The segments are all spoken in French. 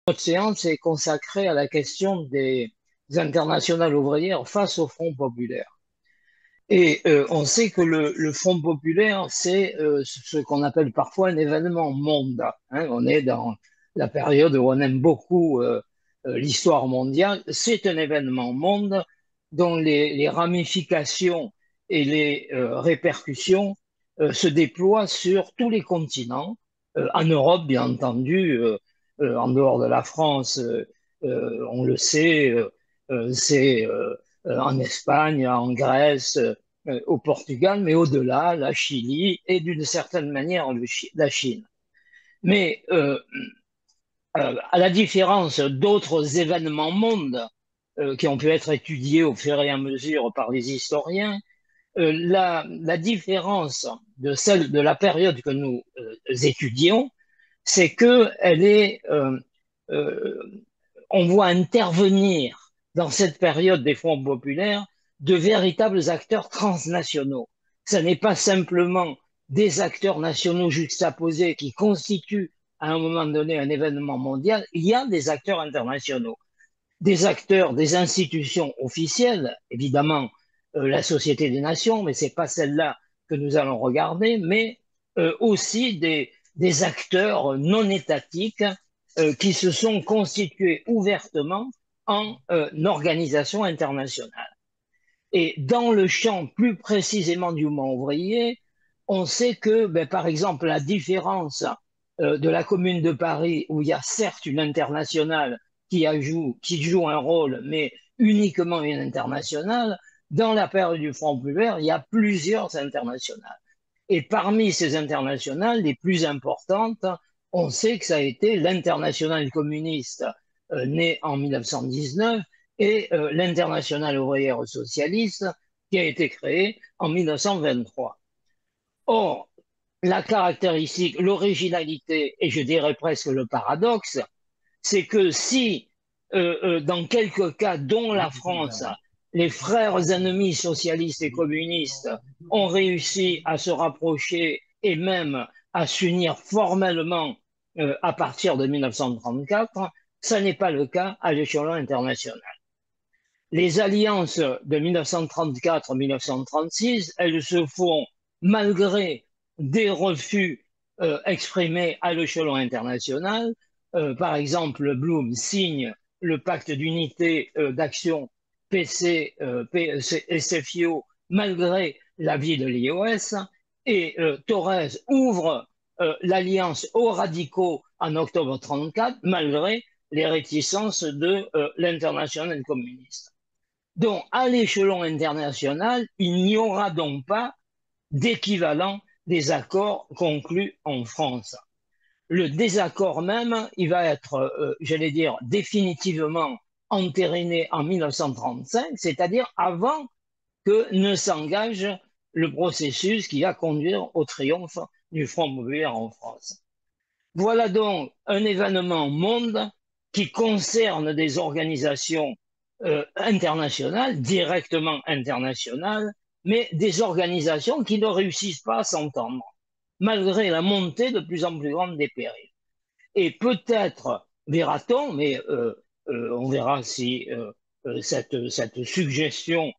Notre séance est consacrée à la question des internationales ouvrières face au Front populaire. Et on sait que le Front populaire, c'est ce qu'on appelle parfois un événement monde. Hein. On est dans la période où on aime beaucoup l'histoire mondiale. C'est un événement monde dont les ramifications et les répercussions se déploient sur tous les continents. En Europe, bien entendu, en dehors de la France, on le sait, c'est en Espagne, en Grèce, au Portugal, mais au-delà, la Chili et d'une certaine manière la Chine. Mais à la différence d'autres événements mondes qui ont pu être étudiés au fur et à mesure par les historiens, la différence de celle de la période que nous étudions, c'est que euh, on voit intervenir dans cette période des fronts populaires de véritables acteurs transnationaux. Ce n'est pas simplement des acteurs nationaux juxtaposés qui constituent à un moment donné un événement mondial, il y a des acteurs internationaux, des acteurs des institutions officielles, évidemment la Société des Nations, mais ce n'est pas celle-là que nous allons regarder, mais aussi des acteurs non étatiques qui se sont constitués ouvertement en organisation internationale. Et dans le champ plus précisément du mouvement ouvrier, on sait que, ben, par exemple, la différence de la Commune de Paris, où il y a certes une internationale qui joue un rôle, mais uniquement une internationale, dans la période du Front populaire, il y a plusieurs internationales. Et parmi ces internationales, les plus importantes, on sait que ça a été l'internationale communiste née en 1919 et l'internationale ouvrière socialiste qui a été créée en 1923. Or, la caractéristique, l'originalité et je dirais presque le paradoxe, c'est que si dans quelques cas, dont la France, les frères ennemis socialistes et communistes ont réussi à se rapprocher et même à s'unir formellement à partir de 1934, ça n'est pas le cas à l'échelon international. Les alliances de 1934-1936, elles se font malgré des refus exprimés à l'échelon international. Par exemple, Blum signe le pacte d'unité d'action PC, SFIO malgré l'avis de l'IOS et Torres ouvre l'alliance aux radicaux en octobre 1934 malgré les réticences de l'internationale communiste. Donc, à l'échelon international, il n'y aura donc pas d'équivalent des accords conclus en France. Le désaccord même, il va être, j'allais dire, définitivement entériné en 1935, c'est-à-dire avant que ne s'engage le processus qui va conduire au triomphe du Front populaire en France. Voilà donc un événement monde qui concerne des organisations internationales, directement internationales, mais des organisations qui ne réussissent pas à s'entendre, malgré la montée de plus en plus grande des périls. Et peut-être verra-t-on, mais on verra si cette suggestion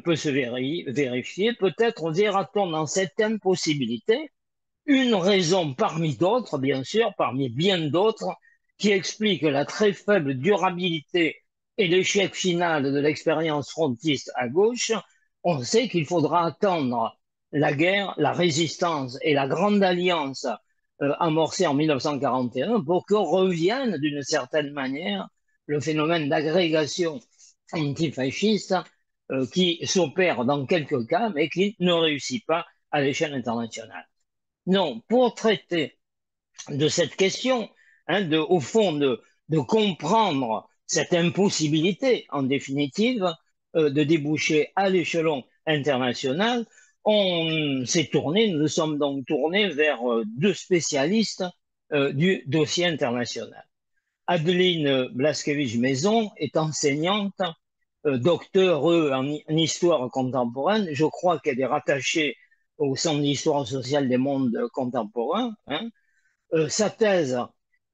peut se vérifier, peut-être verra-t-on dans cette impossibilité une raison parmi d'autres, bien sûr, parmi bien d'autres, qui explique la très faible durabilité et l'échec final de l'expérience frontiste à gauche. On sait qu'il faudra attendre la guerre, la résistance et la grande alliance amorcée en 1941 pour que revienne d'une certaine manière le phénomène d'agrégation antifasciste qui s'opère dans quelques cas mais qui ne réussit pas à l'échelle internationale. Non, pour traiter de cette question, hein, au fond, de comprendre cette impossibilité, en définitive, de déboucher à l'échelon international, on s'est tourné, nous nous sommes donc tournés vers deux spécialistes du dossier international. Adeline Blaskevich-Maison est enseignante, docteure en histoire contemporaine. Je crois qu'elle est rattachée au Centre d'histoire sociale des mondes contemporains. Hein. Sa thèse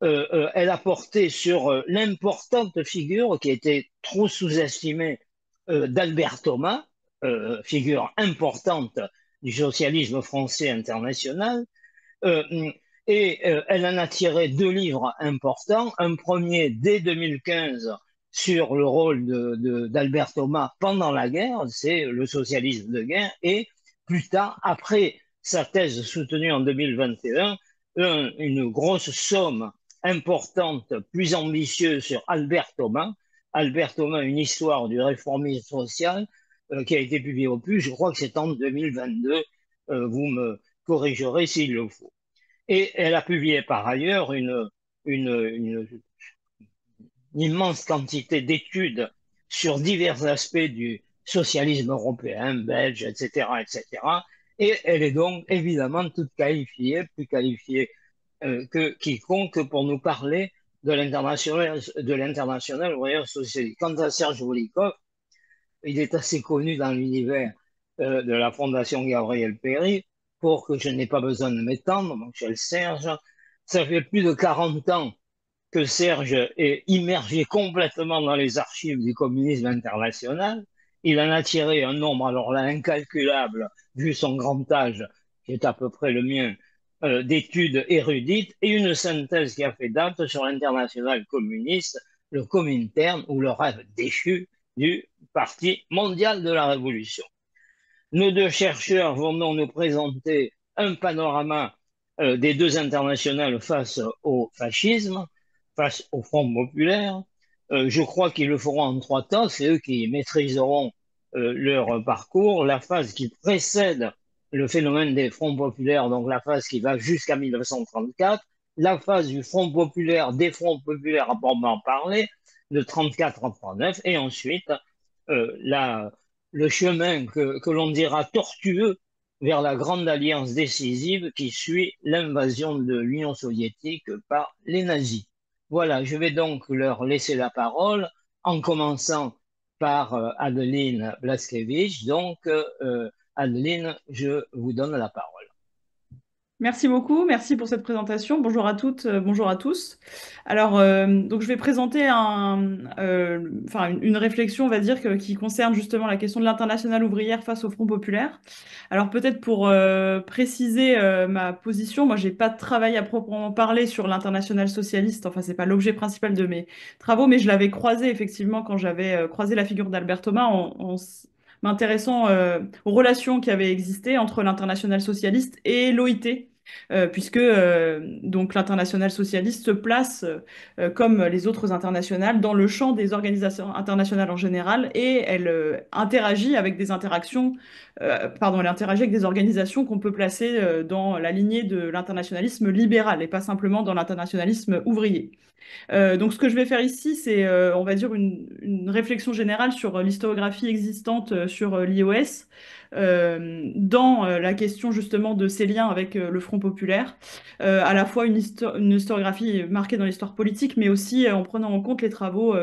elle a porté sur l'importante figure qui était trop sous-estimée d'Albert Thomas, figure importante du socialisme français international. Euh, Elle en a tiré deux livres importants. Un premier dès 2015 sur le rôle d'Albert Thomas pendant la guerre, c'est le socialisme de guerre, et plus tard, après sa thèse soutenue en 2021, une grosse somme importante, plus ambitieuse sur Albert Thomas. Albert Thomas, une histoire du réformisme social, qui a été publiée au PUF, je crois que c'est en 2022, vous me corrigerez s'il le faut. Et elle a publié par ailleurs une immense quantité d'études sur divers aspects du socialisme européen, belge, etc., etc. Et elle est donc évidemment toute qualifiée, plus qualifiée que quiconque pour nous parler de l'international ouvrier socialiste. Quant à Serge Voulikov, il est assez connu dans l'univers de la Fondation Gabriel Péry pour que je n'ai pas besoin de m'étendre, mon cher Serge. Ça fait plus de 40 ans que Serge est immergé complètement dans les archives du communisme international. Il en a tiré un nombre, alors là, incalculable, vu son grand âge, qui est à peu près le mien, d'études érudites, et une synthèse qui a fait date sur l'international communiste, le Comintern, ou le rêve déchu du Parti mondial de la Révolution. Nos deux chercheurs vont donc nous présenter un panorama des deux internationales face au fascisme, face au Front populaire. Je crois qu'ils le feront en trois temps, c'est eux qui maîtriseront leur parcours. La phase qui précède le phénomène des Fronts populaires, donc la phase qui va jusqu'à 1934, la phase du Front populaire, des Fronts populaires à proprement parler, de 34 à 39, et ensuite le chemin que l'on dira tortueux vers la grande alliance décisive qui suit l'invasion de l'Union soviétique par les nazis. Voilà, je vais donc leur laisser la parole en commençant par Adeline Blaskevich. Donc, Adeline, je vous donne la parole. Merci beaucoup, merci pour cette présentation. Bonjour à toutes, bonjour à tous. Alors, donc je vais présenter une réflexion, on va dire, qui concerne justement la question de l'internationale ouvrière face au Front populaire. Alors peut-être pour préciser ma position, moi j'ai pas travaillé à proprement parler sur l'internationale socialiste, enfin c'est pas l'objet principal de mes travaux, mais je l'avais croisé effectivement quand j'avais croisé la figure d'Albert Thomas m'intéressant aux relations qui avaient existé entre l'internationale socialiste et l'OIT, puisque donc l'internationale socialiste se place comme les autres internationales dans le champ des organisations internationales en général et elle interagit avec des elle interagit avec des organisations qu'on peut placer dans la lignée de l'internationalisme libéral et pas simplement dans l'internationalisme ouvrier. Donc, ce que je vais faire ici, c'est, on va dire, une réflexion générale sur l'historiographie existante sur l'IOS, dans la question justement de ses liens avec le Front populaire, à la fois une historiographie marquée dans l'histoire politique, mais aussi en prenant en compte les travaux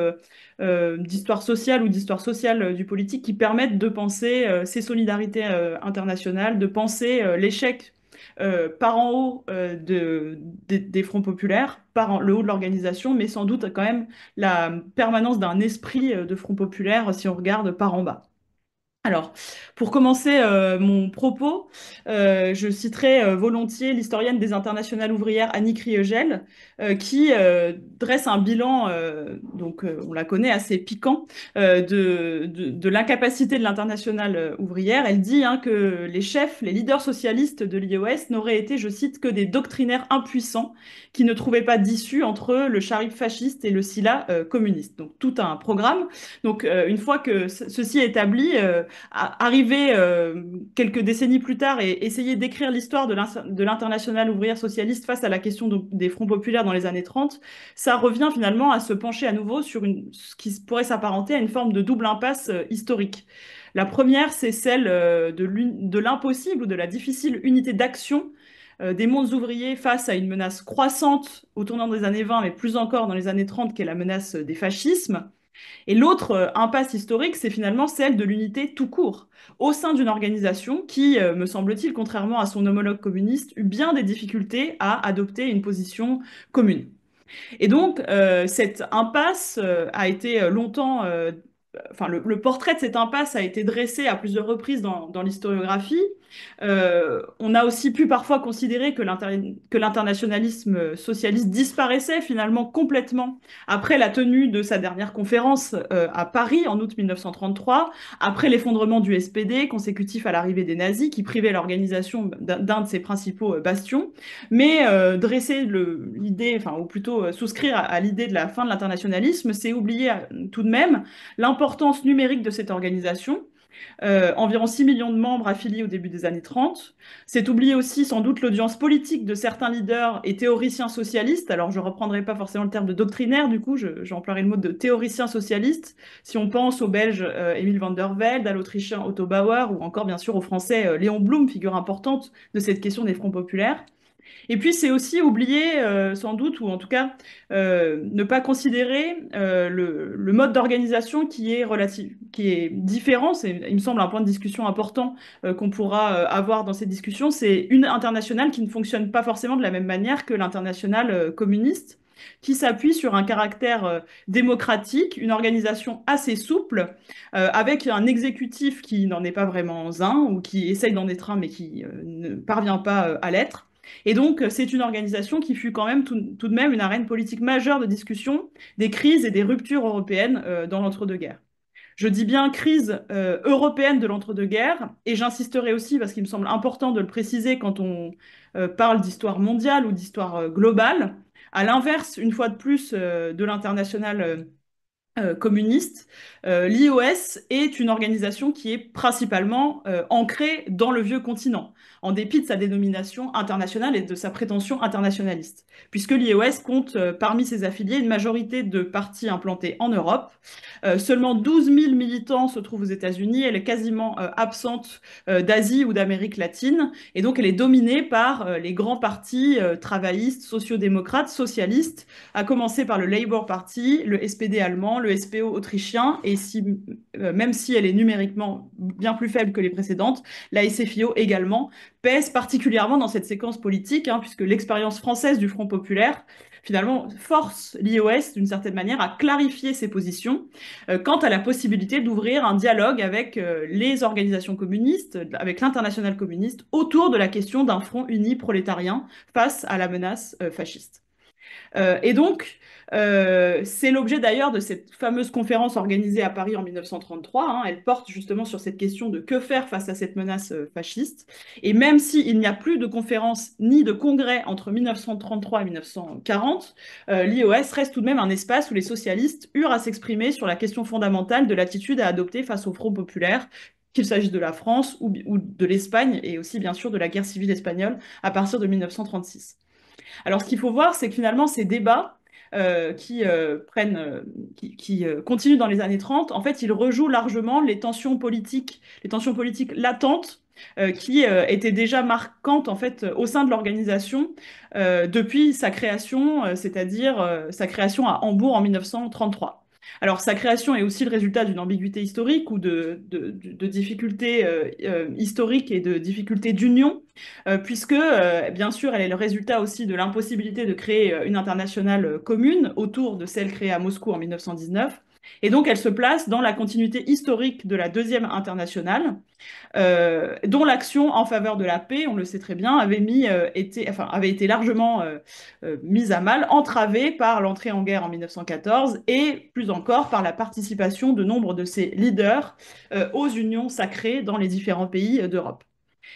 d'histoire sociale ou d'histoire sociale du politique qui permettent de penser ces solidarités internationales, de penser l'échec par en haut des fronts populaires, le haut de l'organisation, mais sans doute quand même la permanence d'un esprit de front populaire si on regarde par en bas. Alors, pour commencer mon propos, je citerai volontiers l'historienne des internationales ouvrières Annick Riegel, qui dresse un bilan, on la connaît, assez piquant, de l'incapacité de l'internationale ouvrière. Elle dit que les chefs, les leaders socialistes de l'IOS n'auraient été, je cite, que des doctrinaires impuissants qui ne trouvaient pas d'issue entre le charib fasciste et le scylla communiste. Donc, tout un programme. Donc, une fois que ceci est établi, arriver quelques décennies plus tard et essayer d'écrire l'histoire de l'internationale ouvrière socialiste face à la question des fronts populaires dans les années 30, ça revient finalement à se pencher à nouveau sur ce qui pourrait s'apparenter à une forme de double impasse historique. La première, c'est celle de l'impossible ou de la difficile unité d'action des mondes ouvriers face à une menace croissante au tournant des années 20, mais plus encore dans les années 30, qui est la menace des fascismes. Et l'autre impasse historique, c'est finalement celle de l'unité tout court, au sein d'une organisation qui, me semble-t-il, contrairement à son homologue communiste, eut bien des difficultés à adopter une position commune. Et donc, cette impasse a été longtemps, enfin, le portrait de cette impasse a été dressé à plusieurs reprises dans l'historiographie. On a aussi pu parfois considérer que l'internationalisme socialiste disparaissait finalement complètement après la tenue de sa dernière conférence à Paris en août 1933, après l'effondrement du SPD consécutif à l'arrivée des nazis qui privait l'organisation d'un de ses principaux bastions. Mais dresser l'idée, enfin, ou plutôt souscrire à l'idée de la fin de l'internationalisme, c'est oublier tout de même l'importance numérique de cette organisation. Environ 6 millions de membres affiliés au début des années 30. C'est oublier aussi sans doute l'audience politique de certains leaders et théoriciens socialistes. Alors je ne reprendrai pas forcément le terme de doctrinaire, du coup j'emploierai le mot de théoricien socialiste. Si on pense au Belge Emile van der Velde, à l'Autrichien Otto Bauer ou encore bien sûr au Français Léon Blum, figure importante de cette question des fronts populaires. Et puis c'est aussi oublier, sans doute, ou en tout cas ne pas considérer le mode d'organisation qui est relatif, qui est différent. C'est, il me semble, un point de discussion important qu'on pourra avoir dans cette discussion. C'est une internationale qui ne fonctionne pas forcément de la même manière que l'internationale communiste, qui s'appuie sur un caractère démocratique, une organisation assez souple, avec un exécutif qui n'en est pas vraiment un, ou qui essaye d'en être un, mais qui ne parvient pas à l'être. Et donc, c'est une organisation qui fut quand même tout de même une arène politique majeure de discussion des crises et des ruptures européennes dans l'entre-deux-guerres. Je dis bien crise européenne de l'entre-deux-guerres, et j'insisterai aussi, parce qu'il me semble important de le préciser quand on parle d'histoire mondiale ou d'histoire globale, à l'inverse, une fois de plus, de l'international communiste, l'IOS est une organisation qui est principalement ancrée dans le vieux continent, en dépit de sa dénomination internationale et de sa prétention internationaliste, puisque l'IOS compte parmi ses affiliés une majorité de partis implantés en Europe. Seulement 12 000 militants se trouvent aux États-Unis, elle est quasiment absente d'Asie ou d'Amérique latine, et donc elle est dominée par les grands partis travaillistes, sociodémocrates, socialistes, à commencer par le Labour Party, le SPD allemand, le SPO autrichien, et même si elle est numériquement bien plus faible que les précédentes, la SFIO également pèse particulièrement dans cette séquence politique, hein, puisque l'expérience française du Front populaire finalement force l'IOS d'une certaine manière à clarifier ses positions quant à la possibilité d'ouvrir un dialogue avec les organisations communistes, avec l'international communiste, autour de la question d'un front uni prolétarien face à la menace fasciste. Et donc, c'est l'objet d'ailleurs de cette fameuse conférence organisée à Paris en 1933. Hein. Elle porte justement sur cette question de que faire face à cette menace fasciste. Et même s'il n'y a plus de conférence ni de congrès entre 1933 et 1940, l'IOS reste tout de même un espace où les socialistes eurent à s'exprimer sur la question fondamentale de l'attitude à adopter face au Front populaire, qu'il s'agisse de la France ou de l'Espagne, et aussi bien sûr de la guerre civile espagnole à partir de 1936. Alors, ce qu'il faut voir, c'est que finalement, ces débats qui continuent dans les années 30, en fait, ils rejouent largement les tensions politiques latentes qui étaient déjà marquantes en fait au sein de l'organisation depuis sa création, c'est-à-dire sa création à Hambourg en 1933. Alors, sa création est aussi le résultat d'une ambiguïté historique ou de difficultés historiques et de difficultés d'union puisque, bien sûr, elle est le résultat aussi de l'impossibilité de créer une internationale commune autour de celle créée à Moscou en 1919. Et donc, elle se place dans la continuité historique de la deuxième internationale, dont l'action en faveur de la paix, on le sait très bien, avait été largement mise à mal, entravée par l'entrée en guerre en 1914 et plus encore par la participation de nombre de ses leaders aux unions sacrées dans les différents pays d'Europe.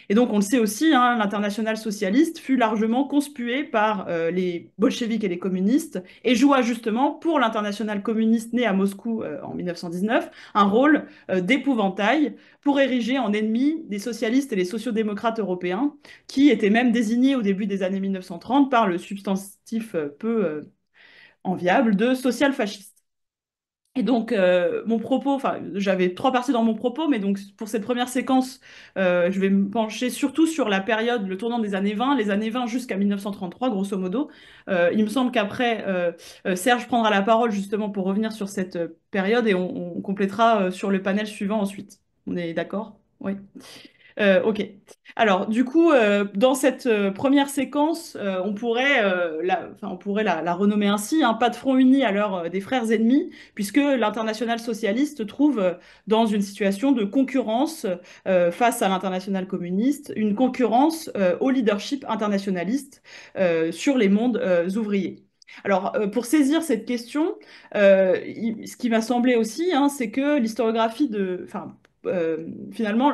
Et donc, on le sait aussi, hein, l'internationale socialiste fut largement conspuée par les bolcheviks et les communistes et joua justement pour l'internationale communiste née à Moscou en 1919 un rôle d'épouvantail pour ériger en ennemis des socialistes et les sociodémocrates européens qui étaient même désignés au début des années 1930 par le substantif peu enviable de social-fasciste. Et donc, mon propos, enfin, j'avais trois parties dans mon propos, mais donc pour cette première séquence, je vais me pencher surtout sur la période, le tournant des années 20, les années 20 jusqu'à 1933, grosso modo. Il me semble qu'après, Serge prendra la parole justement pour revenir sur cette période et on complétera sur le panel suivant ensuite. On est d'accord? Oui. Ok. Alors, du coup, dans cette première séquence, on pourrait la renommer ainsi, hein, pas de front uni à l'heure des frères ennemis, puisque l'international socialiste trouve dans une situation de concurrence face à l'international communiste, une concurrence au leadership internationaliste sur les mondes ouvriers. Alors, pour saisir cette question, ce qui m'a semblé aussi, hein, c'est que l'historiographie finalement,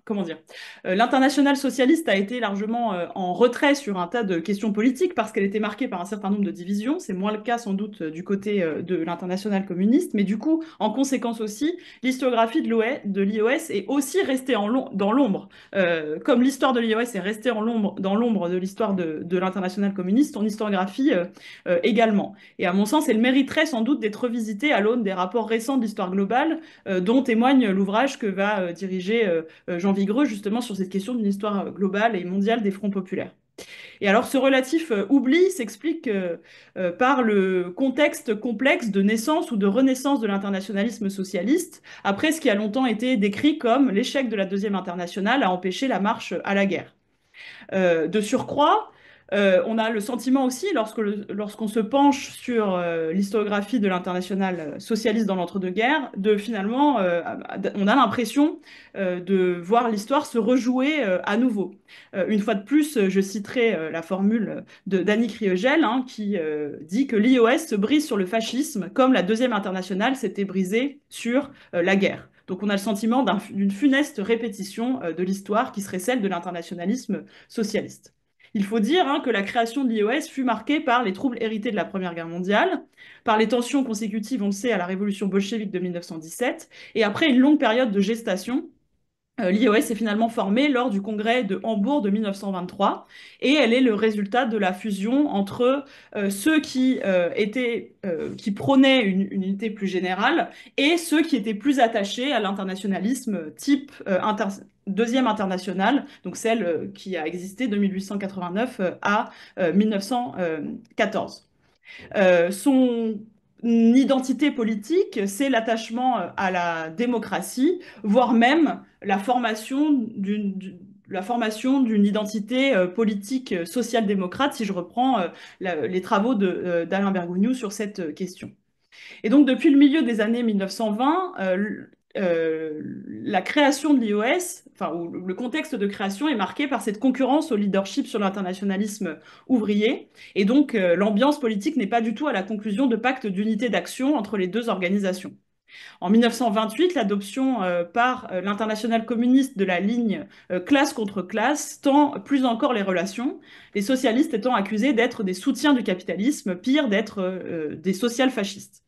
comment dire, l'international socialiste a été largement en retrait sur un tas de questions politiques parce qu'elle était marquée par un certain nombre de divisions. C'est moins le cas sans doute du côté de l'international communiste, mais du coup, en conséquence aussi, l'historiographie de l'IOS est aussi restée dans l'ombre. Comme l'histoire de l'IOS est restée dans l'ombre de l'histoire de l'international communiste, son historiographie également. Et à mon sens, elle mériterait sans doute d'être revisitée à l'aune des rapports récents de l'histoire globale, dont témoigne l'ouvrage que va diriger Jean Vigreux, justement sur cette question d'une histoire globale et mondiale des fronts populaires. Et alors ce relatif oubli s'explique par le contexte complexe de naissance ou de renaissance de l'internationalisme socialiste, après ce qui a longtemps été décrit comme l'échec de la Deuxième Internationale à empêcher la marche à la guerre. De surcroît, on a le sentiment aussi, lorsqu'on se penche sur l'historiographie de l'international socialiste dans l'entre-deux-guerres, on a l'impression de voir l'histoire se rejouer à nouveau. Une fois de plus, je citerai la formule d'Annie Kriegel, hein, qui dit que l'IOS se brise sur le fascisme comme la Deuxième Internationale s'était brisée sur la guerre. Donc on a le sentiment d'une funeste répétition de l'histoire qui serait celle de l'internationalisme socialiste. Il faut dire hein, que la création de l'IOS fut marquée par les troubles hérités de la Première Guerre mondiale, par les tensions consécutives, on le sait, à la révolution bolchevique de 1917, et après une longue période de gestation. L'IOS est finalement formée lors du congrès de Hambourg de 1923 et elle est le résultat de la fusion entre ceux qui prônaient une unité plus générale et ceux qui étaient plus attachés à l'internationalisme type Deuxième internationale, donc celle qui a existé de 1889 à 1914. Son identité politique, c'est l'attachement à la démocratie, voire même la formation d'une identité politique social-démocrate, si je reprends les travaux d'Alain Bergogneau sur cette question. Et donc, depuis le milieu des années 1920, la création de l'IOS, enfin, le contexte de création est marqué par cette concurrence au leadership sur l'internationalisme ouvrier. Et donc, l'ambiance politique n'est pas du tout à la conclusion de pactes d'unité d'action entre les deux organisations. En 1928, l'adoption par l'international communiste de la ligne classe contre classe tend plus encore les relations, les socialistes étant accusés d'être des soutiens du capitalisme, pire d'être des social-fascistes.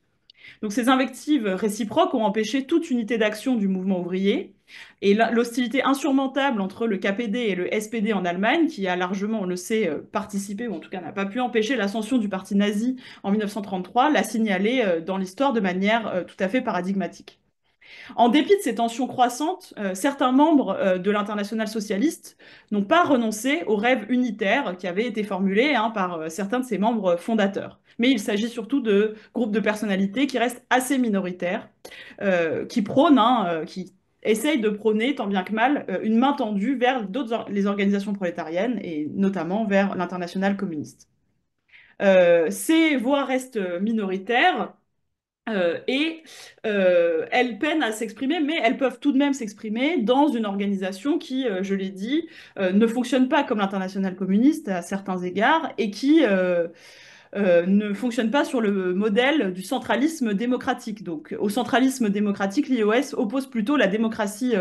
Donc ces invectives réciproques ont empêché toute unité d'action du mouvement ouvrier. Et l'hostilité insurmontable entre le KPD et le SPD en Allemagne, qui a largement, on le sait, participé, ou en tout cas n'a pas pu empêcher l'ascension du parti nazi en 1933, l'a signalé dans l'histoire de manière tout à fait paradigmatique. En dépit de ces tensions croissantes, certains membres de l'international socialiste n'ont pas renoncé au rêve unitaire qui avait été formulé hein, par certains de ses membres fondateurs. Mais il s'agit surtout de groupes de personnalités qui restent assez minoritaires, qui prônent, qui essayent de prôner, tant bien que mal, une main tendue vers les organisations prolétariennes et notamment vers l'international communiste. Ces voix restent minoritaires, elles peinent à s'exprimer, mais elles peuvent tout de même s'exprimer dans une organisation qui, je l'ai dit, ne fonctionne pas comme l'international communiste à certains égards et qui ne fonctionne pas sur le modèle du centralisme démocratique. Donc, au centralisme démocratique, l'IOS oppose plutôt la démocratie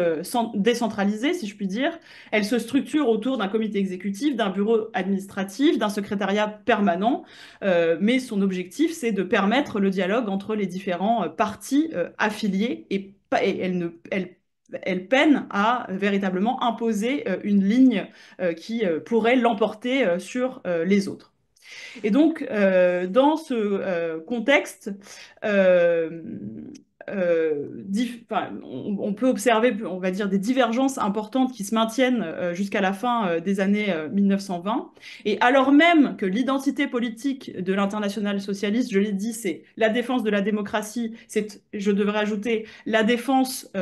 décentralisée, si je puis dire. Elle se structure autour d'un comité exécutif, d'un bureau administratif, d'un secrétariat permanent, mais son objectif, c'est de permettre le dialogue entre les différents partis affiliés et elle peine à véritablement imposer une ligne qui pourrait l'emporter sur les autres. Et donc, dans ce contexte, on peut observer, on va dire, des divergences importantes qui se maintiennent jusqu'à la fin des années 1920. Et alors même que l'identité politique de l'international socialiste, je l'ai dit, c'est la défense de la démocratie, c'est, je devrais ajouter, la défense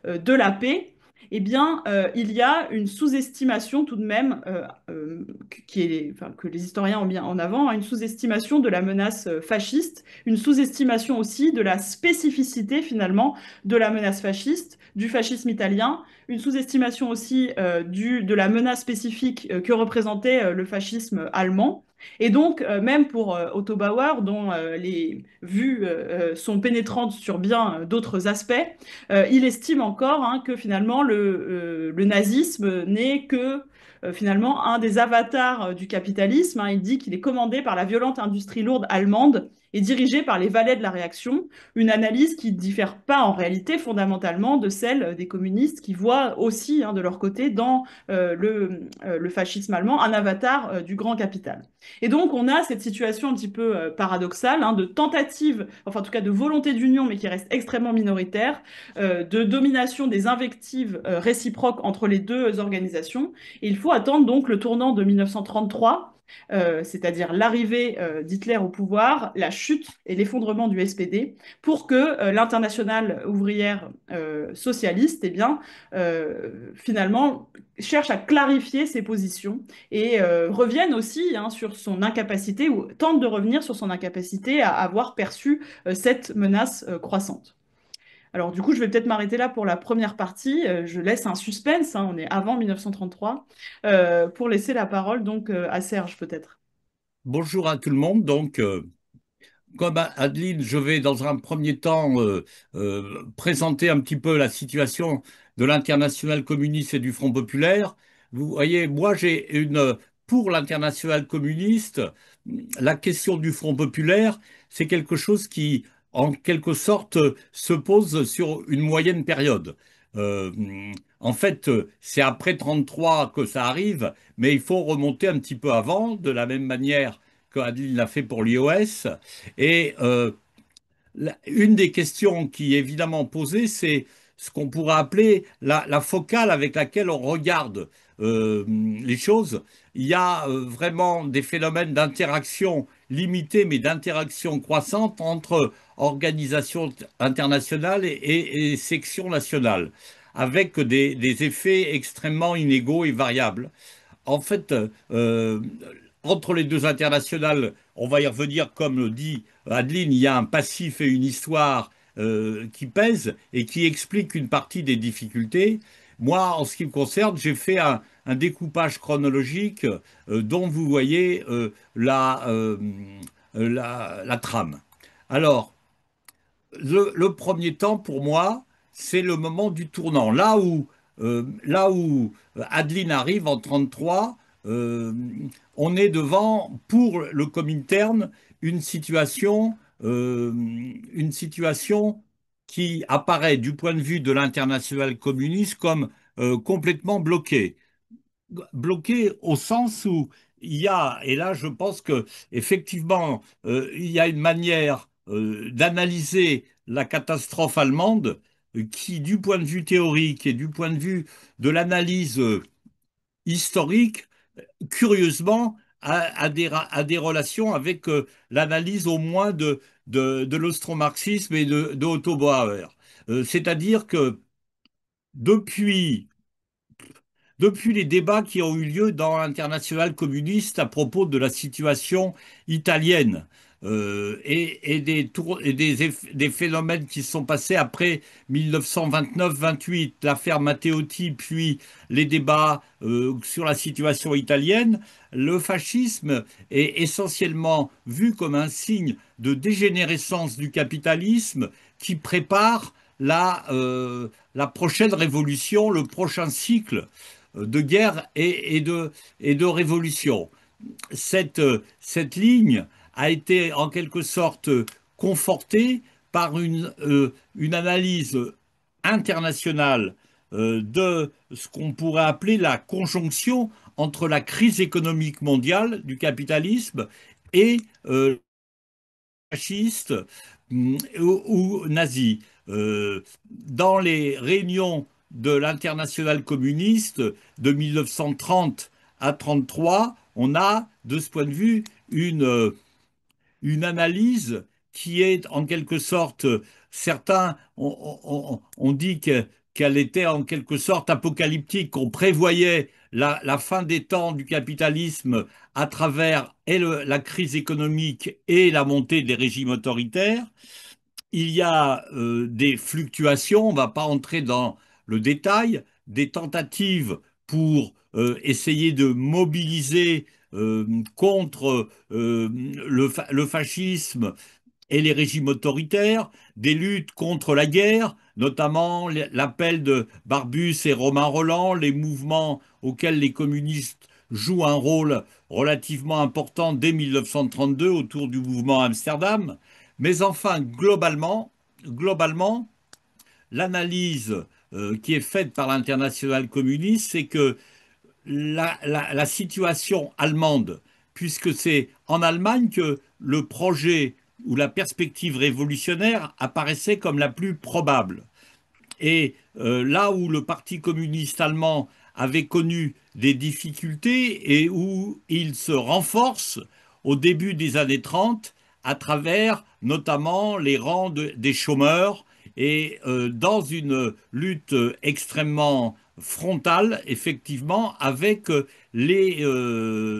de la paix, eh bien, il y a une sous-estimation tout de même, enfin, que les historiens ont mis en avant, hein, une sous-estimation de la menace fasciste, une sous-estimation aussi de la spécificité finalement de la menace fasciste, du fascisme italien, une sous-estimation aussi de la menace spécifique que représentait le fascisme allemand. Et donc, même pour Otto Bauer, dont les vues sont pénétrantes sur bien d'autres aspects, il estime encore, hein, que finalement le nazisme n'est que finalement un des avatars du capitalisme, hein. Il dit qu'il est commandé par la violente industrie lourde allemande et dirigé par les valets de la réaction, une analyse qui ne diffère pas en réalité fondamentalement de celle des communistes qui voient aussi, hein, de leur côté dans le fascisme allemand un avatar du grand capital. Et donc on a cette situation un petit peu paradoxale, hein, de tentative, enfin en tout cas de volonté d'union mais qui reste extrêmement minoritaire, de domination des invectives réciproques entre les deux organisations. Et il faut attendre donc le tournant de 1933, c'est-à-dire l'arrivée d'Hitler au pouvoir, la chute et l'effondrement du SPD, pour que l'internationale ouvrière socialiste, eh bien, finalement, cherche à clarifier ses positions et revienne aussi, hein, sur son incapacité, ou tente de revenir sur son incapacité à avoir perçu cette menace croissante. Alors du coup, je vais peut-être m'arrêter là pour la première partie. Je laisse un suspense, hein, on est avant 1933, pour laisser la parole donc à Serge peut-être. Bonjour à tout le monde. Comme Adeline, je vais dans un premier temps présenter un petit peu la situation de l'internationale communiste et du Front populaire. Vous voyez, moi pour l'internationale communiste, la question du Front populaire, c'est quelque chose qui, en quelque sorte, se pose sur une moyenne période. Euh, En fait, c'est après 33 que ça arrive, mais il faut remonter un petit peu avant, de la même manière que Adeline l'a fait pour l'IOS. Et une des questions qui est évidemment posée, c'est ce qu'on pourrait appeler la focale avec laquelle on regarde les choses. Il y a vraiment des phénomènes d'interaction limitée, mais d'interaction croissante entre organisations internationales et sections nationales, avec des effets extrêmement inégaux et variables. En fait, entre les deux internationales, on va y revenir, comme le dit Adeline, il y a un passif et une histoire qui pèsent et qui expliquent une partie des difficultés. Moi, en ce qui me concerne, j'ai fait un découpage chronologique dont vous voyez la trame. Alors, le premier temps, pour moi, c'est le moment du tournant. Là où Adeline arrive en 33, on est devant, pour le Comintern, une situation, euh, une situation qui apparaît du point de vue de l'international communiste comme complètement bloquée. Bloqué au sens où il y a, et là je pense que effectivement il y a une manière d'analyser la catastrophe allemande qui, du point de vue théorique et du point de vue de l'analyse historique, curieusement, a des relations avec l'analyse au moins de l'austromarxisme et de Otto Bauer. C'est-à-dire que depuis depuis les débats qui ont eu lieu dans l'Internationale communiste à propos de la situation italienne des phénomènes qui se sont passés après 1929-28, l'affaire Matteotti, puis les débats sur la situation italienne, le fascisme est essentiellement vu comme un signe de dégénérescence du capitalisme qui prépare la prochaine révolution, le prochain cycle de guerre et de révolution. Cette ligne a été en quelque sorte confortée par une analyse internationale de ce qu'on pourrait appeler la conjonction entre la crise économique mondiale du capitalisme et fasciste ou nazi. Dans les réunions de l'internationale communiste de 1930 à 1933, on a, de ce point de vue, une analyse qui est en quelque sorte, certains on dit qu'elle était en quelque sorte apocalyptique, qu'on prévoyait la fin des temps du capitalisme à travers la crise économique et la montée des régimes autoritaires. Il y a des fluctuations, on ne va pas entrer dans le détail, des tentatives pour essayer de mobiliser contre le fascisme et les régimes autoritaires, des luttes contre la guerre, notamment l'appel de Barbus et Romain Rolland, les mouvements auxquels les communistes jouent un rôle relativement important dès 1932 autour du mouvement Amsterdam. Mais enfin, globalement, l'analyse qui est faite par l'internationale communiste, c'est que la situation allemande, puisque c'est en Allemagne que le projet ou la perspective révolutionnaire apparaissait comme la plus probable. Et là où le Parti communiste allemand avait connu des difficultés et où il se renforce au début des années 30 à travers notamment les rangs des chômeurs et dans une lutte extrêmement frontale, effectivement, avec les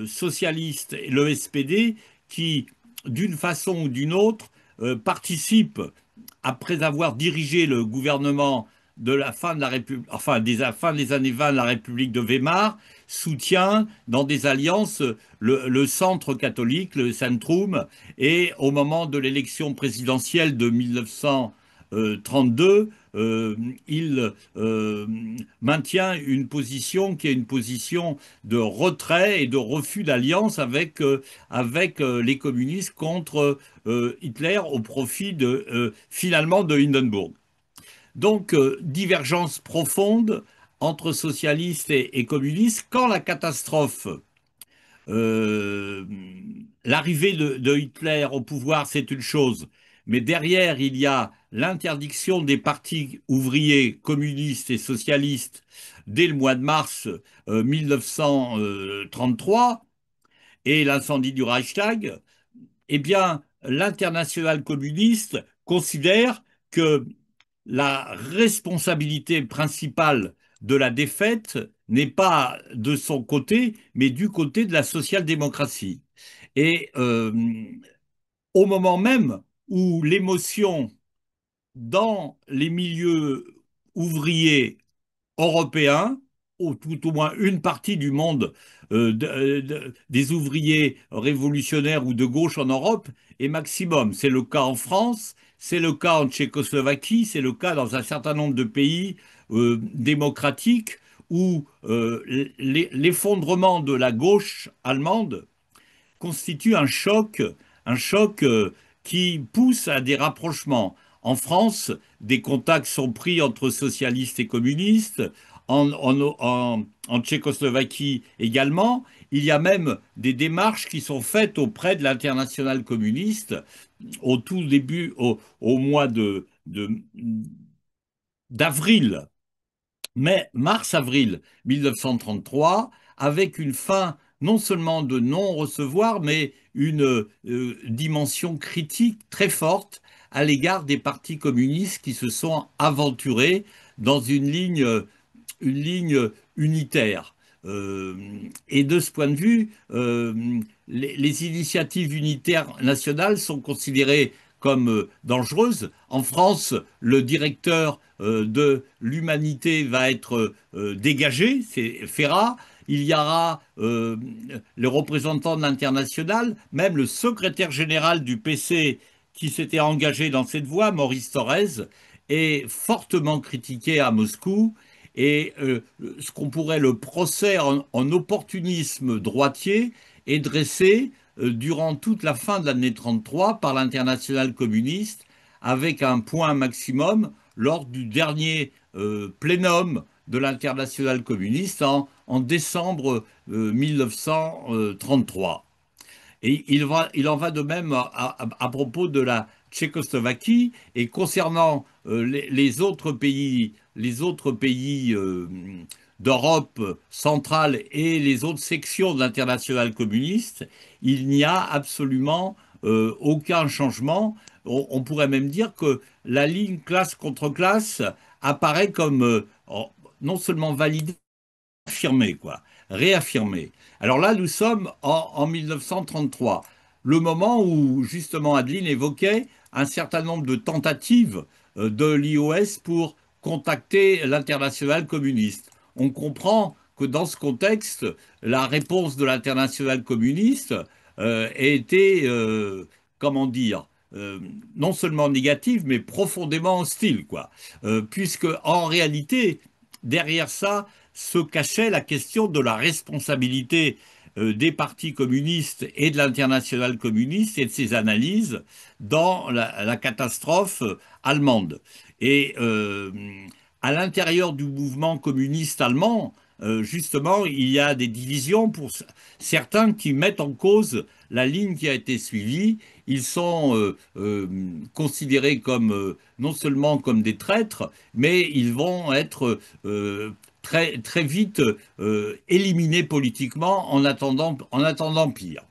socialistes et le SPD qui, d'une façon ou d'une autre, participent après avoir dirigé le gouvernement de la fin de la République, enfin la fin des années 20 de la République de Weimar, soutient dans des alliances le centre catholique, le Centrum, et au moment de l'élection présidentielle de 1932, il maintient une position qui est une position de retrait et de refus d'alliance avec les communistes contre Hitler au profit finalement de Hindenburg. Donc, divergence profonde entre socialistes et communistes. Quand la catastrophe, euh, l'arrivée de Hitler au pouvoir, c'est une chose, mais derrière, il y a l'interdiction des partis ouvriers, communistes et socialistes dès le mois de mars 1933 et l'incendie du Reichstag. Eh bien, l'internationale communiste considère que la responsabilité principale de la défaite n'est pas de son côté, mais du côté de la social-démocratie. Et au moment même où l'émotion dans les milieux ouvriers européens, ou tout au moins une partie du monde des ouvriers révolutionnaires ou de gauche en Europe est maximum. C'est le cas en France, c'est le cas en Tchécoslovaquie, c'est le cas dans un certain nombre de pays démocratiques où l'effondrement de la gauche allemande constitue un choc qui pousse à des rapprochements. En France, des contacts sont pris entre socialistes et communistes, en Tchécoslovaquie également. Il y a même des démarches qui sont faites auprès de l'internationale communiste au tout début, au mois d'avril, mais mars-avril 1933, avec une fin non seulement de non-recevoir, mais une dimension critique très forte à l'égard des partis communistes qui se sont aventurés dans une ligne unitaire. Euh, et de ce point de vue, les initiatives unitaires nationales sont considérées comme dangereuses. En France, le directeur de l'humanité va être dégagé, c'est Ferrat. Il y aura le représentant de l'international, même le secrétaire général du PC qui s'était engagé dans cette voie, Maurice Thorez, est fortement critiqué à Moscou. Et ce qu'on pourrait le procès en opportunisme droitier est dressé durant toute la fin de l'année 33 par l'internationale communiste avec un point maximum lors du dernier plénum de l'internationale communiste en décembre 1933. Et il en va de même à propos de la Tchécoslovaquie et concernant les autres pays, d'Europe centrale et les autres sections de l'internationale communiste, il n'y a absolument aucun changement. On pourrait même dire que la ligne classe contre classe apparaît comme non seulement validé, affirmé, quoi, réaffirmé. Alors là, nous sommes en 1933, le moment où justement Adeline évoquait un certain nombre de tentatives de l'IOS pour contacter l'internationale communiste. On comprend que dans ce contexte, la réponse de l'internationale communiste a été, comment dire, non seulement négative, mais profondément hostile, quoi. Puisque en réalité, derrière ça, se cachait la question de la responsabilité des partis communistes et de l'internationale communiste et de ses analyses dans la catastrophe allemande. Et à l'intérieur du mouvement communiste allemand, justement, il y a des divisions pour certains qui mettent en cause la ligne qui a été suivie. Ils sont considérés comme non seulement comme des traîtres, mais ils vont être très, très vite éliminé politiquement en attendant pire.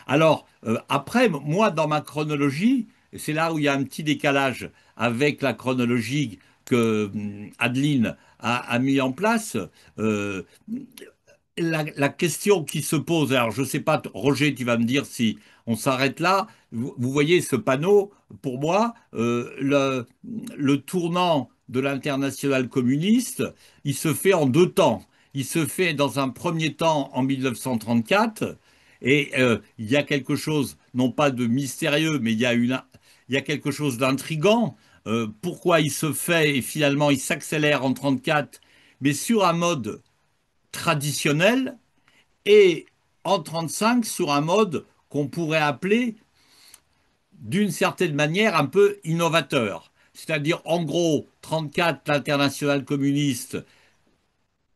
Alors, après, moi, dans ma chronologie, c'est là où il y a un petit décalage avec la chronologie que Adeline a mis en place. Euh, la question qui se pose, alors je ne sais pas, Roger, tu vas me dire si on s'arrête là. Vous voyez ce panneau, pour moi, le tournant de l'internationale communiste, il se fait en deux temps. Il se fait dans un premier temps en 1934, et il y a quelque chose, non pas de mystérieux, mais il y a quelque chose d'intrigant. Pourquoi il se fait et finalement il s'accélère en 34, mais sur un mode traditionnel, et en 35 sur un mode qu'on pourrait appeler d'une certaine manière un peu innovateur. C'est-à-dire, en gros, 34, l'internationale communiste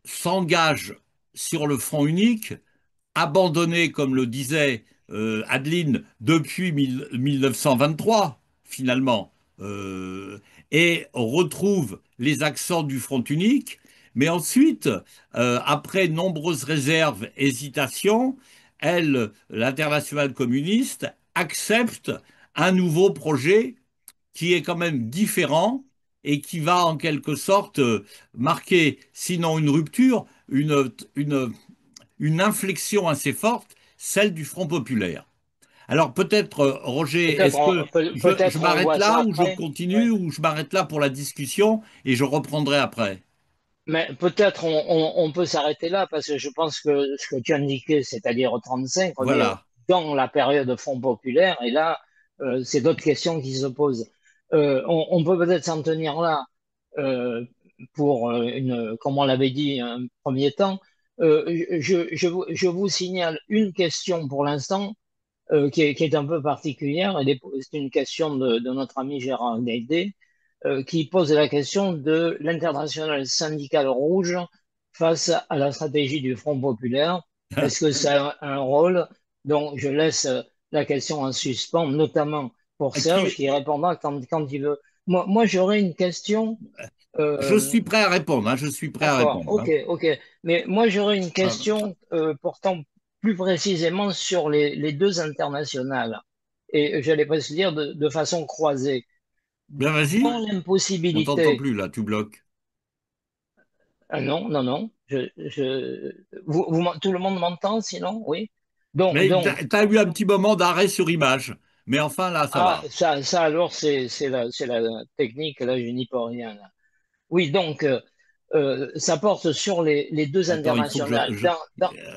s'engage sur le front unique, abandonné, comme le disait Adeline, depuis 1923, finalement, et retrouve les accents du front unique. Mais ensuite, après nombreuses réserves, hésitations, l'internationale communiste, accepte un nouveau projet qui est quand même différent et qui va en quelque sorte marquer, sinon une rupture, une inflexion assez forte, celle du Front populaire. Alors peut-être, Roger, est-ce que je Peut-être on m'arrête voit ça là ou je après. continue Ouais. ou je m'arrête là pour la discussion et je reprendrai après? Mais peut-être on peut s'arrêter là parce que je pense que ce que tu indiquais, c'est-à-dire 35, on est Voilà. dans la période Front populaire et là, c'est d'autres questions qui se posent. On peut peut-être s'en tenir là euh, pour comme on l'avait dit, un premier temps. Je vous signale une question pour l'instant qui est un peu particulière. C'est une question de notre ami Gérard Guaidé qui pose la question de l'international syndical rouge face à la stratégie du Front populaire. Est-ce que ça a un rôle? Donc, je laisse la question en suspens, notamment pour Serge, Qui, qui répondra quand il veut. Moi j'aurais une question. je euh, suis prêt à répondre, hein, je suis prêt à d'accord, répondre. ok, Hein. ok. Mais moi j'aurais une Ah, question portant plus précisément sur les deux internationales. Et j'allais presque dire de façon croisée. bien, Dans vas-y. On t'entend l'impossibilité. plus là, tu bloques. Ah non, non, non. Tout le monde m'entend sinon? Oui. Mais tu Donc, as eu un petit moment d'arrêt sur image. Mais enfin, là, ça ah, va. ça alors, c'est la technique, là, je n'y peux rien. Là. Oui, donc, ça porte sur les deux Attends, il faut que internationales.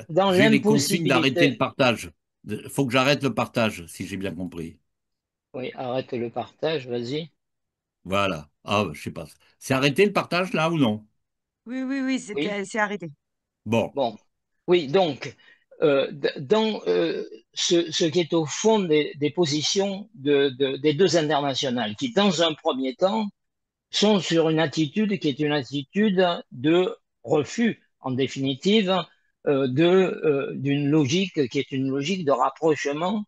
Dans j'ai les consignes d'arrêter le l'impossibilité, partage. Il faut que j'arrête le partage, si j'ai bien compris. oui, arrête le partage, vas-y. Voilà. Ah, je sais pas. C'est arrêté le partage là ou non? Oui, oui, oui, Oui, c'est arrêté. Bon. bon. Oui, donc, dans ce qui est au fond des positions des deux internationales, qui, dans un premier temps, sont sur une attitude qui est une attitude de refus, en définitive, d'une logique qui est une logique de rapprochement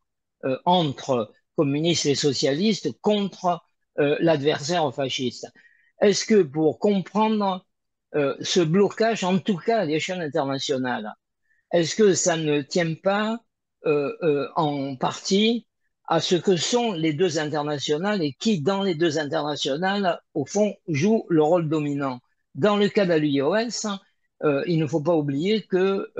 entre communistes et socialistes contre l'adversaire fasciste. Est-ce que pour comprendre ce blocage, en tout cas à l'échelle internationale, est-ce que ça ne tient pas en partie à ce que sont les deux internationales et qui, dans les deux internationales, au fond, joue le rôle dominant. Dans le cas de l'IOS, il ne faut pas oublier que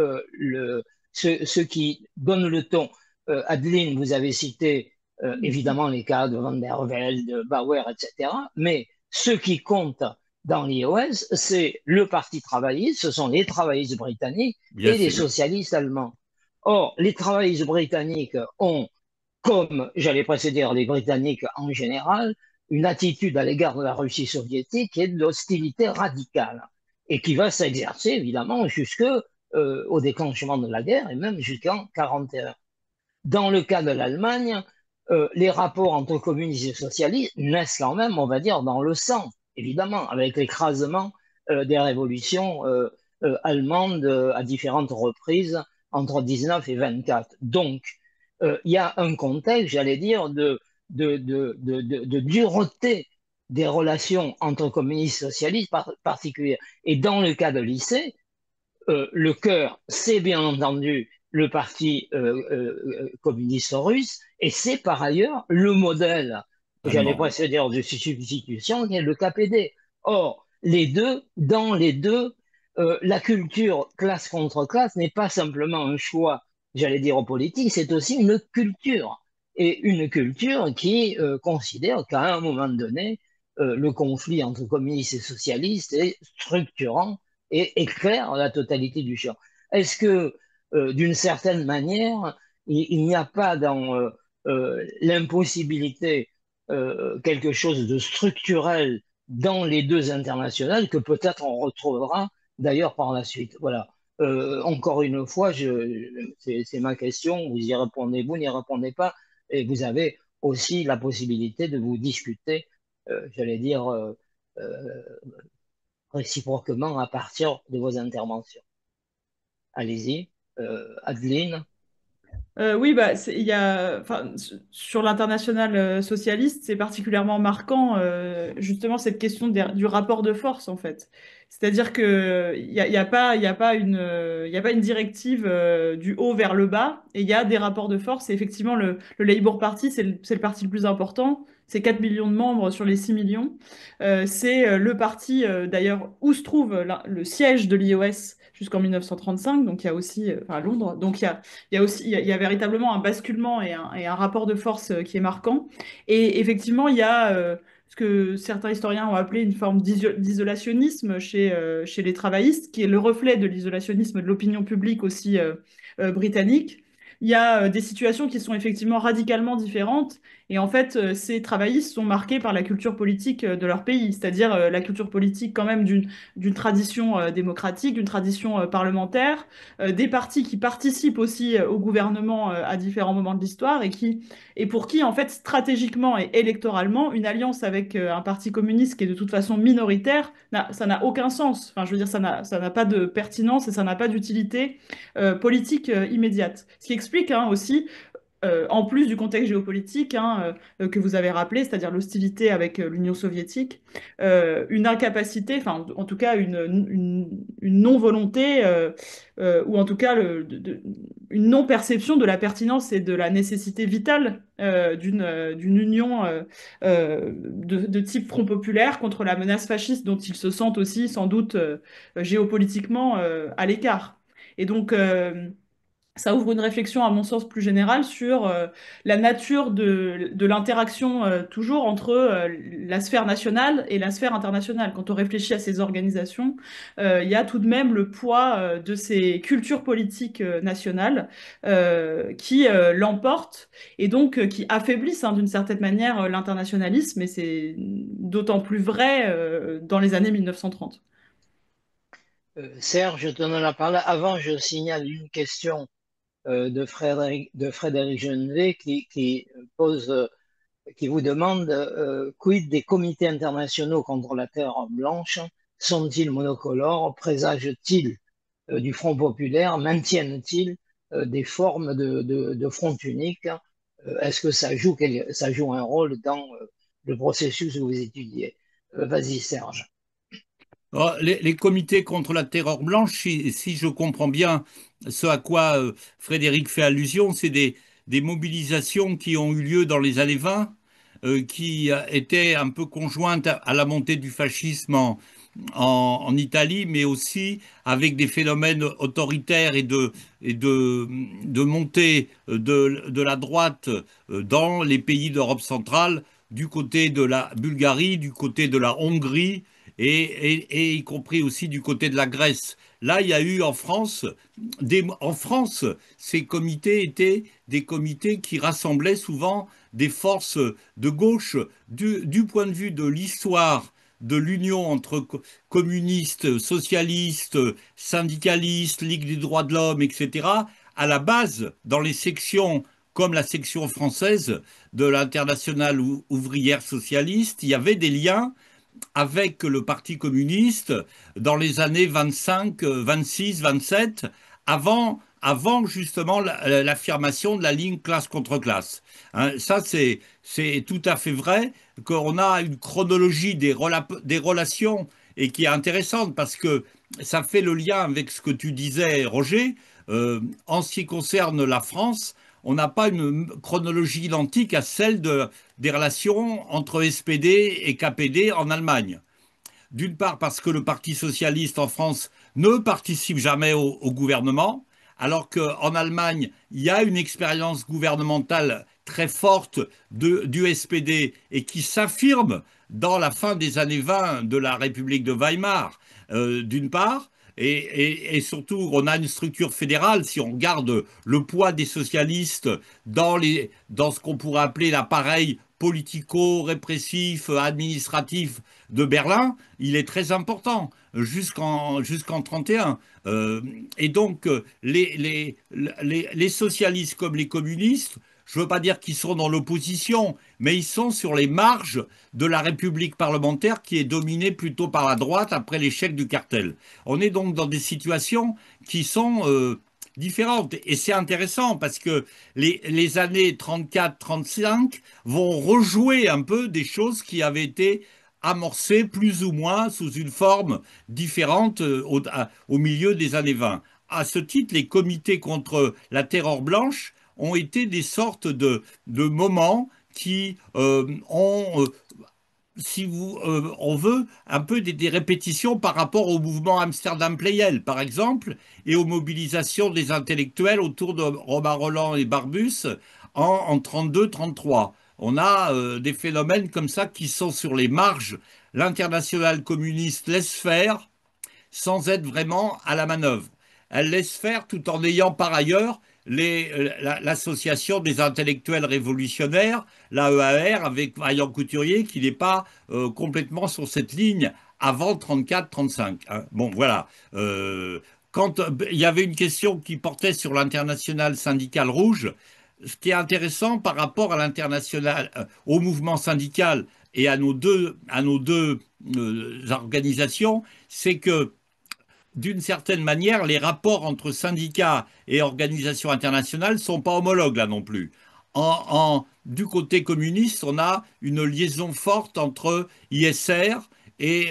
ceux qui donnent le ton, Adeline, vous avez cité évidemment les cas de Van der Velde, de Bauer, etc. Mais ce qui compte dans l'IOS, c'est le Parti travailliste, ce sont les travaillistes britanniques Bien et les sûr. socialistes allemands. Or, les travaillistes britanniques ont, comme j'allais presque dire les Britanniques en général, une attitude à l'égard de la Russie soviétique qui est de l'hostilité radicale et qui va s'exercer évidemment jusque au déclenchement de la guerre et même jusqu'en 1941. Dans le cas de l'Allemagne, les rapports entre communistes et socialistes naissent quand même, on va dire, dans le sang, évidemment, avec l'écrasement des révolutions allemandes à différentes reprises entre 19 et 24. Donc, il y a un contexte, j'allais dire, de dureté des relations entre communistes et socialistes particulières. Et dans le cas de lycée, le cœur, c'est bien entendu le parti communiste russe, et c'est par ailleurs le modèle, j'allais Allemand. presque dire, de substitution, qui est le KPD. Or, dans les deux, la culture classe contre classe n'est pas simplement un choix, j'allais dire, politique, c'est aussi une culture. Et une culture qui considère qu'à un moment donné, le conflit entre communistes et socialistes est structurant et éclaire la totalité du champ. Est-ce que, d'une certaine manière, il n'y a pas dans l'impossibilité quelque chose de structurel dans les deux internationales que peut-être on retrouvera d'ailleurs par la suite? Voilà. Encore une fois, c'est ma question, vous y répondez, vous n'y répondez pas, et vous avez aussi la possibilité de vous discuter, j'allais dire, euh, réciproquement à partir de vos interventions. Allez-y, Adeline. Oui, bah, il y a, enfin, sur l'international socialiste, c'est particulièrement marquant justement cette question du rapport de force en fait. C'est-à-dire que il y a pas une, il y a pas une directive du haut vers le bas, et il y a des rapports de force. Et effectivement, le Labour Party, c'est le parti le plus important. C'est 4 millions de membres sur les 6 millions. C'est le parti d'ailleurs où se trouve le siège de l'IOS jusqu'en 1935, donc il y a aussi, enfin à Londres, donc il y a aussi, il y a véritablement un basculement et un rapport de force qui est marquant. Et effectivement, il y a ce que certains historiens ont appelé une forme d'isolationnisme chez les travaillistes, qui est le reflet de l'isolationnisme de l'opinion publique aussi britannique. Il y a des situations qui sont effectivement radicalement différentes. Et en fait, ces travaillistes sont marqués par la culture politique de leur pays, c'est-à-dire la culture politique quand même d'une tradition démocratique, d'une tradition parlementaire, des partis qui participent aussi au gouvernement à différents moments de l'histoire et pour qui, en fait, stratégiquement et électoralement, une alliance avec un parti communiste qui est de toute façon minoritaire, ça n'a aucun sens. Enfin, je veux dire, ça n'a pas de pertinence et ça n'a pas d'utilité politique immédiate. Ce qui explique hein, aussi en plus du contexte géopolitique hein, que vous avez rappelé, c'est-à-dire l'hostilité avec l'Union soviétique, une incapacité, enfin en tout cas une non-volonté, ou en tout cas une non-perception de la pertinence et de la nécessité vitale d'une union de type Front populaire contre la menace fasciste dont ils se sentent aussi sans doute géopolitiquement à l'écart. Et donc ça ouvre une réflexion, à mon sens, plus générale sur la nature de l'interaction toujours entre la sphère nationale et la sphère internationale. Quand on réfléchit à ces organisations, il y a tout de même le poids de ces cultures politiques nationales qui l'emportent et donc qui affaiblissent hein, d'une certaine manière l'internationalisme. Et c'est d'autant plus vrai dans les années 1930. Serge, je te donne la parole. Avant, je signale une question de Frédéric Genevet qui pose, qui vous demande quid des comités internationaux contre la terre blanche? Sont-ils monocolores? Présagent-ils du Front populaire? Maintiennent-ils des formes de front unique? Est-ce que ça joue un rôle dans le processus que vous étudiez? Vas-y, Serge. Alors, les comités contre la terreur blanche, si je comprends bien ce à quoi Frédéric fait allusion, c'est des mobilisations qui ont eu lieu dans les années 20, qui étaient un peu conjointes à la montée du fascisme en Italie, mais aussi avec des phénomènes autoritaires de montée de la droite dans les pays d'Europe centrale, du côté de la Bulgarie, du côté de la Hongrie et y compris aussi du côté de la Grèce. Là, il y a eu en France, ces comités étaient des comités qui rassemblaient souvent des forces de gauche du point de vue de l'histoire de l'union entre communistes, socialistes, syndicalistes, Ligue des droits de l'homme, etc. À la base, dans les sections comme la section française de l'Internationale ouvrière socialiste, il y avait des liens avec le Parti communiste dans les années 25, 26, 27, avant justement l'affirmation de la ligne classe contre classe. Hein, ça, c'est tout à fait vrai qu'on a une chronologie des relations et qui est intéressante parce que ça fait le lien avec ce que tu disais, Roger. En ce qui concerne la France, on n'a pas une chronologie identique à celle des relations entre SPD et KPD en Allemagne. D'une part parce que le Parti socialiste en France ne participe jamais au gouvernement, alors qu'en Allemagne, il y a une expérience gouvernementale très forte du SPD et qui s'affirme dans la fin des années 20 de la République de Weimar, d'une part, et surtout, on a une structure fédérale. Si on regarde le poids des socialistes dans ce qu'on pourrait appeler l'appareil politico-répressif, administratif de Berlin, il est très important jusqu'en 31. Et donc, les socialistes comme les communistes, je ne veux pas dire qu'ils sont dans l'opposition, mais ils sont sur les marges de la République parlementaire qui est dominée plutôt par la droite après l'échec du cartel. On est donc dans des situations qui sont différentes. Et c'est intéressant parce que les années 34-35 vont rejouer un peu des choses qui avaient été amorcées plus ou moins sous une forme différente au milieu des années 20. À ce titre, les comités contre la terreur blanche ont été des sortes de moments qui ont si on veut, un peu des répétitions par rapport au mouvement Amsterdam Playel, par exemple, et aux mobilisations des intellectuels autour de Romain Rolland et Barbus en 32-33. On a des phénomènes comme ça qui sont sur les marges. L'internationale communiste laisse faire sans être vraiment à la manœuvre. Elle laisse faire tout en ayant par ailleurs l'association des intellectuels révolutionnaires, l'AEAR, avec Marion Couturier, qui n'est pas complètement sur cette ligne avant 34-35. Hein. Bon, voilà. Quand il y avait une question qui portait sur l'internationale syndicale rouge, ce qui est intéressant par rapport à l'international, au mouvement syndical et à nos deux organisations, c'est que d'une certaine manière, les rapports entre syndicats et organisations internationales ne sont pas homologues là non plus. Du côté communiste, on a une liaison forte entre ISR et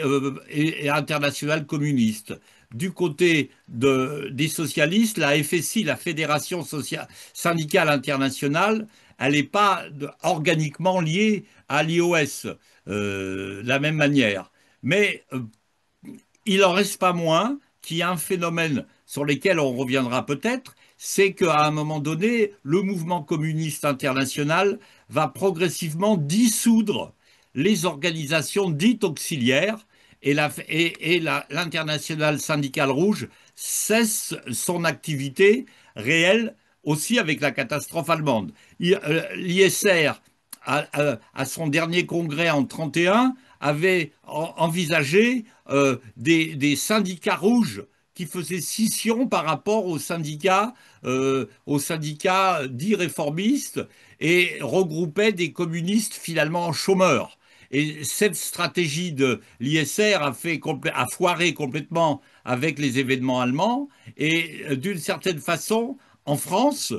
Internationale communiste. Du côté des socialistes, la FSI, la Fédération syndicale internationale, elle n'est pas organiquement liée à l'IOS de la même manière. Mais il n'en reste pas moins qu'il y a un phénomène sur lequel on reviendra peut-être, c'est qu'à un moment donné, le mouvement communiste international va progressivement dissoudre les organisations dites auxiliaires et l'internationale syndicale rouge cesse son activité réelle aussi avec la catastrophe allemande. L'ISR, à son dernier congrès en 1931, avait envisagé des syndicats rouges qui faisaient scission par rapport aux syndicats dits réformistes et regroupaient des communistes finalement en chômeurs. Et cette stratégie de l'ISR a foiré complètement avec les événements allemands. Et d'une certaine façon, en France,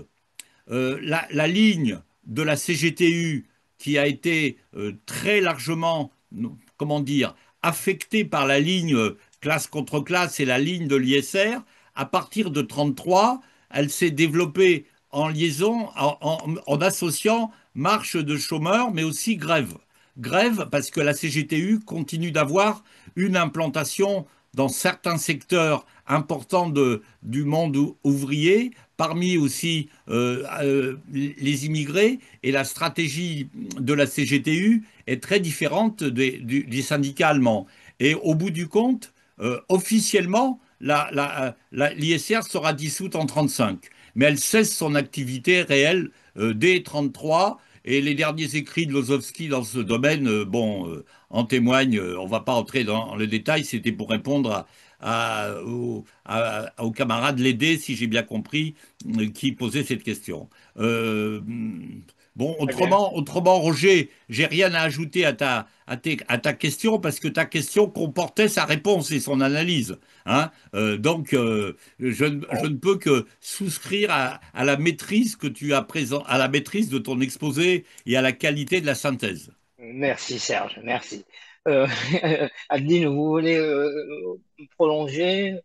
la ligne de la CGTU qui a été très largement, comment dire, affectée par la ligne classe contre classe et la ligne de l'ISR, à partir de 1933, elle s'est développée en liaison, en associant marche de chômeurs, mais aussi grève. Grève parce que la CGTU continue d'avoir une implantation dans certains secteurs importants du monde ouvrier, parmi aussi les immigrés, et la stratégie de la CGTU est très différente des syndicats allemands. Et au bout du compte, officiellement, l'ISR sera dissoute en 1935, mais elle cesse son activité réelle dès 1933. Et les derniers écrits de Lozowski dans ce domaine, en témoignent. On ne va pas entrer dans le détail. C'était pour répondre au camarade Lédé, si j'ai bien compris, qui posait cette question. Euh, bon, Très bien. autrement, Roger, j'ai rien à ajouter à ta question parce que ta question comportait sa réponse et son analyse. Hein. Je ne peux que souscrire à la maîtrise que tu as présent, à la maîtrise de ton exposé et à la qualité de la synthèse. Merci Serge, merci. Euh, Adeline, vous voulez prolonger?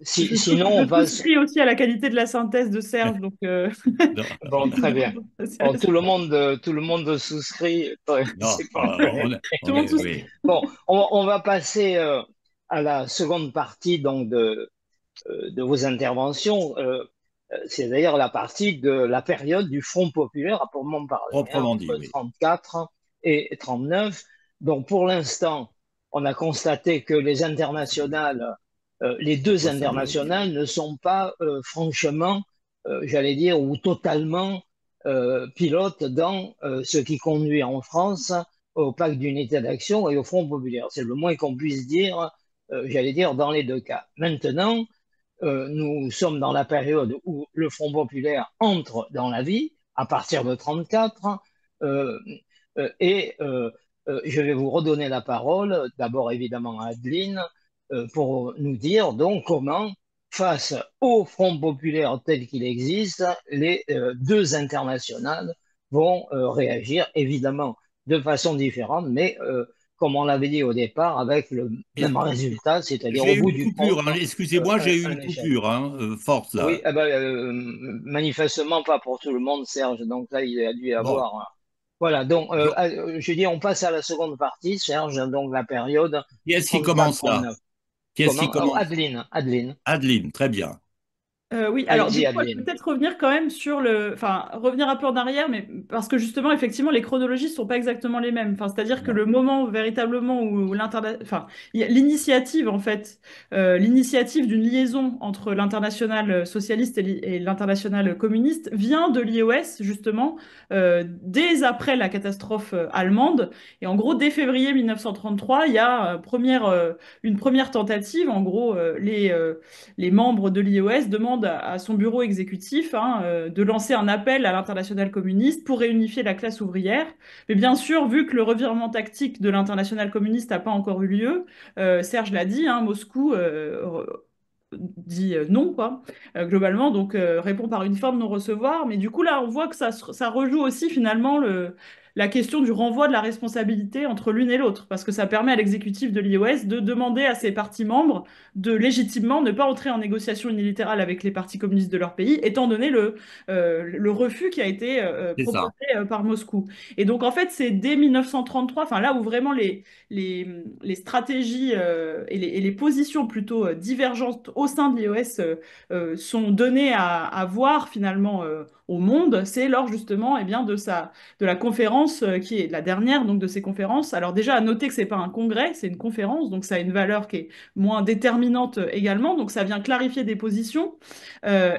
Sinon, Je on passe. souscris aussi à la qualité de la synthèse de Serge, donc Non, Bon, très bien. Bon, tout le monde souscrit. Ouais, non, c'est pas un problème. tout le monde souscrit. oui. Bon, on va passer à la seconde partie donc de vos interventions. C'est d'ailleurs la partie de la période du Front populaire à proprement parler, hein, Proprement dit, entre oui. 34 et 39. Donc pour l'instant, on a constaté que les internationales, les deux Oh, ça y est. internationales ne sont pas franchement, j'allais dire, ou totalement pilotes dans ce qui conduit en France au pacte d'unité d'action et au Front populaire. C'est le moins qu'on puisse dire, j'allais dire, dans les deux cas. Maintenant, nous sommes dans la période où le Front populaire entre dans la vie, à partir de 1934, euh, je vais vous redonner la parole, d'abord évidemment à Adeline, pour nous dire donc comment, face au Front populaire tel qu'il existe, les deux internationales vont réagir, évidemment de façon différente, mais comme on l'avait dit au départ, avec le même résultat, c'est-à-dire J'ai au eu bout une du coupure, compte, hein. Excusez-moi, j'ai eu un une échec. coupure, hein, forte Oui, là. eh ben, manifestement pas pour tout le monde, Serge. Donc là, il a dû y Bon, avoir. Voilà, donc donc, je dis, on passe à la seconde partie, Serge, donc la période qui est-ce qui commence là? 34-39. Qui est-ce qui Comment? Oh, commence? Adeline, Adeline. Adeline, très bien. Oui, alors du Allez-y, coup, je vais Adeline. peut-être revenir quand même sur enfin, revenir un peu en arrière, mais parce que justement, effectivement, les chronologies sont pas exactement les mêmes. Enfin, c'est-à-dire que Non. le moment véritablement où enfin, il y a l'initiative, en fait, l'initiative d'une liaison entre l'international socialiste et l'international communiste vient de l'IOS, justement, dès après la catastrophe allemande. Et en gros, dès février 1933, il y a une première tentative. En gros, les membres de l'IOS demandent à son bureau exécutif de lancer un appel à l'international communiste pour réunifier la classe ouvrière. Mais bien sûr, vu que le revirement tactique de l'international communiste n'a pas encore eu lieu, Serge l'a dit, hein, Moscou dit non, quoi, globalement, donc répond par une forme non-recevoir. Mais du coup, là, on voit que ça rejoue aussi finalement la question du renvoi de la responsabilité entre l'une et l'autre, parce que ça permet à l'exécutif de l'IOS de demander à ses partis membres de légitimement ne pas entrer en négociation unilatérale avec les partis communistes de leur pays, étant donné le refus qui a été C'est proposé ça. par Moscou. Et donc, en fait, c'est dès 1933, enfin là où vraiment les stratégies et les positions plutôt divergentes au sein de l'IOS sont données à voir finalement au monde, c'est lors justement eh bien, de la conférence qui est la dernière donc, de ces conférences. Alors déjà, à noter que c'est pas un congrès, c'est une conférence, donc ça a une valeur qui est moins déterminante également, donc ça vient clarifier des positions.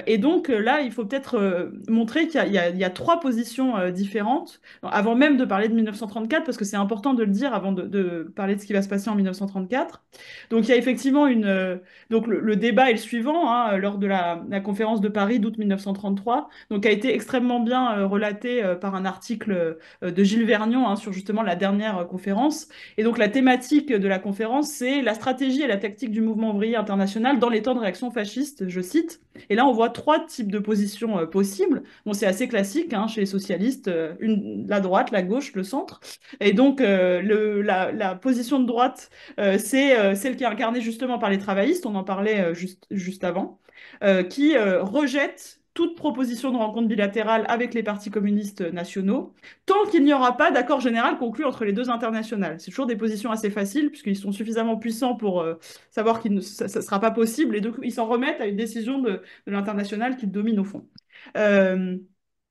Et donc là, il faut peut-être montrer qu'il y a trois positions différentes, avant même de parler de 1934, parce que c'est important de le dire avant de parler de ce qui va se passer en 1934. Donc il y a effectivement donc le débat est le suivant, hein, lors de la conférence de Paris d'août 1933, donc a été extrêmement bien relaté par un article de Gilles Vergnon hein, sur justement la dernière conférence. Et donc la thématique de la conférence, c'est la stratégie et la tactique du mouvement ouvrier international dans les temps de réaction fasciste, je cite. Et là, on voit trois types de positions possibles. Bon, c'est assez classique hein, chez les socialistes, la droite, la gauche, le centre. Et donc, la position de droite, c'est celle qui est incarnée justement par les travaillistes, on en parlait juste avant, qui rejette toute proposition de rencontre bilatérale avec les partis communistes nationaux, tant qu'il n'y aura pas d'accord général conclu entre les deux internationales. C'est toujours des positions assez faciles, puisqu'ils sont suffisamment puissants pour savoir que ça ne sera pas possible, et donc ils s'en remettent à une décision de l'international qui domine au fond.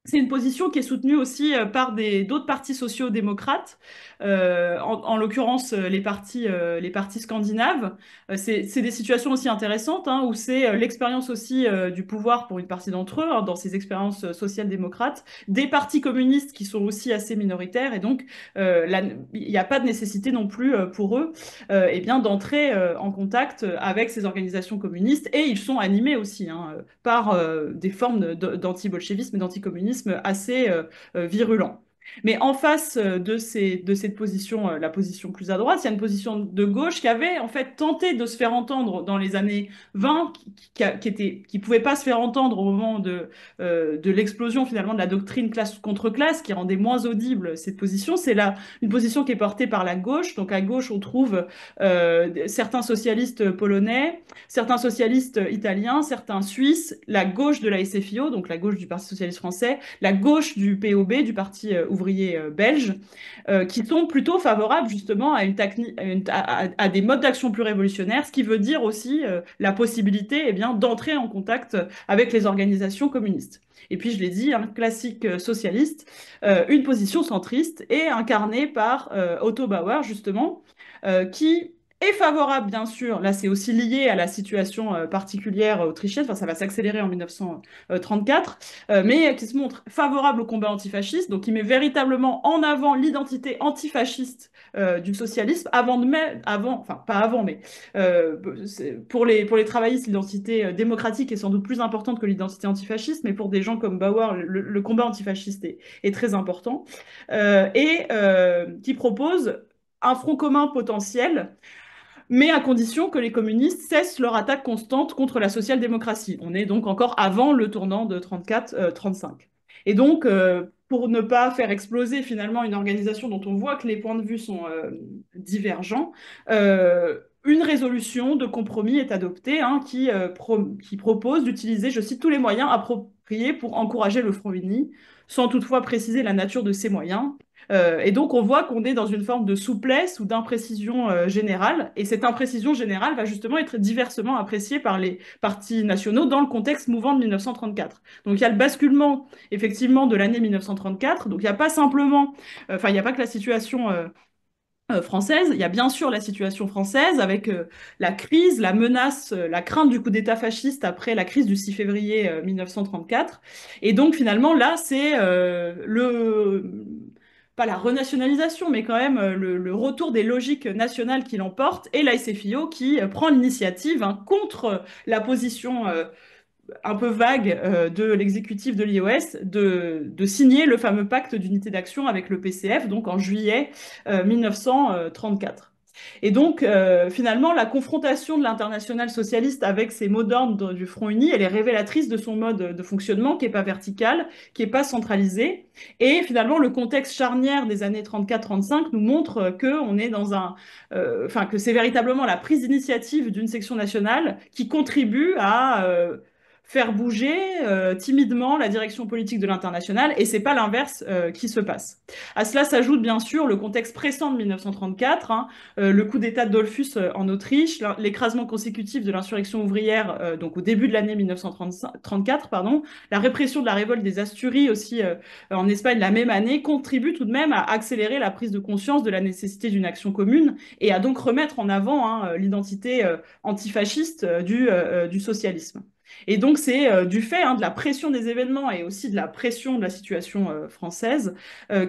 C'est une position qui est soutenue aussi par d'autres partis sociaux-démocrates, en l'occurrence les partis scandinaves. C'est des situations aussi intéressantes, hein, où c'est l'expérience aussi du pouvoir pour une partie d'entre eux, hein, dans ces expériences social-démocrates, des partis communistes qui sont aussi assez minoritaires, et donc il n'y a pas de nécessité non plus pour eux eh bien, d'entrer en contact avec ces organisations communistes, et ils sont animés aussi, hein, par des formes d'anti-bolchevisme et d'anticommunisme assez virulents. Mais en face de cette position, la position plus à droite, il y a une position de gauche qui avait en fait tenté de se faire entendre dans les années 20, qui pouvait pas se faire entendre au moment de l'explosion finalement de la doctrine classe contre classe, qui rendait moins audible cette position. C'est une position qui est portée par la gauche. Donc à gauche, on trouve certains socialistes polonais, certains socialistes italiens, certains suisses, la gauche de la SFIO, donc la gauche du Parti socialiste français, la gauche du POB, du Parti ouvrier belge, qui sont plutôt favorables justement à des modes d'action plus révolutionnaires, ce qui veut dire aussi la possibilité eh bien, d'entrer en contact avec les organisations communistes. Et puis, je l'ai dit, un classique socialiste, une position centriste et incarnée par Otto Bauer, justement, qui est favorable, bien sûr, là c'est aussi lié à la situation particulière autrichienne, enfin ça va s'accélérer en 1934, mais qui se montre favorable au combat antifasciste, donc qui met véritablement en avant l'identité antifasciste du socialisme, enfin pas avant, mais pour les travaillistes, l'identité démocratique est sans doute plus importante que l'identité antifasciste, mais pour des gens comme Bauer, le combat antifasciste est très important, et qui propose un front commun potentiel, mais à condition que les communistes cessent leur attaque constante contre la social-démocratie. On est donc encore avant le tournant de 34-35. Et donc, pour ne pas faire exploser finalement une organisation dont on voit que les points de vue sont divergents, une résolution de compromis est adoptée, hein, qui propose d'utiliser, je cite, tous les moyens appropriés pour encourager le Front uni, sans toutefois préciser la nature de ces moyens. Et donc, on voit qu'on est dans une forme de souplesse ou d'imprécision générale. Et cette imprécision générale va justement être diversement appréciée par les partis nationaux dans le contexte mouvant de 1934. Donc, il y a le basculement, effectivement, de l'année 1934. Donc, il n'y a pas simplement, il n'y a pas que la situation française, il y a bien sûr la situation française avec la crise, la menace, la crainte du coup d'État fasciste après la crise du 6 février 1934. Et donc finalement là, c'est pas la renationalisation, mais quand même le retour des logiques nationales qui l'emportent, et la SFIO qui prend l'initiative, hein, contre la position un peu vague de l'exécutif de l'IOS de signer le fameux pacte d'unité d'action avec le PCF, donc en juillet 1934. Et donc, finalement, la confrontation de l'international socialiste avec ces mots d'ordre du Front uni, elle est révélatrice de son mode de fonctionnement qui n'est pas vertical, qui n'est pas centralisé. Et finalement, le contexte charnière des années 34-35 nous montre qu'on est dans que c'est véritablement la prise d'initiative d'une section nationale qui contribue à faire bouger timidement la direction politique de l'international, et c'est pas l'inverse qui se passe. À cela s'ajoute bien sûr le contexte pressant de 1934, hein, le coup d'État de Dollfuss en Autriche, l'écrasement consécutif de l'insurrection ouvrière donc au début de l'année 1934, pardon, la répression de la révolte des Asturies aussi en Espagne la même année, contribuent tout de même à accélérer la prise de conscience de la nécessité d'une action commune et à donc remettre en avant, hein, l'identité antifasciste du socialisme. Et donc, c'est du fait, hein, de la pression des événements et aussi de la pression de la situation française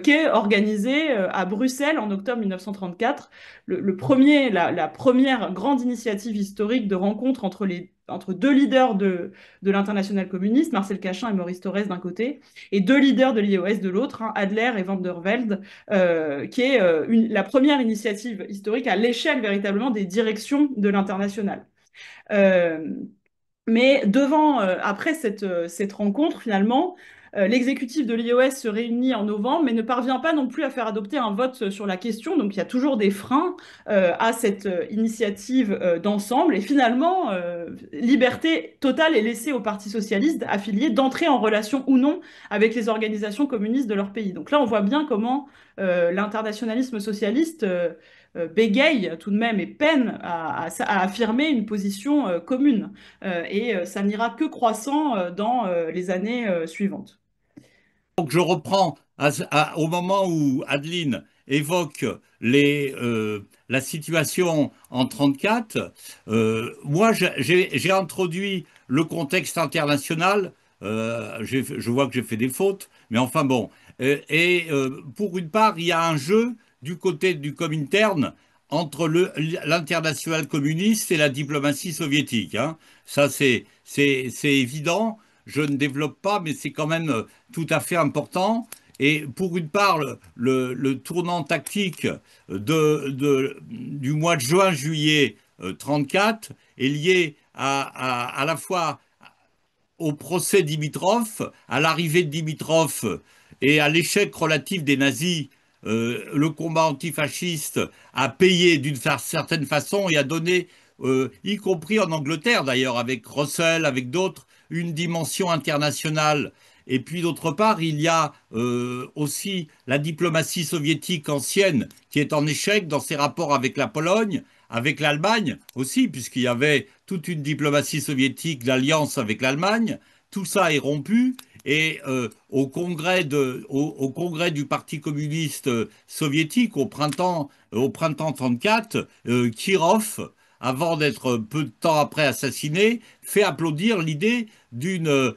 qu'est organisée à Bruxelles en octobre 1934 la première grande initiative historique de rencontre entre deux leaders de l'international communiste, Marcel Cachin et Maurice Thorez d'un côté, et deux leaders de l'IOS de l'autre, hein, Adler et Van der Velde, qui est la première initiative historique à l'échelle véritablement des directions de l'international. Mais après cette rencontre, finalement, L'exécutif de l'IOS se réunit en novembre, mais ne parvient pas non plus à faire adopter un vote sur la question. Donc il y a toujours des freins à cette initiative d'ensemble. Et finalement, liberté totale est laissée au Parti socialiste affilié d'entrer en relation ou non avec les organisations communistes de leur pays. Donc là, on voit bien comment l'internationalisme socialiste bégaye tout de même et peine à affirmer une position commune. Et ça n'ira que croissant dans les années suivantes. Donc je reprends au moment où Adeline évoque la situation en 1934. Moi, j'ai introduit le contexte international. Je vois que j'ai fait des fautes, mais enfin bon. Pour une part, il y a un jeu du côté du Comintern entre l'international communiste et la diplomatie soviétique, hein. Ça, c'est évident. Je ne développe pas, mais c'est quand même tout à fait important. Et pour une part, le tournant tactique du mois de juin-juillet 34 est lié à la fois au procès Dimitrov, à l'arrivée de Dimitrov et à l'échec relatif des nazis. Le combat antifasciste a payé d'une certaine façon et a donné, y compris en Angleterre d'ailleurs, avec Russell, avec d'autres, une dimension internationale. Et puis d'autre part, il y a aussi la diplomatie soviétique ancienne qui est en échec dans ses rapports avec la Pologne, avec l'Allemagne aussi, puisqu'il y avait toute une diplomatie soviétique d'alliance avec l'Allemagne. Tout ça est rompu et au congrès du Parti communiste soviétique au printemps 34, Kirov, avant d'être peu de temps après assassiné, fait applaudir l'idée d'une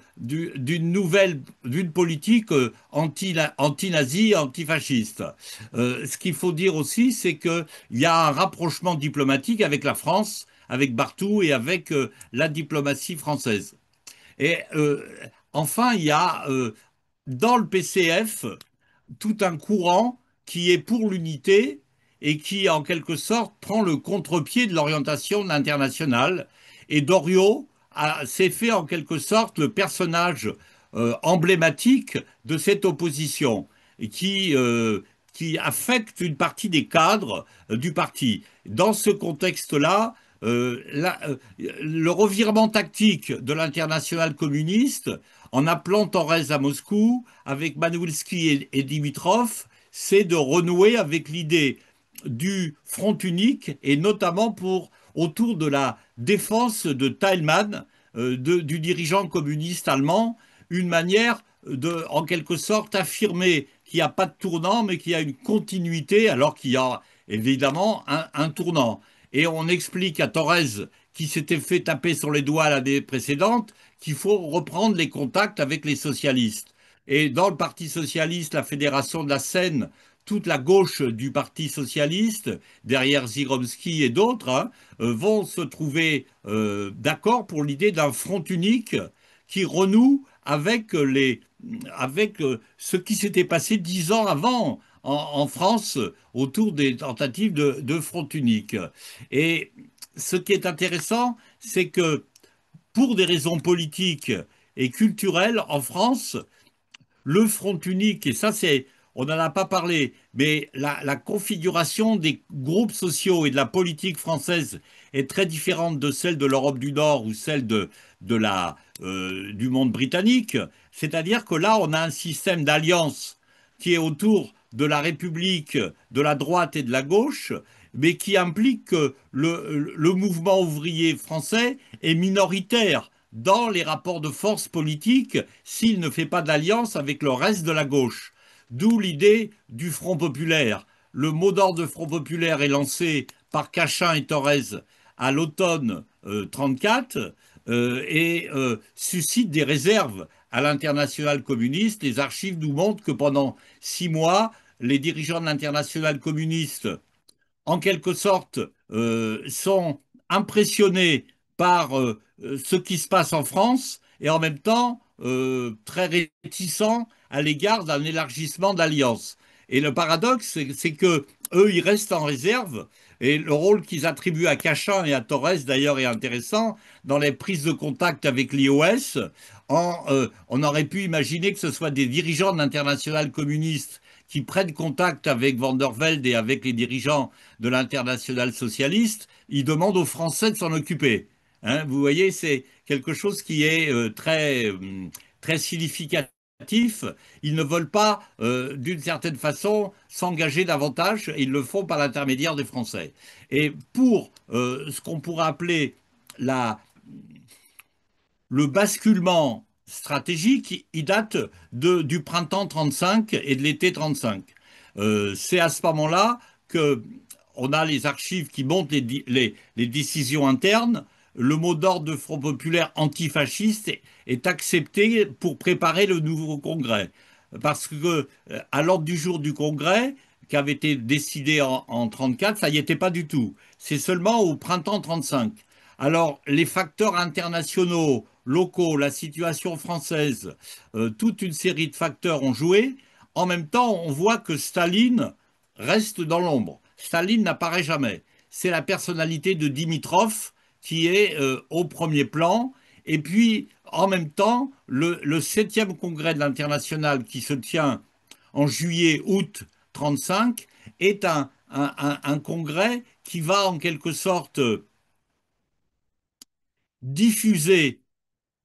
politique anti-nazie, antifasciste. Ce qu'il faut dire aussi, c'est qu'il y a un rapprochement diplomatique avec la France, avec Barthou et avec la diplomatie française. Et enfin, il y a dans le PCF tout un courant qui est pour l'unité et qui, en quelque sorte, prend le contre-pied de l'orientation internationale. Et Doriot s'est fait, en quelque sorte, le personnage emblématique de cette opposition et qui affecte une partie des cadres du parti. Dans ce contexte-là, le revirement tactique de l'internationale communiste, en appelant Thorez à Moscou, avec Manouilski et Dimitrov, c'est de renouer avec l'idée du front unique, et notamment autour de la défense de Thälmann, du dirigeant communiste allemand, une manière de, en quelque sorte, affirmer qu'il n'y a pas de tournant, mais qu'il y a une continuité, alors qu'il y a évidemment un tournant. Et on explique à Thorez, qui s'était fait taper sur les doigts l'année précédente, qu'il faut reprendre les contacts avec les socialistes. Et dans le Parti socialiste, la Fédération de la Seine, toute la gauche du Parti socialiste, derrière Zyromski et d'autres, hein, vont se trouver d'accord pour l'idée d'un front unique qui renoue avec ce qui s'était passé 10 ans avant en France autour des tentatives de front unique. Et ce qui est intéressant, c'est que pour des raisons politiques et culturelles, en France, le front unique, et ça c'est, on n'en a pas parlé, mais la configuration des groupes sociaux et de la politique française est très différente de celle de l'Europe du Nord ou celle du monde britannique. C'est-à-dire que là, on a un système d'alliance qui est autour de la République, de la droite et de la gauche, mais qui implique que le mouvement ouvrier français est minoritaire dans les rapports de force politiques s'il ne fait pas d'alliance avec le reste de la gauche. D'où l'idée du Front populaire. Le mot d'ordre de Front populaire est lancé par Cachin et Thorez à l'automne 1934 et suscite des réserves à l'internationale communiste. Les archives nous montrent que pendant 6 mois, les dirigeants de l'internationale communiste, en quelque sorte, sont impressionnés par ce qui se passe en France et en même temps très réticents à l'égard d'un élargissement d'alliance. Et le paradoxe, c'est que eux, ils restent en réserve, Et le rôle qu'ils attribuent à Cachin et à Torres, d'ailleurs, est intéressant. Dans les prises de contact avec l'IOS, on aurait pu imaginer que ce soit des dirigeants de l'internationale communiste qui prennent contact avec Van der Velde et avec les dirigeants de l'internationale socialiste. Ils demandent aux Français de s'en occuper. Hein, vous voyez, c'est quelque chose qui est très significatif. Ils ne veulent pas, d'une certaine façon, s'engager davantage. Ils le font par l'intermédiaire des Français. Et pour ce qu'on pourrait appeler la, le basculement stratégique, il date du printemps 35 et de l'été 35. C'est à ce moment-là que on a les archives qui montrent les décisions internes. Le mot d'ordre de Front populaire antifasciste est accepté pour préparer le nouveau congrès. Parce que à l'ordre du jour du congrès, qui avait été décidé en 34, ça n'y était pas du tout. C'est seulement au printemps 35. Alors, les facteurs internationaux, locaux, la situation française, toute une série de facteurs ont joué. En même temps, on voit que Staline reste dans l'ombre. Staline n'apparaît jamais. C'est la personnalité de Dimitrov qui est au premier plan. Et puis, en même temps, le 7e congrès de l'Internationale qui se tient en juillet-août 35 est un congrès qui va en quelque sorte diffuser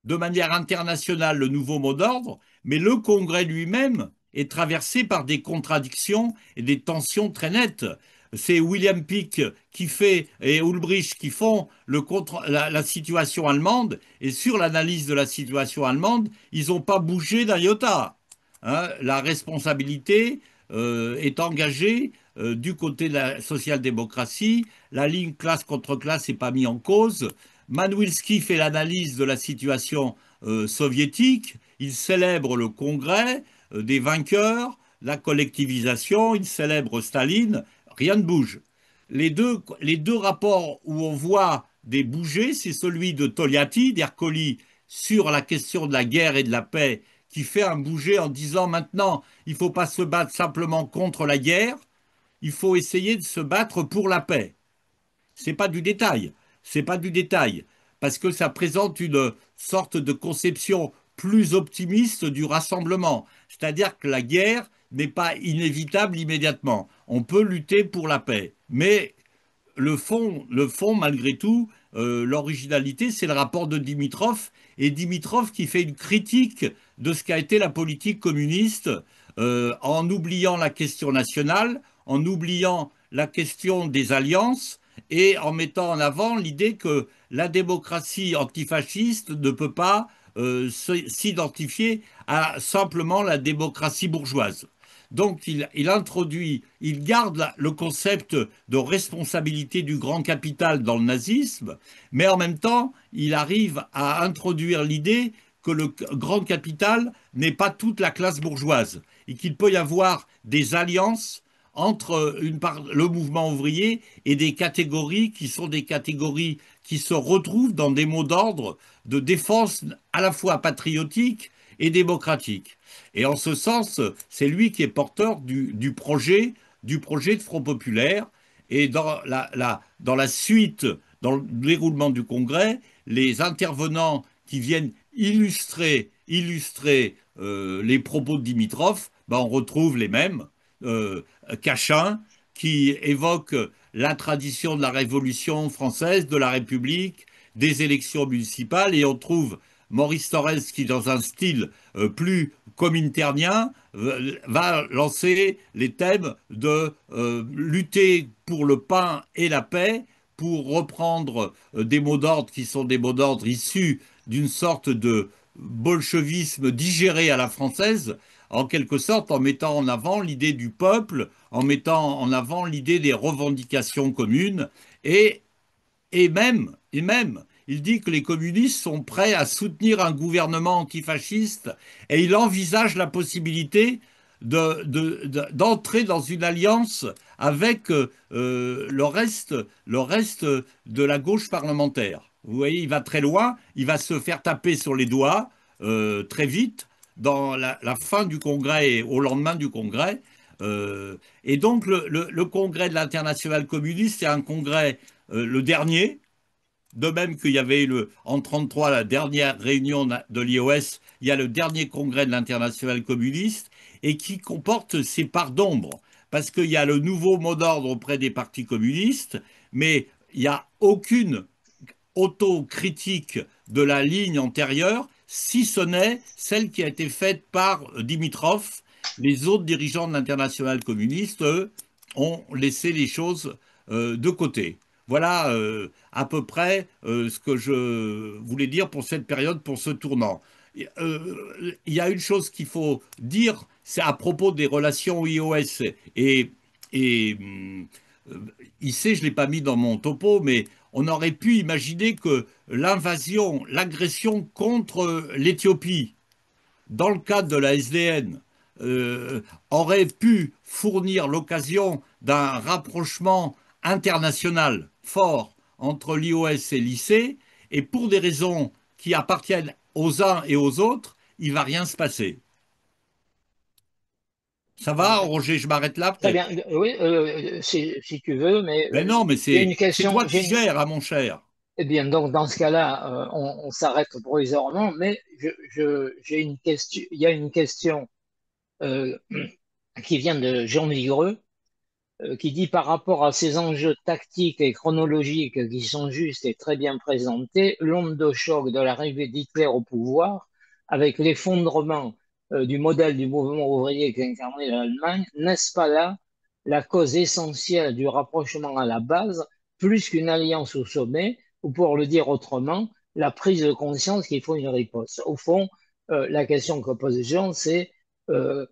de manière internationale le nouveau mot d'ordre, mais le Congrès lui-même est traversé par des contradictions et des tensions très nettes. C'est William Pitt qui fait et Ulbricht qui font la situation allemande, et sur l'analyse de la situation allemande, ils n'ont pas bougé d'un iota. Hein, la responsabilité est engagée du côté de la social-démocratie, la ligne classe contre classe n'est pas mise en cause. Manwilski fait l'analyse de la situation soviétique, il célèbre le congrès des vainqueurs, la collectivisation, il célèbre Staline, rien ne bouge. Les deux rapports où on voit des bougées, c'est celui de Togliatti, d'Ercoli, sur la question de la guerre et de la paix, qui fait un bouger en disant maintenant, il ne faut pas se battre simplement contre la guerre, il faut essayer de se battre pour la paix. C'est pas du détail. C'est pas du détail. Parce que ça présente une sorte de conception plus optimiste du rassemblement. C'est-à-dire que la guerre n'est pas inévitable immédiatement. On peut lutter pour la paix. Mais le fond malgré tout, l'originalité, c'est le rapport de Dimitrov. Et Dimitrov qui fait une critique de ce qu'a été la politique communiste en oubliant la question nationale, en oubliant la question des alliances et en mettant en avant l'idée que la démocratie antifasciste ne peut pas s'identifier à simplement la démocratie bourgeoise. Donc il introduit, il garde le concept de responsabilité du grand capital dans le nazisme, mais en même temps, il arrive à introduire l'idée que le grand capital n'est pas toute la classe bourgeoise et qu'il peut y avoir des alliances entre le mouvement ouvrier et des catégories qui sont des catégories qui se retrouvent dans des mots d'ordre de défense à la fois patriotique et démocratique. Et en ce sens, c'est lui qui est porteur du projet de Front populaire. Et dans la suite, dans le déroulement du congrès, les intervenants qui viennent illustrer les propos de Dimitrov, ben on retrouve les mêmes. Cachin, qui évoque la tradition de la Révolution française, de la République, des élections municipales, et on trouve Maurice Thorez qui, dans un style plus cominternien, va lancer les thèmes de lutter pour le pain et la paix, pour reprendre des mots d'ordre qui sont des mots d'ordre issus d'une sorte de bolchevisme digéré à la française, en quelque sorte en mettant en avant l'idée du peuple, en mettant en avant l'idée des revendications communes, et, et même, il dit que les communistes sont prêts à soutenir un gouvernement antifasciste, et il envisage la possibilité d'entrer dans une alliance avec le reste de la gauche parlementaire. Vous voyez, il va très loin, il va se faire taper sur les doigts très vite dans la fin du congrès et au lendemain du congrès. Et donc le congrès de l'Internationale communiste, c'est un congrès, le dernier, de même qu'il y avait en 1933 la dernière réunion de l'IOS, il y a le dernier congrès de l'Internationale communiste, et qui comporte ses parts d'ombre, parce qu'il y a le nouveau mot d'ordre auprès des partis communistes, mais il n'y a aucune autocritique de la ligne antérieure, si ce n'est celle qui a été faite par Dimitrov. Les autres dirigeants de l'internationale communiste, eux, ont laissé les choses de côté. Voilà à peu près ce que je voulais dire pour cette période, pour ce tournant. Il y a une chose qu'il faut dire, c'est à propos des relations IOS et IC, je ne l'ai pas mis dans mon topo, mais on aurait pu imaginer que l'invasion, l'agression contre l'Éthiopie, dans le cadre de la SDN, aurait pu fournir l'occasion d'un rapprochement international fort entre l'IOS et l'IC, et pour des raisons qui appartiennent aux uns et aux autres, il ne va rien se passer. Ça va, Roger, je m'arrête là Très peut-être. bien. Oui, si tu veux, mais Mais non, mais j'ai une c'est question. toi qui gères, hein, mon cher. Eh bien, donc dans ce cas-là, on s'arrête provisoirement, mais j'ai une question. Il y a une question euh, qui vient de Jean Vigreux, qui dit par rapport à ces enjeux tactiques et chronologiques qui sont justes et très bien présentés, l'onde de choc de l'arrivée d'Hitler au pouvoir, avec l'effondrement du modèle du mouvement ouvrier qu'incarnait l'Allemagne, n'est-ce pas là la cause essentielle du rapprochement à la base, plus qu'une alliance au sommet, ou pour le dire autrement, la prise de conscience qu'il faut une riposte. Au fond, la question que pose Jean, c'est euh,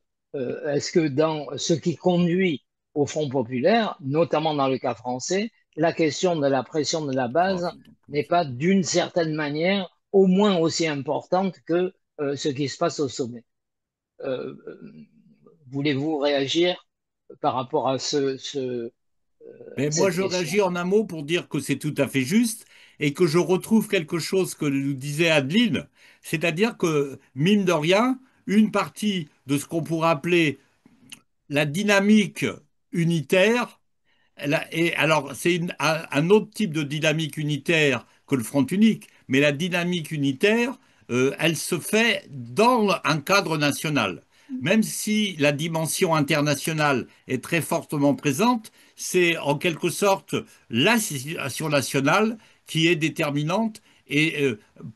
est-ce que dans ce qui conduit au Front populaire, notamment dans le cas français, la question de la pression de la Oh, base je t'en n'est prie. pas d'une certaine manière au moins aussi importante que ce qui se passe au sommet. Euh, Voulez-vous réagir par rapport à Mais moi, cette je question? réagis en un mot pour dire que c'est tout à fait juste et que je retrouve quelque chose que nous disait Adeline, c'est-à-dire que, mine de rien, une partie de ce qu'on pourrait appeler la dynamique unitaire. Et alors, c'est un autre type de dynamique unitaire que le front unique, mais la dynamique unitaire, elle se fait dans un cadre national. Même si la dimension internationale est très fortement présente, c'est en quelque sorte la situation nationale qui est déterminante. Et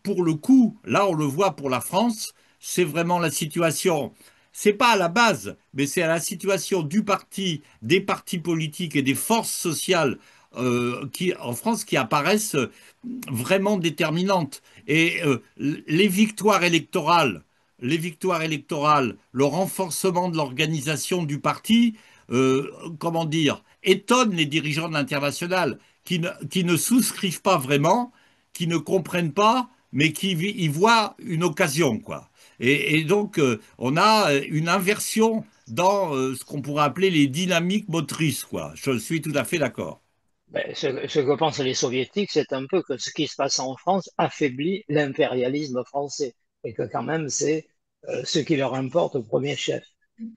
pour le coup, là, on le voit pour la France, c'est vraiment la situation, c'est pas à la base, mais c'est à la situation du parti, des partis politiques et des forces sociales en France qui apparaissent vraiment déterminantes. Et les victoires électorales, le renforcement de l'organisation du parti, comment dire, étonnent les dirigeants de l'international qui ne souscrivent pas vraiment, qui ne comprennent pas, mais qui y voient une occasion, quoi. Et donc, on a une inversion dans ce qu'on pourrait appeler les dynamiques motrices, quoi. Je suis tout à fait d'accord. Ben, ce que pensent les soviétiques, c'est un peu que ce qui se passe en France affaiblit l'impérialisme français et que quand même c'est ce qui leur importe au premier chef,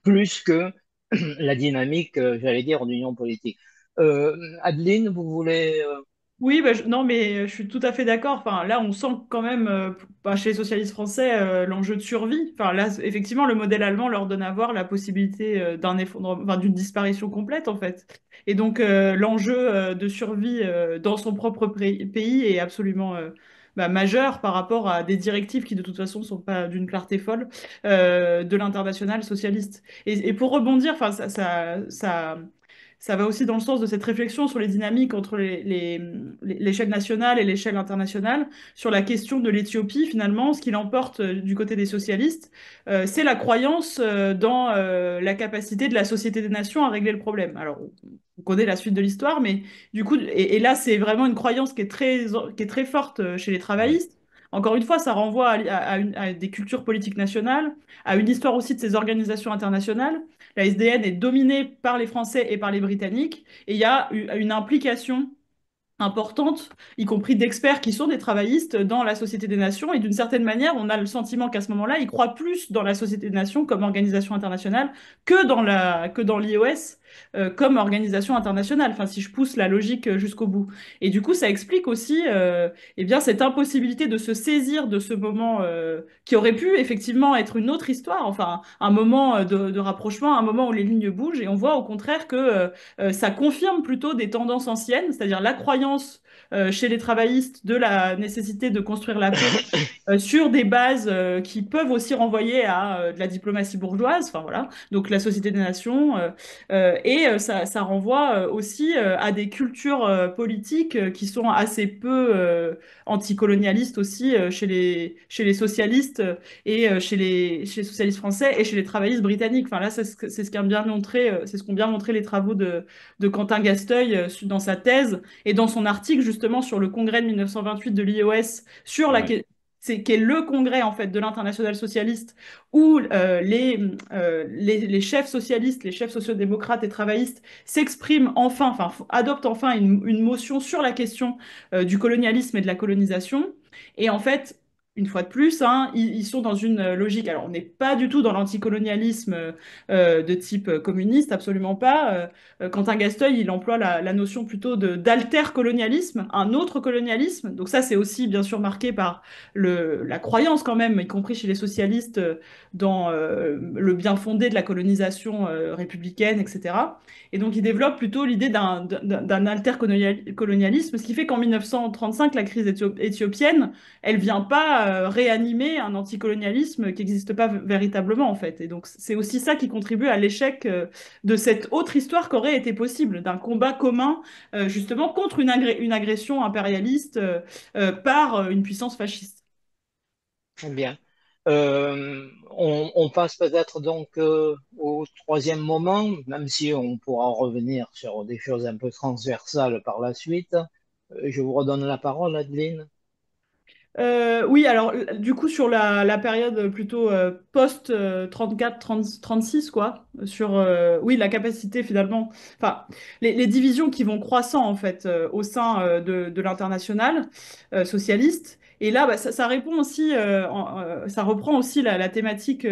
plus que la dynamique, j'allais dire, d'union politique. Adeline, vous voulez... Oui, bah, non, mais je suis tout à fait d'accord. Enfin, là, on sent quand même, bah, chez les socialistes français, l'enjeu de survie. Enfin, là, effectivement, le modèle allemand leur donne à voir la possibilité d'un effondrement, enfin, d'une disparition complète, en fait. Et donc, l'enjeu de survie dans son propre pays est absolument bah, majeur par rapport à des directives qui, de toute façon, ne sont pas d'une clarté folle de l'international socialiste. Et pour rebondir, enfin, ça va aussi dans le sens de cette réflexion sur les dynamiques entre l'échelle nationale et l'échelle internationale, sur la question de l'Éthiopie, finalement, ce qui l'emporte du côté des socialistes, c'est la croyance dans la capacité de la Société des Nations à régler le problème. Alors, on connaît la suite de l'histoire, mais du coup, et là, c'est vraiment une croyance qui est très forte chez les Ouais. travaillistes. Encore une fois, ça renvoie à des cultures politiques nationales, à une histoire aussi de ces organisations internationales. La SDN est dominée par les Français et par les Britanniques, et il y a une implication importante, y compris d'experts qui sont des travaillistes dans la Société des Nations. Et d'une certaine manière, on a le sentiment qu'à ce moment-là, ils croient plus dans la Société des Nations comme organisation internationale que dans l'IOS comme organisation internationale. Enfin, si je pousse la logique jusqu'au bout. Et du coup, ça explique aussi eh bien, cette impossibilité de se saisir de ce moment qui aurait pu effectivement être une autre histoire, enfin un moment de rapprochement, un moment où les lignes bougent. Et on voit au contraire que ça confirme plutôt des tendances anciennes, c'est-à-dire la croyance chez les travaillistes de la nécessité de construire la paix sur des bases qui peuvent aussi renvoyer à de la diplomatie bourgeoise, enfin voilà, donc la Société des Nations, ça renvoie aussi à des cultures politiques qui sont assez peu anticolonialistes aussi chez les socialistes chez les socialistes français et chez les travaillistes britanniques. Enfin là, c'est ce qu'ont bien montré, c'est ce qu'ont bien montré les travaux de Quentin Gasteuil dans sa thèse et dans son article justement sur le congrès de 1928 de l'IOS sur la Ouais. c'est qui est le congrès en fait de l'international socialiste où les chefs socialistes, les chefs sociodémocrates et travaillistes s'expriment enfin adoptent enfin une motion sur la question du colonialisme et de la colonisation. Et en fait, une fois de plus, hein, ils sont dans une logique. Alors, on n'est pas du tout dans l'anticolonialisme de type communiste, absolument pas. Quentin Gasteuil, il emploie la notion plutôt d'alter-colonialisme, un autre colonialisme. Donc ça, c'est aussi bien sûr marqué par la croyance quand même, y compris chez les socialistes, dans le bien fondé de la colonisation républicaine, etc. Et donc, il développe plutôt l'idée d'un alter-colonialisme, ce qui fait qu'en 1935, la crise éthiopienne, elle vient pas réanimer un anticolonialisme qui n'existe pas véritablement, en fait. Et donc, c'est aussi ça qui contribue à l'échec de cette autre histoire qu'aurait été possible, d'un combat commun, justement, contre une agression impérialiste par une puissance fasciste. Bien. On passe peut-être donc au troisième moment, même si on pourra revenir sur des choses un peu transversales par la suite. Je vous redonne la parole, Adeline. Oui, alors du coup sur la période plutôt post 34-36 quoi, sur oui la capacité finalement, enfin les divisions qui vont croissant en fait au sein de l'international socialiste. Et là, bah, ça répond aussi, ça reprend aussi la thématique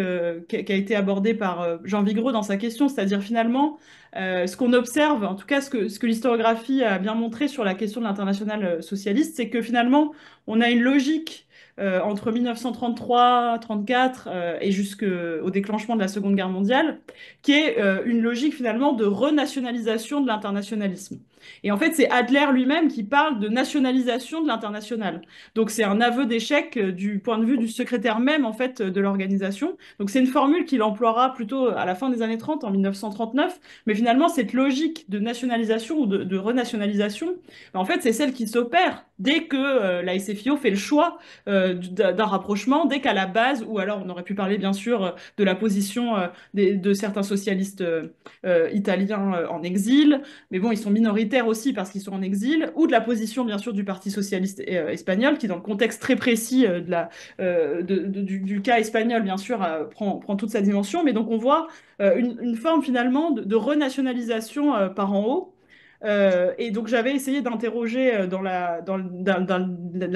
qui a été abordée par Jean Vigreux dans sa question, c'est-à-dire finalement ce qu'on observe, en tout cas ce que l'historiographie a bien montré sur la question de l'international socialiste, c'est que finalement on a une logique entre 1933-34 et jusqu'au déclenchement de la Seconde Guerre mondiale, qui est une logique finalement de renationalisation de l'internationalisme. Et en fait, c'est Adler lui-même qui parle de nationalisation de l'international. Donc c'est un aveu d'échec du point de vue du secrétaire même en fait de l'organisation. Donc c'est une formule qu'il emploiera plutôt à la fin des années 30, en 1939. Mais finalement, cette logique de nationalisation ou de renationalisation, en fait, c'est celle qui s'opère dès que la SFIO fait le choix d'un rapprochement, dès qu'à la base, ou alors on aurait pu parler bien sûr de la position de certains socialistes italiens en exil, mais bon, ils sont minoritaires aussi parce qu'ils sont en exil, ou de la position bien sûr du Parti socialiste espagnol, qui dans le contexte très précis du cas espagnol, bien sûr, prend toute sa dimension. Mais donc on voit une forme finalement de renationalisation par en haut. Et donc j'avais essayé d'interroger dans la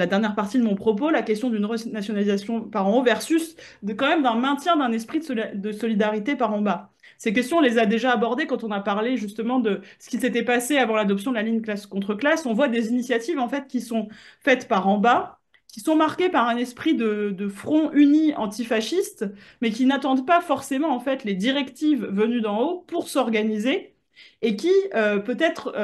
dernière partie de mon propos la question d'une renationalisation par en haut versus quand même d'un maintien d'un esprit de solidarité par en bas. Ces questions, on les a déjà abordées quand on a parlé justement de ce qui s'était passé avant l'adoption de la ligne classe contre classe. On voit des initiatives en fait qui sont faites par en bas, qui sont marquées par un esprit de front uni antifasciste, mais qui n'attendent pas forcément en fait les directives venues d'en haut pour s'organiser et qui peut-être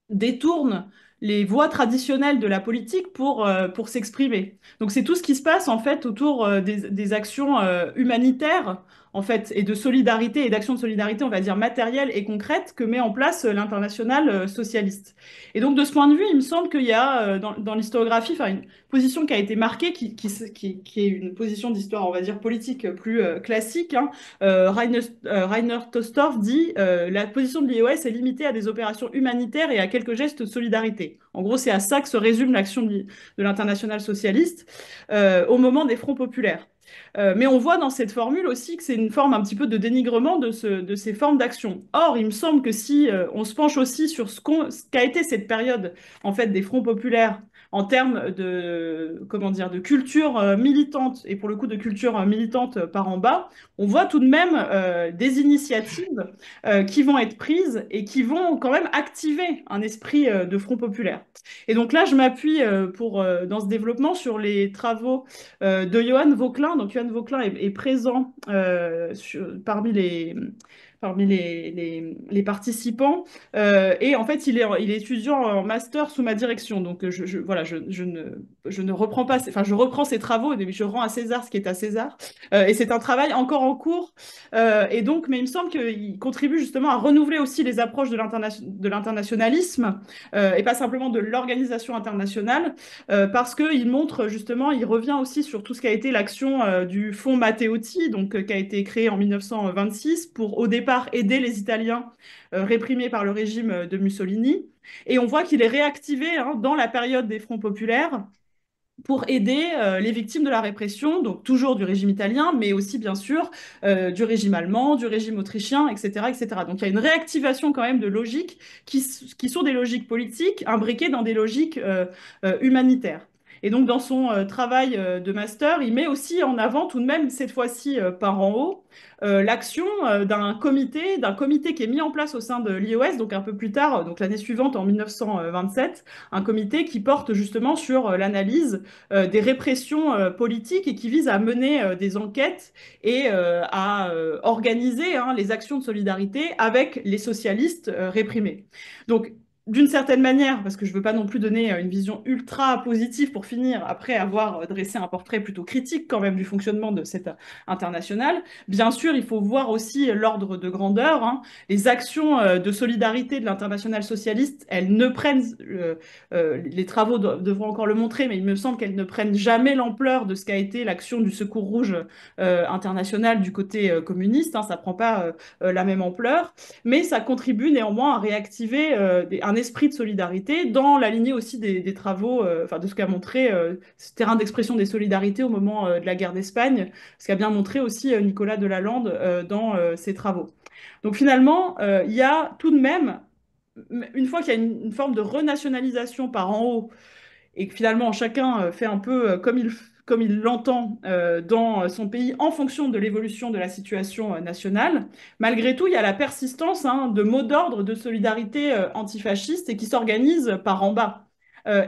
détournent les voies traditionnelles de la politique pour s'exprimer. Donc c'est tout ce qui se passe en fait autour des actions humanitaires en fait et de solidarité et d'actions de solidarité on va dire matérielles et concrètes que met en place l'international socialiste. Et donc de ce point de vue, il me semble qu'il y a dans l'historiographie enfin une position qui a été marquée qui est une position d'histoire on va dire politique plus classique hein. Rainer Tostorff dit la position de l'IOS est limitée à des opérations humanitaires et à quelques gestes de solidarité. En gros, c'est à ça que se résume l'action de l'international socialiste au moment des fronts populaires. Mais on voit dans cette formule aussi que c'est une forme un petit peu de dénigrement de ces formes d'action. Or, il me semble que si on se penche aussi sur ce qu'a été cette période en fait des fronts populaires en termes de comment dire de culture militante et pour le coup de culture militante par en bas, on voit tout de même des initiatives qui vont être prises et qui vont quand même activer un esprit de front populaire. Et donc là, je m'appuie dans ce développement sur les travaux de Johan Vauquelin. Donc Johan Vauquelin est présent parmi les participants. Et en fait, il est étudiant en master sous ma direction. Donc voilà, je ne reprends pas, enfin je reprends ses travaux, mais je rends à César ce qui est à César. Et c'est un travail encore en cours. Et donc, mais il me semble qu'il contribue justement à renouveler aussi les approches de l'internationalisme et pas simplement de l'organisation internationale, parce qu'il montre justement, il revient aussi sur tout ce qui a été l'action du Fonds Matteotti, donc qui a été créé en 1926 pour au départ aider les Italiens réprimés par le régime de Mussolini. Et on voit qu'il est réactivé hein, dans la période des fronts populaires pour aider les victimes de la répression, donc toujours du régime italien, mais aussi bien sûr du régime allemand, du régime autrichien, etc., etc. Donc il y a une réactivation quand même de logiques qui sont des logiques politiques imbriquées dans des logiques humanitaires. Et donc dans son travail de master, il met aussi en avant tout de même, cette fois-ci par en haut, l'action d'un comité qui est mis en place au sein de l'IOS, donc un peu plus tard, donc l'année suivante, en 1927, un comité qui porte justement sur l'analyse des répressions politiques et qui vise à mener des enquêtes et à organiser hein, les actions de solidarité avec les socialistes réprimés. Donc, d'une certaine manière, parce que je ne veux pas non plus donner une vision ultra positive pour finir, après avoir dressé un portrait plutôt critique quand même du fonctionnement de cette internationale, bien sûr, il faut voir aussi l'ordre de grandeur. Hein. Les actions de solidarité de l'internationale socialiste, elles ne prennent les travaux devront encore le montrer, mais il me semble qu'elles ne prennent jamais l'ampleur de ce qu'a été l'action du Secours Rouge international du côté communiste. Hein, ça ne prend pas la même ampleur, mais ça contribue néanmoins à réactiver un esprit de solidarité dans la lignée aussi des travaux, enfin de ce qu'a montré ce terrain d'expression des solidarités au moment de la guerre d'Espagne, ce qu'a bien montré aussi Nicolas Delalande dans ses travaux. Donc finalement, il y a tout de même une fois qu'il y a une forme de renationalisation par en haut et que finalement chacun fait un peu comme il l'entend dans son pays en fonction de l'évolution de la situation nationale, malgré tout, il y a la persistance hein, de mots d'ordre de solidarité antifasciste et qui s'organisent par en bas.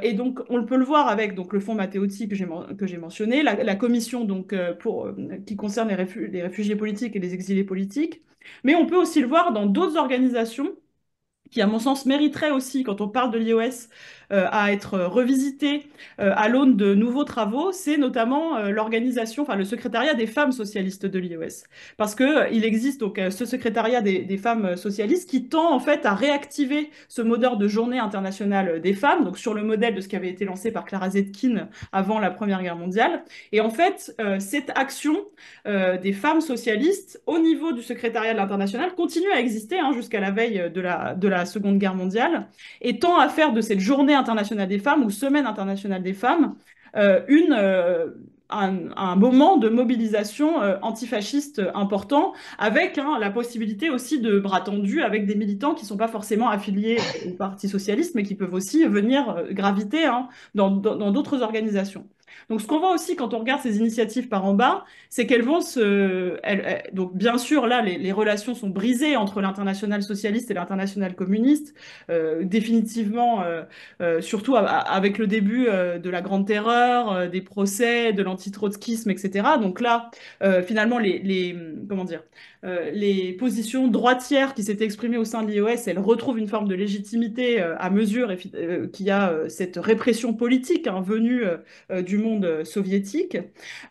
Et donc, on peut le voir avec donc, le fonds Matteotti que j'ai mentionné, la commission donc, qui concerne les réfugiés politiques et les exilés politiques, mais on peut aussi le voir dans d'autres organisations qui, à mon sens, mériterait aussi, quand on parle de l'IOS, à être revisité à l'aune de nouveaux travaux, c'est notamment l'organisation, enfin le secrétariat des femmes socialistes de l'IOS. Parce que il existe donc ce secrétariat des femmes socialistes qui tend en fait à réactiver ce mot d'ordre de journée internationale des femmes, donc sur le modèle de ce qui avait été lancé par Clara Zetkin avant la Première Guerre mondiale. Et en fait, cette action des femmes socialistes au niveau du secrétariat de l'international continue à exister hein, jusqu'à la veille de la Seconde Guerre mondiale et tend à faire de cette journée internationale des femmes ou semaine internationale des femmes un moment de mobilisation antifasciste important, avec hein, la possibilité aussi de bras tendus avec des militants qui ne sont pas forcément affiliés au Parti socialiste, mais qui peuvent aussi venir graviter hein, dans d'autres organisations. Donc ce qu'on voit aussi quand on regarde ces initiatives par en bas, c'est qu'elles vont donc bien sûr là les relations sont brisées entre l'international socialiste et l'international communiste, définitivement surtout avec le début de la Grande Terreur, des procès, de l'antitrotskisme, etc. Donc là, finalement, comment dire, les positions droitières qui s'étaient exprimées au sein de l'IOS, elles retrouvent une forme de légitimité à mesure qu'il y a cette répression politique hein, venue du monde soviétique.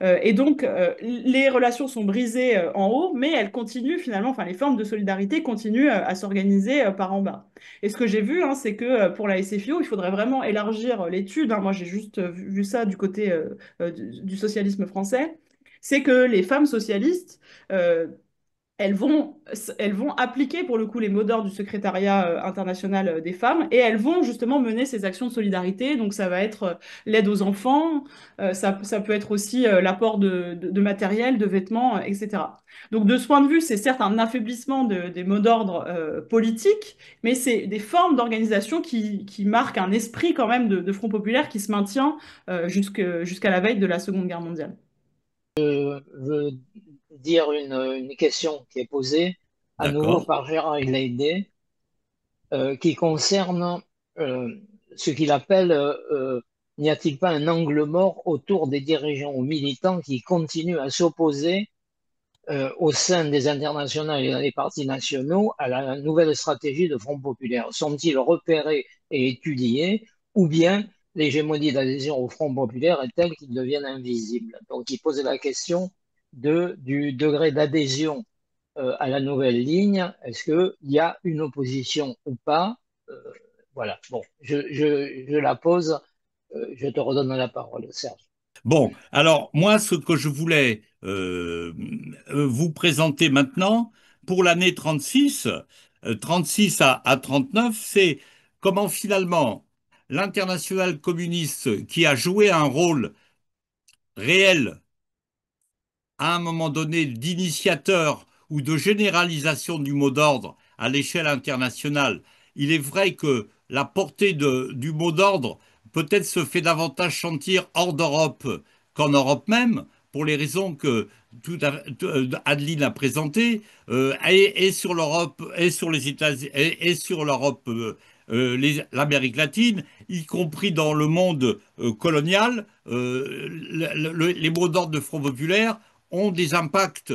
Et donc, les relations sont brisées en haut, mais elles continuent finalement, enfin, les formes de solidarité continuent à s'organiser par en bas. Et ce que j'ai vu, hein, c'est que pour la SFIO, il faudrait vraiment élargir l'étude. Hein. Moi, j'ai juste vu ça du côté du socialisme français. C'est que les femmes socialistes elles vont, elles vont appliquer pour le coup les mots d'ordre du secrétariat international des femmes et elles vont justement mener ces actions de solidarité. Donc ça va être l'aide aux enfants, ça peut être aussi l'apport de matériel, de vêtements, etc. Donc de ce point de vue, c'est certes un affaiblissement des mots d'ordre politiques, mais c'est des formes d'organisation qui marquent un esprit quand même de Front populaire qui se maintient jusqu'à la veille de la Seconde Guerre mondiale. Veux dire une question qui est posée à nouveau D'accord? par Gérard Leydé, qui concerne euh, ce qu'il appelle n'y a-t-il pas un angle mort autour des dirigeants ou militants qui continuent à s'opposer au sein des internationales et des partis nationaux à la nouvelle stratégie de Front populaire? Sont-ils repérés et étudiés ou bien l'hégémonie d'adhésion au Front populaire est telle qu'ils deviennent invisibles? Donc il pose la question du degré d'adhésion à la nouvelle ligne. Est-ce qu'il y a une opposition ou pas? Euh, voilà, bon, je la pose, je te redonne la parole, Serge. Bon, alors moi, ce que je voulais vous présenter maintenant, pour l'année 36, 36 à 39, c'est comment finalement l'internationale communiste qui a joué un rôle réel à un moment donné d'initiateur ou de généralisation du mot d'ordre à l'échelle internationale. Il est vrai que la portée du mot d'ordre peut-être se fait davantage sentir hors d'Europe qu'en Europe même, pour les raisons que Adeline a présentées, et sur l'Europe, et sur les États-Unis, et sur l'Europe, l'Amérique latine, y compris dans le monde colonial, les mots d'ordre de Front populaire ont des impacts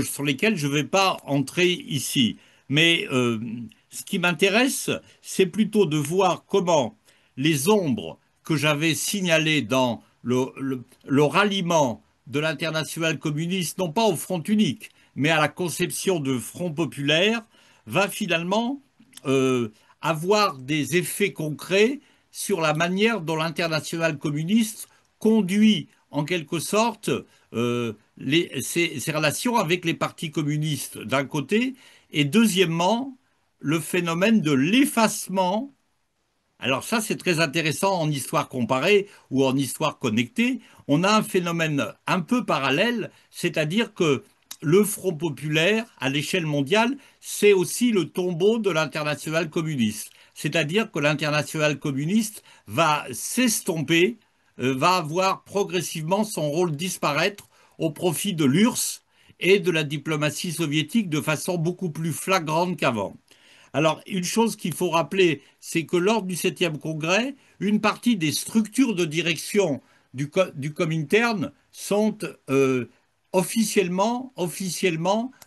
sur lesquels je ne vais pas entrer ici. Mais ce qui m'intéresse, c'est plutôt de voir comment les ombres que j'avais signalées dans le ralliement de l'internationale communiste, non pas au front unique, mais à la conception de front populaire, va finalement euh, avoir des effets concrets sur la manière dont l'internationale communiste conduit en quelque sorte ces relations avec les partis communistes d'un côté, et deuxièmement, le phénomène de l'effacement. Alors ça, c'est très intéressant en histoire comparée ou en histoire connectée. On a un phénomène un peu parallèle, c'est-à-dire que le Front populaire, à l'échelle mondiale, c'est aussi le tombeau de l'internationale communiste. C'est-à-dire que l'internationale communiste va s'estomper, va voir progressivement son rôle disparaître au profit de l'URSS et de la diplomatie soviétique de façon beaucoup plus flagrante qu'avant. Alors, une chose qu'il faut rappeler, c'est que lors du 7e congrès, une partie des structures de direction du Comintern sont officiellement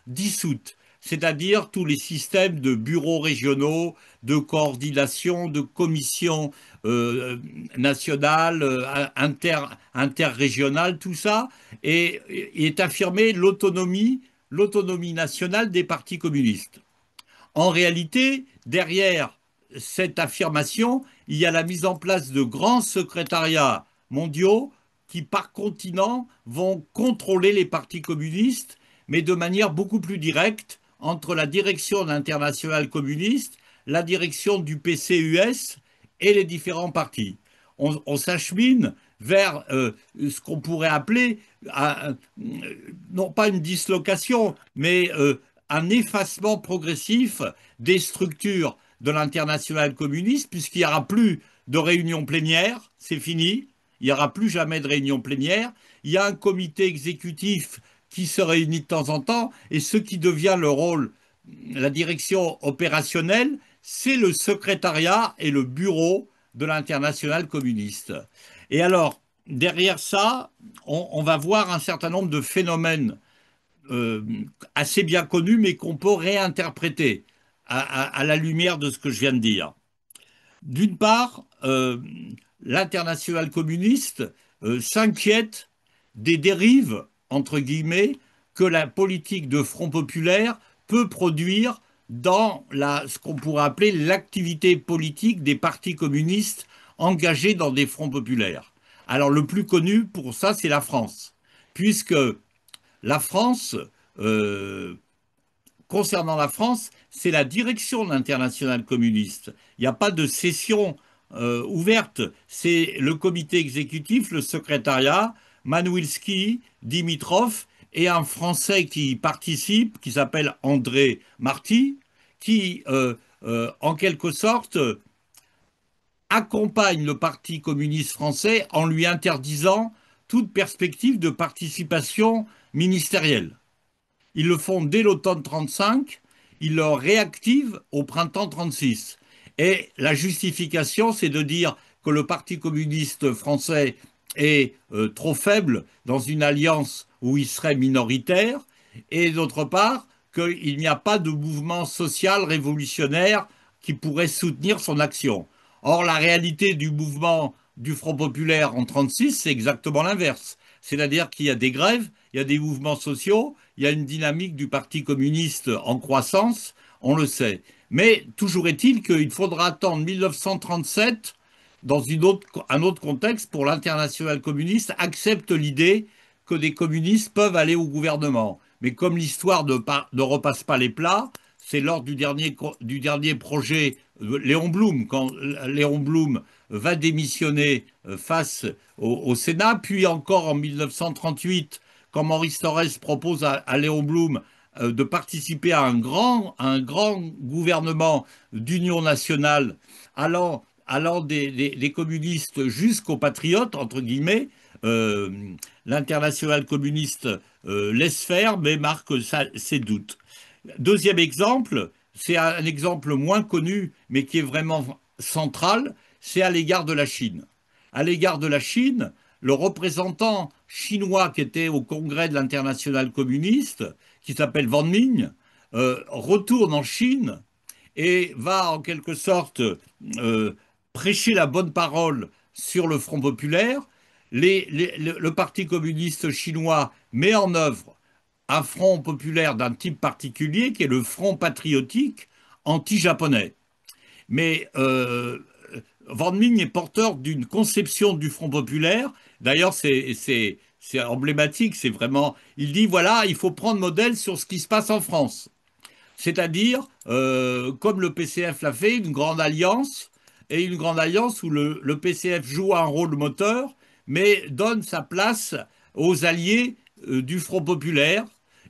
dissoutes. C'est-à-dire tous les systèmes de bureaux régionaux, de coordination, de commissions nationales, interrégionales, tout ça, et est affirmé l'autonomie nationale des partis communistes. En réalité, derrière cette affirmation, il y a la mise en place de grands secrétariats mondiaux qui, par continent, vont contrôler les partis communistes, mais de manière beaucoup plus directe entre la direction de l'internationale communiste, la direction du PCUS et les différents partis. On s'achemine vers ce qu'on pourrait appeler, non pas une dislocation, mais un effacement progressif des structures de l'internationale communiste, puisqu'il n'y aura plus de réunions plénières, c'est fini, il n'y aura plus jamais de réunions plénières. Il y a un comité exécutif qui se réunit de temps en temps, et ce qui devient le rôle, la direction opérationnelle, c'est le secrétariat et le bureau de l'internationale communiste. Et alors, derrière ça, on va voir un certain nombre de phénomènes euh, assez bien connus, mais qu'on peut réinterpréter à la lumière de ce que je viens de dire. D'une part, l'internationale communiste s'inquiète des dérives, entre guillemets, que la politique de Front populaire peut produire dans ce qu'on pourrait appeler l'activité politique des partis communistes engagés dans des fronts populaires. Alors le plus connu pour ça, c'est la France, puisque la France, euh, concernant la France, c'est la direction de l'Internationale communiste. Il n'y a pas de session ouverte. C'est le comité exécutif, le secrétariat, Manwilski, Dimitrov et un Français qui participe, qui s'appelle André Marty, qui, en quelque sorte, accompagne le Parti communiste français en lui interdisant toute perspective de participation ministérielle. Ils le font dès l'automne 35, ils le réactivent au printemps 36. Et la justification, c'est de dire que le Parti communiste français est trop faible dans une alliance où il serait minoritaire, et d'autre part, qu'il n'y a pas de mouvement social révolutionnaire qui pourrait soutenir son action. Or, la réalité du mouvement du Front populaire en 1936, c'est exactement l'inverse. C'est-à-dire qu'il y a des grèves, il y a des mouvements sociaux, il y a une dynamique du Parti communiste en croissance, on le sait. Mais toujours est-il qu'il faudra attendre 1937, dans un autre contexte, pour l'Internationale communiste accepte l'idée que des communistes peuvent aller au gouvernement. Mais comme l'histoire ne repasse pas les plats, c'est lors du dernier projet Léon Blum, quand Léon Blum va démissionner face au Sénat, puis encore en 1938, quand Maurice Thorez propose à Léon Blum de participer à un grand gouvernement d'union nationale allant des communistes jusqu'aux patriotes, entre guillemets, euh, l'internationale communiste laisse faire, mais marque ses doutes. Deuxième exemple, c'est un exemple moins connu, mais qui est vraiment central, c'est à l'égard de la Chine. À l'égard de la Chine, le représentant chinois qui était au congrès de l'Internationale communiste, qui s'appelle Wang Ming, retourne en Chine et va en quelque sorte prêcher la bonne parole sur le Front populaire. Le Parti communiste chinois met en œuvre un front populaire d'un type particulier qui est le Front patriotique anti-japonais. Mais Wang Ming est porteur d'une conception du Front populaire. D'ailleurs, c'est emblématique, c'est vraiment... Il dit, voilà, il faut prendre modèle sur ce qui se passe en France. C'est-à-dire, comme le PCF l'a fait, une grande alliance, et une grande alliance où le PCF joue un rôle moteur, mais donne sa place aux alliés du Front populaire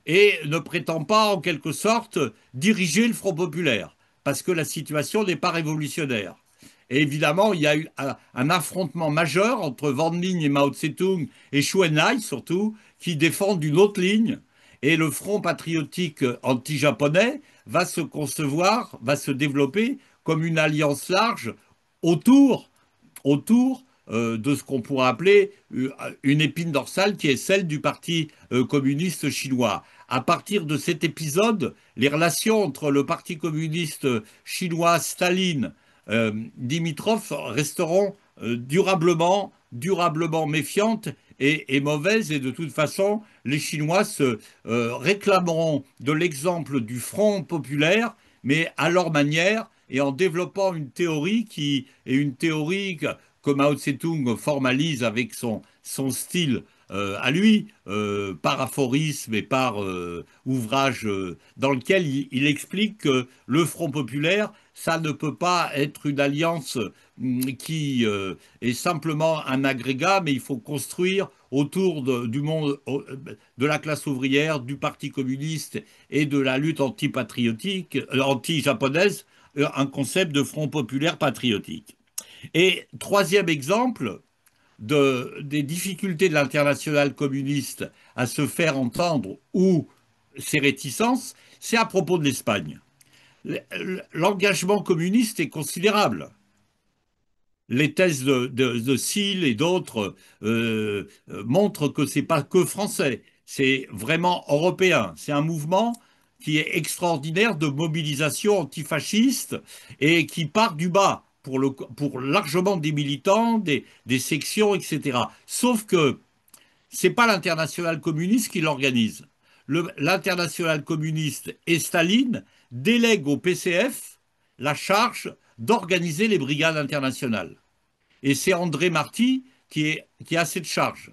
et ne prétend pas, en quelque sorte, diriger le Front populaire, parce que la situation n'est pas révolutionnaire. Et évidemment, il y a eu un affrontement majeur entre Wang Ming et Mao Tse-tung, et Chou En-lai surtout, qui défendent une autre ligne. Et le front patriotique anti-japonais va se concevoir, va se développer comme une alliance large autour de ce qu'on pourrait appeler une épine dorsale qui est celle du Parti communiste chinois. À partir de cet épisode, les relations entre le Parti communiste chinois, Staline, Dimitrov resteront durablement méfiantes et mauvaises. Et de toute façon, les Chinois se réclameront de l'exemple du Front populaire, mais à leur manière et en développant une théorie qui est une théorie que Mao Tse-tung formalise avec son style à lui, par aphorisme et par ouvrage dans lequel il explique que le Front populaire, ça ne peut pas être une alliance qui est simplement un agrégat, mais il faut construire autour du monde, de la classe ouvrière, du Parti communiste et de la lutte anti-patriotique, anti-japonaise, un concept de Front populaire patriotique. Et troisième exemple des difficultés de l'internationale communiste à se faire entendre ou ses réticences, c'est à propos de l'Espagne. L'engagement communiste est considérable. Les thèses de Sill et d'autres montrent que ce n'est pas que français, c'est vraiment européen. C'est un mouvement qui est extraordinaire de mobilisation antifasciste et qui part du bas pour largement des militants, des sections, etc. Sauf que ce n'est pas l'internationale communiste qui l'organise. L'internationale communiste et Staline délèguent au PCF la charge d'organiser les brigades internationales. Et c'est André Marty qui a cette charge.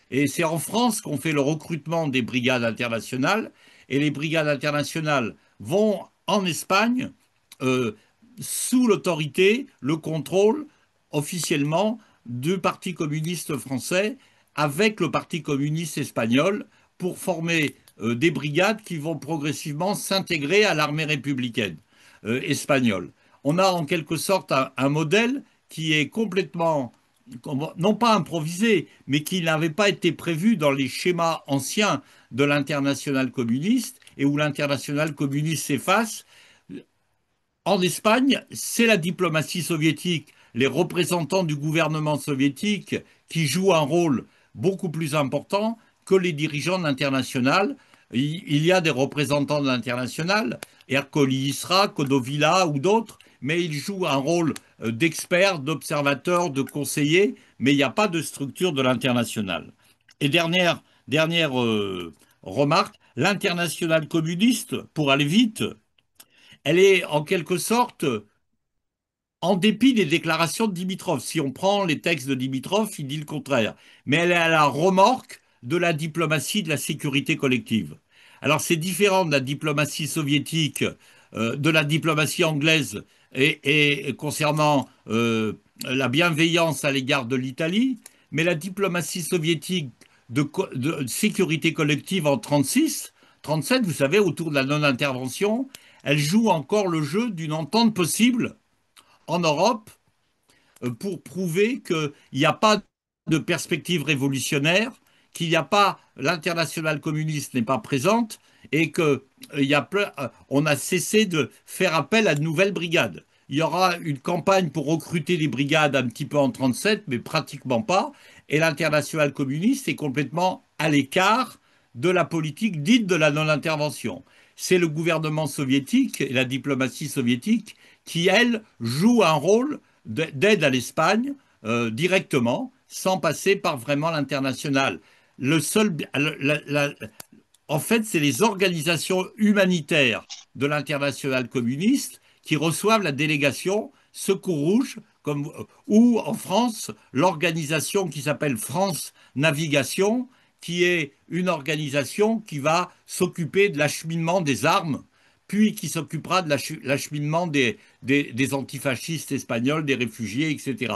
Et c'est en France qu'on fait le recrutement des brigades internationales. Et les brigades internationales vont en Espagne euh, sous l'autorité, le contrôle officiellement du Parti communiste français avec le Parti communiste espagnol pour former des brigades qui vont progressivement s'intégrer à l'armée républicaine espagnole. On a en quelque sorte un modèle qui est complètement, non pas improvisé, mais qui n'avait pas été prévu dans les schémas anciens de l'internationale communiste et où l'internationale communiste s'efface. En Espagne, c'est la diplomatie soviétique, les représentants du gouvernement soviétique qui jouent un rôle beaucoup plus important que les dirigeants de l'international. Il y a des représentants de l'international, Ercole Isra, Codovilla ou d'autres, mais ils jouent un rôle d'experts, d'observateurs, de conseillers, mais il n'y a pas de structure de l'international. Et dernière remarque, l'international communiste, pour aller vite, elle est en quelque sorte en dépit des déclarations de Dimitrov. Si on prend les textes de Dimitrov, il dit le contraire. Mais elle est à la remorque de la diplomatie de la sécurité collective. Alors c'est différent de la diplomatie soviétique, de la diplomatie anglaise et concernant la bienveillance à l'égard de l'Italie, mais la diplomatie soviétique de sécurité collective en 36, 37, vous savez, autour de la non-intervention, elle joue encore le jeu d'une entente possible en Europe pour prouver qu'il n'y a pas de perspective révolutionnaire, qu'il n'y a pas l'internationale communiste n'est pas présente et que on a cessé de faire appel à de nouvelles brigades. Il y aura une campagne pour recruter des brigades un petit peu en 37, mais pratiquement pas. Et l'internationale communiste est complètement à l'écart de la politique dite de la non-intervention. C'est le gouvernement soviétique et la diplomatie soviétique qui, elle, joue un rôle d'aide à l'Espagne directement, sans passer par vraiment l'international. Le seul, en fait, c'est les organisations humanitaires de l'international communiste qui reçoivent la délégation Secours Rouge, comme, ou en France, l'organisation qui s'appelle France Navigation, qui est une organisation qui va s'occuper de l'acheminement des armes, puis qui s'occupera de l'acheminement des antifascistes espagnols, des réfugiés, etc.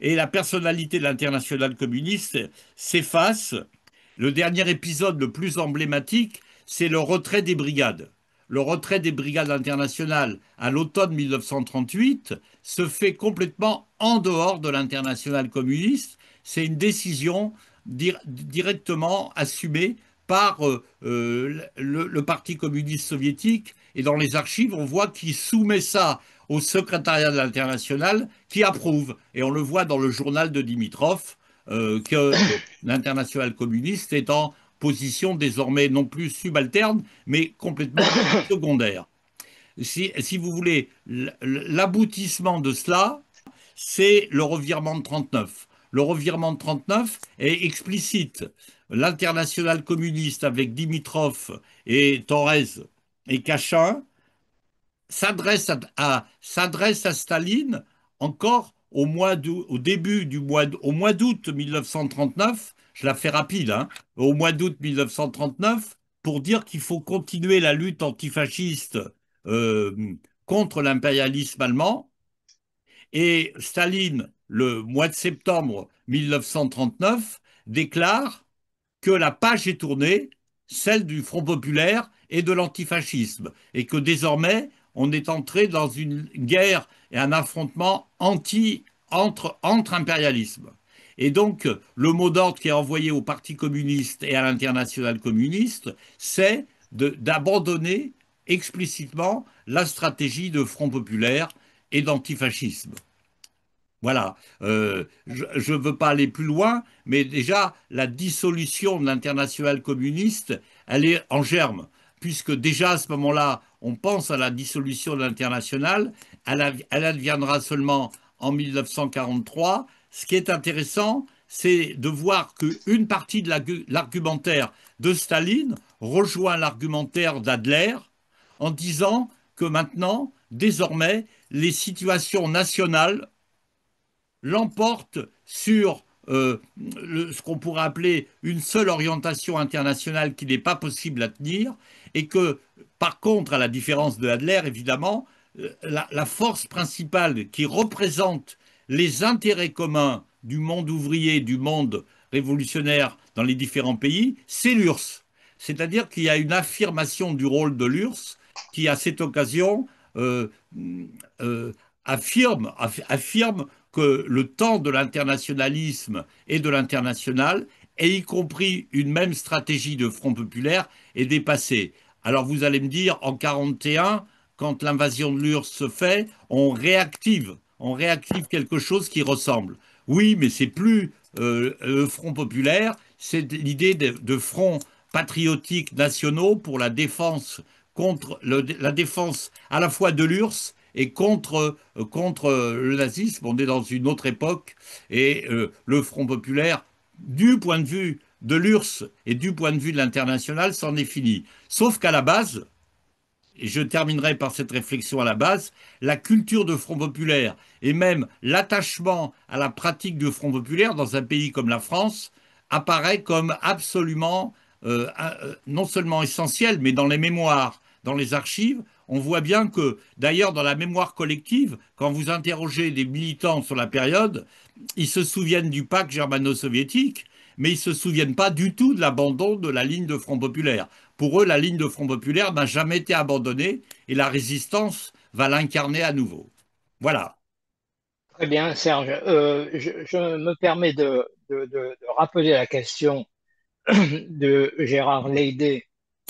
Et la personnalité de l'international communiste s'efface. Le dernier épisode le plus emblématique, c'est le retrait des brigades. Le retrait des brigades internationales à l'automne 1938 se fait complètement en dehors de l'international communiste. C'est une décision directement assumée par le Parti communiste soviétique. Et dans les archives, on voit qu'il soumet ça au secrétariat de l'international qui approuve. Et on le voit dans le journal de Dimitrov, que l'international communiste est en position désormais non plus subalterne, mais complètement secondaire. Si vous voulez, l'aboutissement de cela, c'est le revirement de 39. Le revirement de 39 est explicite. L'international communiste avec Dimitrov et Torres et Cachin s'adresse à Staline encore au début au mois d'août 1939, je la fais rapide, hein, au mois d'août 1939, pour dire qu'il faut continuer la lutte antifasciste euh, contre l'impérialisme allemand. Et Staline, le mois de septembre 1939, déclare que la page est tournée, celle du Front populaire et de l'antifascisme, et que désormais, on est entré dans une guerre et un affrontement entre impérialismes. Et donc, le mot d'ordre qui est envoyé au Parti communiste et à l'international communiste, c'est d'abandonner explicitement la stratégie de Front populaire et d'antifascisme. Voilà. Je ne veux pas aller plus loin, mais déjà, la dissolution de l'internationale communiste, elle est en germe, puisque déjà à ce moment-là, on pense à la dissolution de l'internationale, elle adviendra seulement en 1943. Ce qui est intéressant, c'est de voir qu'une partie de l'argumentaire de Staline rejoint l'argumentaire d'Adler en disant que maintenant, désormais, les situations nationales l'emporte sur ce qu'on pourrait appeler une seule orientation internationale qui n'est pas possible à tenir, et que, par contre, à la différence de Adler, évidemment, la force principale qui représente les intérêts communs du monde ouvrier, du monde révolutionnaire dans les différents pays, c'est l'URSS. C'est-à-dire qu'il y a une affirmation du rôle de l'URSS qui, à cette occasion, euh, euh, affirme que le temps de l'internationalisme et de l'international, et y compris une même stratégie de Front populaire, est dépassé. Alors vous allez me dire, en 1941, quand l'invasion de l'URSS se fait, on réactive quelque chose qui ressemble. Oui, mais c'est plus le Front populaire, c'est l'idée de fronts patriotiques nationaux pour la défense contre la défense à la fois de l'URSS et contre le nazisme. On est dans une autre époque et le Front populaire, du point de vue de l'URSS et du point de vue de l'international, c'en est fini. Sauf qu'à la base, et je terminerai par cette réflexion à la base, la culture de Front populaire et même l'attachement à la pratique du Front populaire dans un pays comme la France apparaît comme absolument non seulement essentiel, mais dans les mémoires, dans les archives, on voit bien que, d'ailleurs, dans la mémoire collective, quand vous interrogez des militants sur la période, ils se souviennent du pacte germano-soviétique, mais ils ne se souviennent pas du tout de l'abandon de la ligne de Front populaire. Pour eux, la ligne de Front populaire n'a jamais été abandonnée et la résistance va l'incarner à nouveau. Voilà. Très bien, Serge. Je me permets de rappeler la question de Gérard Leydé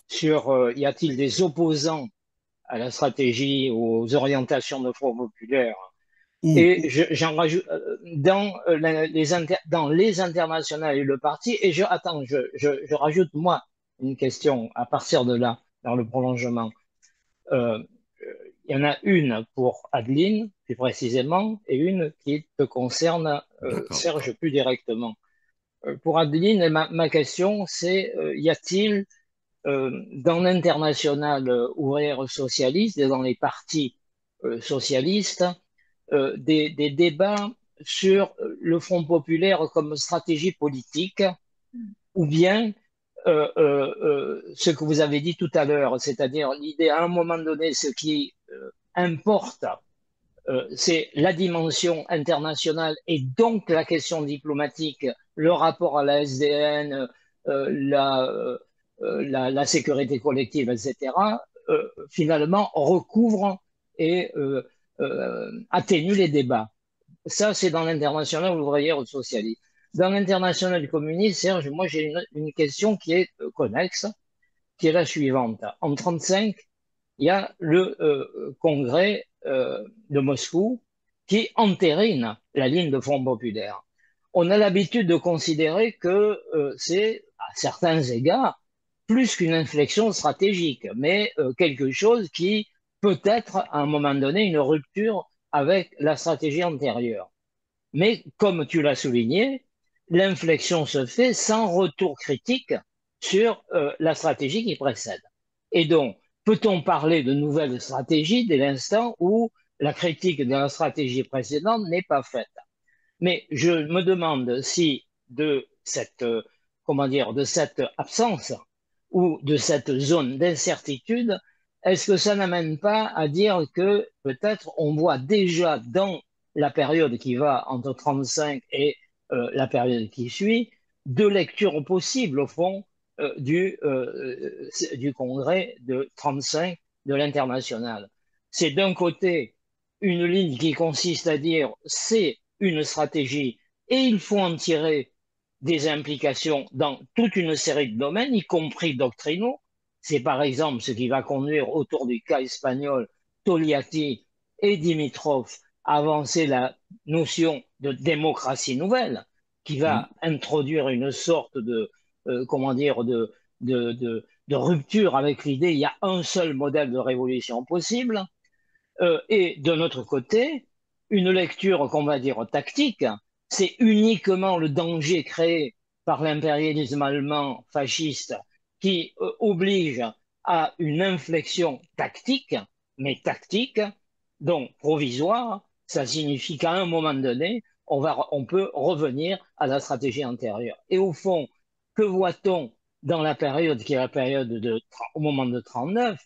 sur y a-t-il des opposants à la stratégie, aux orientations de Front populaire. Ou, Et j'en rajoute dans les internationales et le parti. Et je rajoute moi une question à partir de là, dans le prolongement. Euh, il y en a une pour Adeline, plus précisément, et une qui te concerne, d'accord. Serge, plus directement. Pour Adeline, ma question, c'est y a-t-il dans l'international ouvrière socialiste et dans les partis socialistes des débats sur le Front populaire comme stratégie politique, ou bien ce que vous avez dit tout à l'heure, c'est-à-dire l'idée à un moment donné, ce qui importe, c'est la dimension internationale et donc la question diplomatique, le rapport à la SDN, la sécurité collective, etc., finalement recouvre et atténue les débats. Ça, c'est dans l'international ouvrière socialiste. Dans l'international communiste, Serge, moi j'ai une question qui est connexe, qui est la suivante. En 1935, il y a le congrès de Moscou qui entérine la ligne de Front populaire. On a l'habitude de considérer que c'est, à certains égards, plus qu'une inflexion stratégique, mais quelque chose qui peut être, à un moment donné, une rupture avec la stratégie antérieure. Mais comme tu l'as souligné, l'inflexion se fait sans retour critique sur la stratégie qui précède. Et donc, peut-on parler de nouvelles stratégies dès l'instant où la critique de la stratégie précédente n'est pas faite? Mais je me demande si de cette, comment dire, de cette absence ou de cette zone d'incertitude, est-ce que ça n'amène pas à dire que peut-être on voit déjà dans la période qui va entre 35 et la période qui suit, deux lectures possibles au fond du congrès de 35 de l'international. C'est d'un côté une ligne qui consiste à dire c'est une stratégie et il faut en tirer des implications dans toute une série de domaines, y compris doctrinaux. C'est par exemple ce qui va conduire autour du cas espagnol Togliatti et Dimitrov à avancer la notion de démocratie nouvelle, qui va introduire une sorte de, comment dire, de rupture avec l'idée il y a un seul modèle de révolution possible. Et de notre côté, une lecture qu'on va dire tactique, c'est uniquement le danger créé par l'impérialisme allemand fasciste qui oblige à une inflexion tactique, mais tactique, donc provisoire. Ça signifie qu'à un moment donné, on peut revenir à la stratégie antérieure. Et au fond, que voit-on dans la période qui est la période au moment de 39?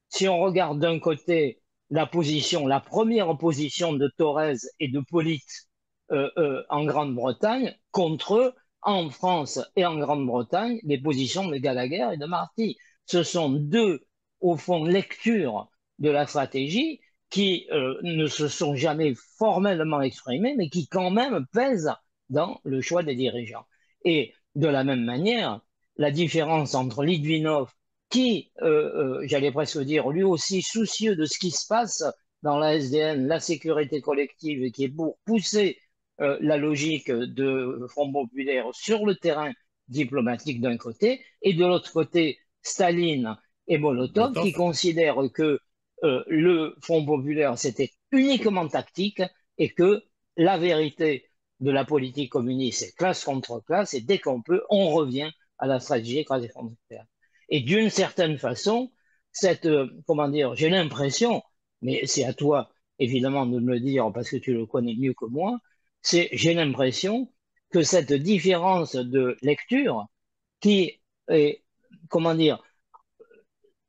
Si on regarde d'un côté la position, la première position de Torres et de Polite en Grande-Bretagne contre, en France et en Grande-Bretagne, les positions de Gallagher et de Marty. Ce sont deux, au fond, lectures de la stratégie qui ne se sont jamais formellement exprimées, mais qui quand même pèsent dans le choix des dirigeants. Et de la même manière, la différence entre Litvinov, qui, j'allais presque dire, lui aussi soucieux de ce qui se passe dans la SDN, la sécurité collective, et qui est pour pousser la logique de Front populaire sur le terrain diplomatique d'un côté, et de l'autre côté, Staline et Molotov, qui considèrent que le Front populaire, c'était uniquement tactique et que la vérité de la politique communiste, c'est classe contre classe, et dès qu'on peut, on revient à la stratégie écrasée frontière. Et d'une certaine façon, comment dire, j'ai l'impression, mais c'est à toi évidemment de me le dire parce que tu le connais mieux que moi, j'ai l'impression que cette différence de lecture qui est, comment dire,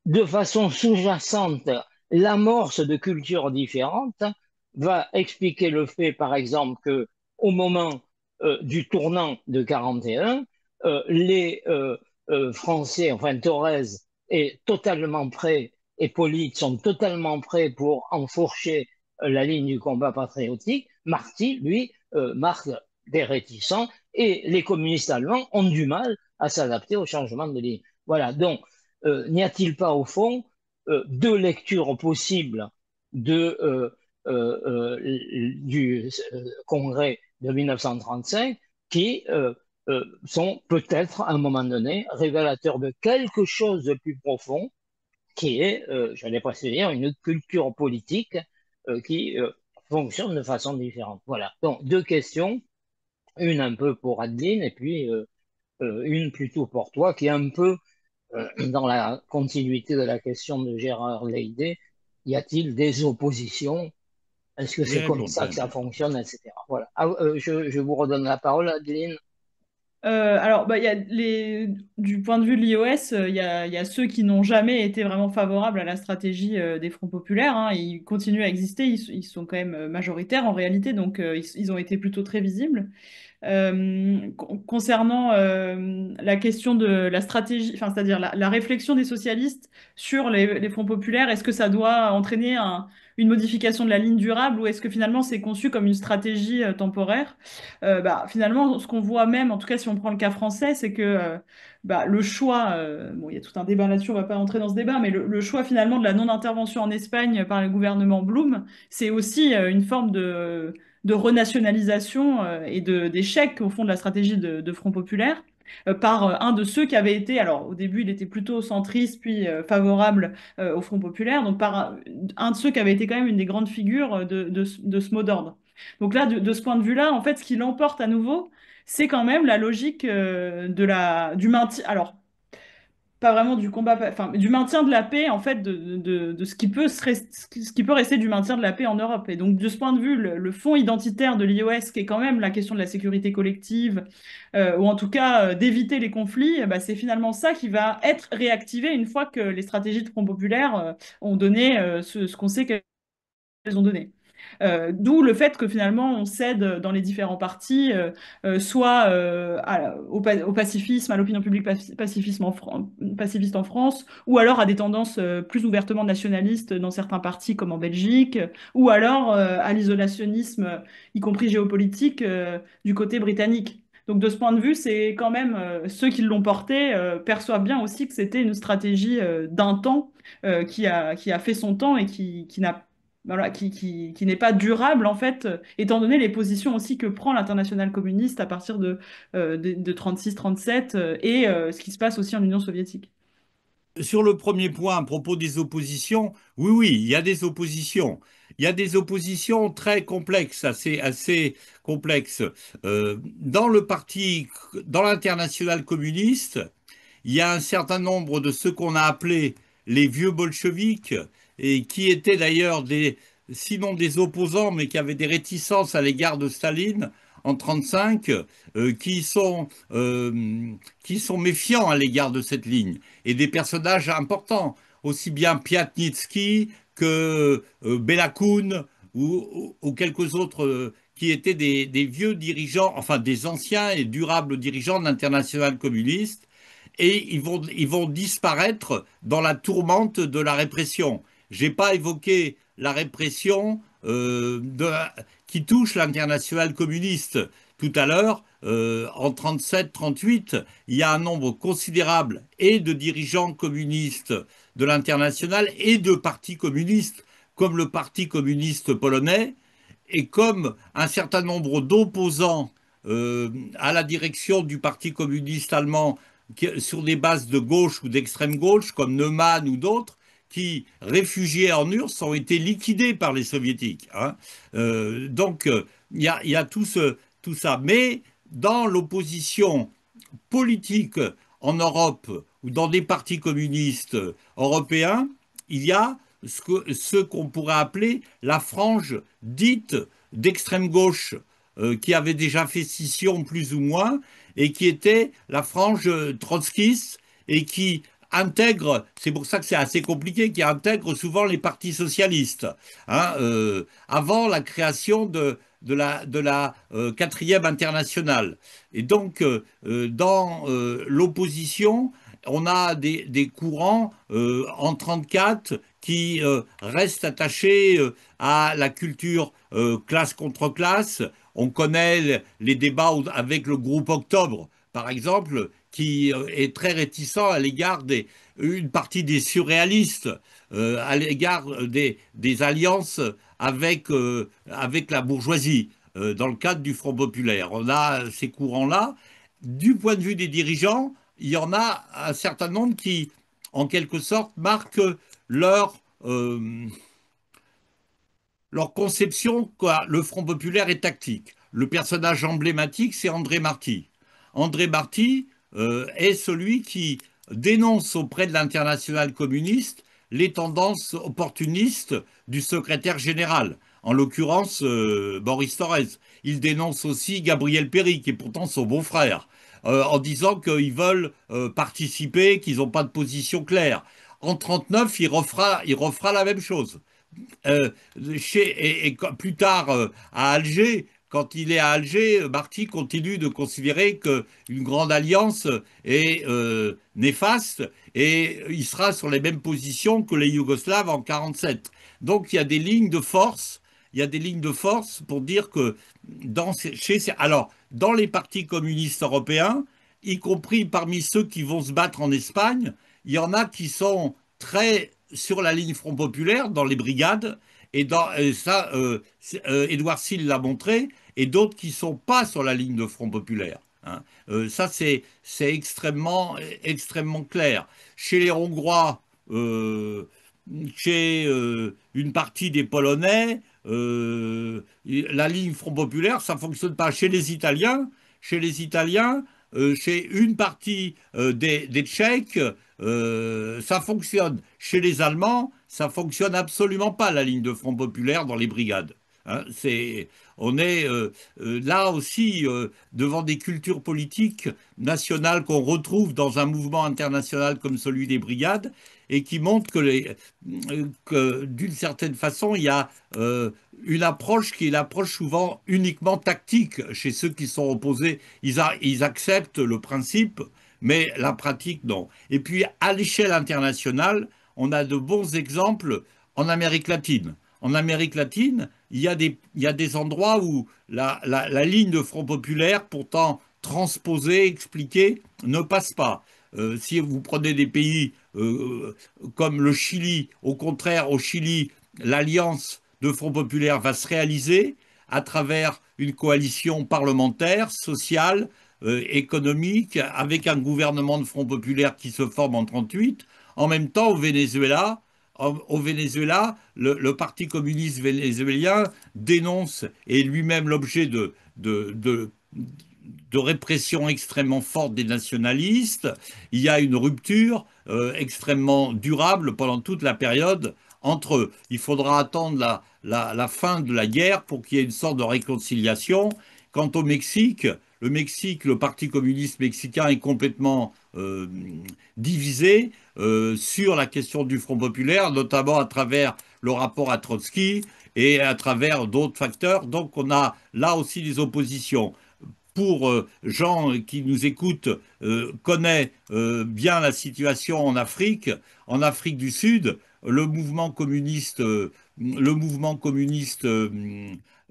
de façon sous-jacente, l'amorce de cultures différentes va expliquer le fait, par exemple, que au moment du tournant de 41, les Français, enfin Torres est totalement prêt et Polite sont totalement prêts pour enfourcher la ligne du combat patriotique. Marty, lui, marque des réticents et les communistes allemands ont du mal à s'adapter au changement de ligne. Voilà, donc n'y a-t-il pas au fond deux lectures possibles du congrès de 1935 qui sont peut-être à un moment donné révélateurs de quelque chose de plus profond qui est, j'allais presque dire, une culture politique qui fonctionne de façon différente. Voilà. Donc, deux questions, une un peu pour Adeline et puis une plutôt pour toi, qui est un peu dans la continuité de la question de Gérard Leydé. Y a-t-il des oppositions? Est-ce que c'est comme ça que ça fonctionne, etc. Voilà. Je vous redonne la parole, Adeline. Alors, bah, du point de vue de l'IOS, il y a ceux qui n'ont jamais été vraiment favorables à la stratégie des fronts populaires, hein. Ils continuent à exister, ils sont quand même majoritaires en réalité, donc ils ont été plutôt très visibles. Concernant la question de la stratégie, enfin, c'est-à-dire la réflexion des socialistes sur les fronts populaires, est-ce que ça doit entraîner une modification de la ligne durable ou est-ce que finalement c'est conçu comme une stratégie temporaire? Bah, finalement, ce qu'on voit même, en tout cas si on prend le cas français, c'est que bah, le choix, bon, il y a tout un débat là-dessus, on va pas entrer dans ce débat, mais le choix finalement de la non-intervention en Espagne par le gouvernement Blum, c'est aussi une forme de renationalisation et d'échec au fond de la stratégie de Front populaire par un de ceux qui avait été, alors au début il était plutôt centriste puis favorable au Front populaire, donc par un de ceux qui avait été quand même une des grandes figures de ce mot d'ordre. Donc là, de ce point de vue-là, en fait, ce qui l'emporte à nouveau, c'est quand même la logique du maintien. Alors, pas vraiment du combat, enfin, du maintien de la paix, en fait, de ce qui peut ce qui peut rester du maintien de la paix en Europe. Et donc, de ce point de vue, le fond identitaire de l'IOS, qui est quand même la question de la sécurité collective, ou en tout cas d'éviter les conflits, bah, c'est finalement ça qui va être réactivé une fois que les stratégies de Front populaire ont donné ce qu'on sait qu'elles ont donné. D'où le fait que finalement on cède dans les différents partis, soit au pacifisme, à l'opinion publique pacifiste en France, ou alors à des tendances plus ouvertement nationalistes dans certains partis comme en Belgique, ou alors à l'isolationnisme, y compris géopolitique, du côté britannique. Donc de ce point de vue, c'est quand même ceux qui l'ont porté perçoivent bien aussi que c'était une stratégie d'un temps qui a fait son temps et qui n'a voilà, qui n'est pas durable, en fait, étant donné les positions aussi que prend l'international communiste à partir de 36-37 et ce qui se passe aussi en Union soviétique. Sur le premier point, à propos des oppositions, oui, oui, il y a des oppositions. Il y a des oppositions très complexes, assez complexes. Dans le parti, dans l'international communiste, il y a un certain nombre de ceux qu'on a appelés les vieux bolcheviks, et qui étaient d'ailleurs sinon des opposants, mais qui avaient des réticences à l'égard de Staline en 1935, qui sont méfiants à l'égard de cette ligne. Et des personnages importants, aussi bien Piatnitsky que Bela Kun ou quelques autres qui étaient des vieux dirigeants, enfin des anciens et durables dirigeants de l'internationale communiste, et ils vont disparaître dans la tourmente de la répression. J'ai pas évoqué la répression qui touche l'internationale communiste. Tout à l'heure, en 37-38, il y a un nombre considérable et de dirigeants communistes de l'internationale et de partis communistes, comme le Parti communiste polonais, et comme un certain nombre d'opposants à la direction du Parti communiste allemand sur des bases de gauche ou d'extrême gauche, comme Neumann ou d'autres, qui, réfugiés en URSS, ont été liquidés par les soviétiques. Hein. Donc, il y a tout ça. Mais dans l'opposition politique en Europe ou dans des partis communistes européens, il y a ce qu'on pourrait appeler la frange dite d'extrême gauche, qui avait déjà fait scission plus ou moins, et qui était la frange trotskiste, et qui intègre, c'est pour ça que c'est assez compliqué, qui intègre souvent les partis socialistes, hein, avant la création de la quatrième internationale. Et donc, dans l'opposition, on a des courants en 1934 qui restent attachés à la culture classe contre classe. On connaît les débats avec le groupe Octobre, par exemple, qui est très réticent à l'égard une partie des surréalistes, à l'égard des alliances avec la bourgeoisie, dans le cadre du Front populaire. On a ces courants-là. Du point de vue des dirigeants, il y en a un certain nombre qui, en quelque sorte, marquent leur, euh, leur conception que le Front populaire est tactique. Le personnage emblématique, c'est André Marty. André Marty est celui qui dénonce auprès de l'internationale communiste les tendances opportunistes du secrétaire général, en l'occurrence Boris Torres. Il dénonce aussi Gabriel Péry, qui est pourtant son beau-frère, en disant qu'ils veulent participer, qu'ils n'ont pas de position claire. En 1939, il refera la même chose. Euh, Plus tard, à Alger, quand il est à Alger, Marty continue de considérer qu'une grande alliance est néfaste, et il sera sur les mêmes positions que les Yougoslaves en 1947. Donc il y a des lignes de force. Il y a des lignes de force pour dire que alors, dans les partis communistes européens, y compris parmi ceux qui vont se battre en Espagne, il y en a qui sont très sur la ligne Front populaire, dans les brigades, et ça, Édouard Sill l'a montré, et d'autres qui ne sont pas sur la ligne de Front populaire. Hein. Ça, c'est extrêmement clair. Chez les Hongrois, chez une partie des Polonais, la ligne Front populaire, ça ne fonctionne pas. Chez les Italiens, chez une partie des Tchèques, ça fonctionne. Chez les Allemands, ça fonctionne absolument pas, la ligne de Front populaire dans les brigades. Hein, on est là aussi devant des cultures politiques nationales qu'on retrouve dans un mouvement international comme celui des brigades, et qui montrent que d'une certaine façon, il y a une approche qui est l'approche souvent uniquement tactique chez ceux qui sont opposés. Ils acceptent le principe, mais la pratique, non. Et puis, à l'échelle internationale, on a de bons exemples en Amérique latine. En Amérique latine, il y a des endroits où la ligne de Front populaire, pourtant transposée, expliquée, ne passe pas. Si vous prenez des pays comme le Chili, au contraire, au Chili, l'alliance de Front populaire va se réaliser à travers une coalition parlementaire, sociale, économique, avec un gouvernement de Front populaire qui se forme en 1938. En même temps, au Venezuela, le Parti communiste vénézuélien dénonce, et est lui-même l'objet de répression extrêmement forte des nationalistes. Il y a une rupture extrêmement durable pendant toute la période entre eux. Il faudra attendre la fin de la guerre pour qu'il y ait une sorte de réconciliation. Quant au Mexique, le Parti communiste mexicain est complètement divisé sur la question du Front populaire, notamment à travers le rapport à Trotsky et à travers d'autres facteurs. Donc on a là aussi des oppositions. Pour Jean qui nous écoute, connaît bien la situation en Afrique du Sud, le mouvement communiste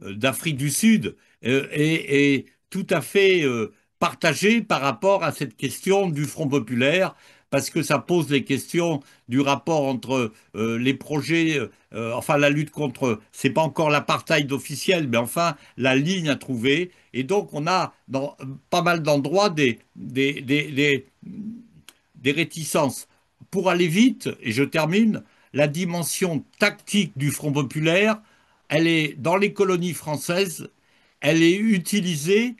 d'Afrique du Sud est tout à fait partagé par rapport à cette question du Front populaire, parce que ça pose les questions du rapport entre les projets, enfin la lutte contre, c'est pas encore l'apartheid officiel, mais enfin la ligne à trouver. Et donc on a dans pas mal d'endroits des réticences. Pour aller vite, et je termine, la dimension tactique du Front populaire, elle est dans les colonies françaises, elle est utilisée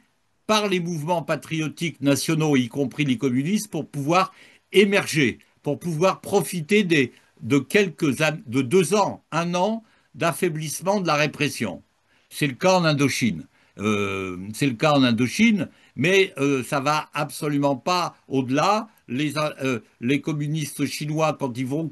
par les mouvements patriotiques nationaux, y compris les communistes, pour pouvoir émerger, pour pouvoir profiter de 2 ans, 1 an d'affaiblissement de la répression. C'est le cas en Indochine. C'est le cas en Indochine, mais ça va absolument pas au-delà. Les communistes chinois, quand ils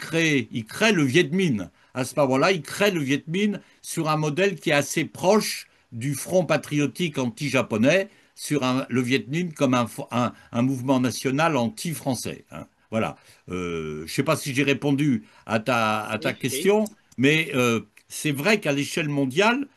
créent le Viet Minh. À ce moment-là, ils créent le Viet Minh sur un modèle qui est assez proche du Front patriotique anti-japonais, sur le Viet Minh comme un mouvement national anti-français. Hein. Voilà. Je ne sais pas si j'ai répondu à ta Oui, oui. question, mais c'est vrai qu'à l'échelle mondiale,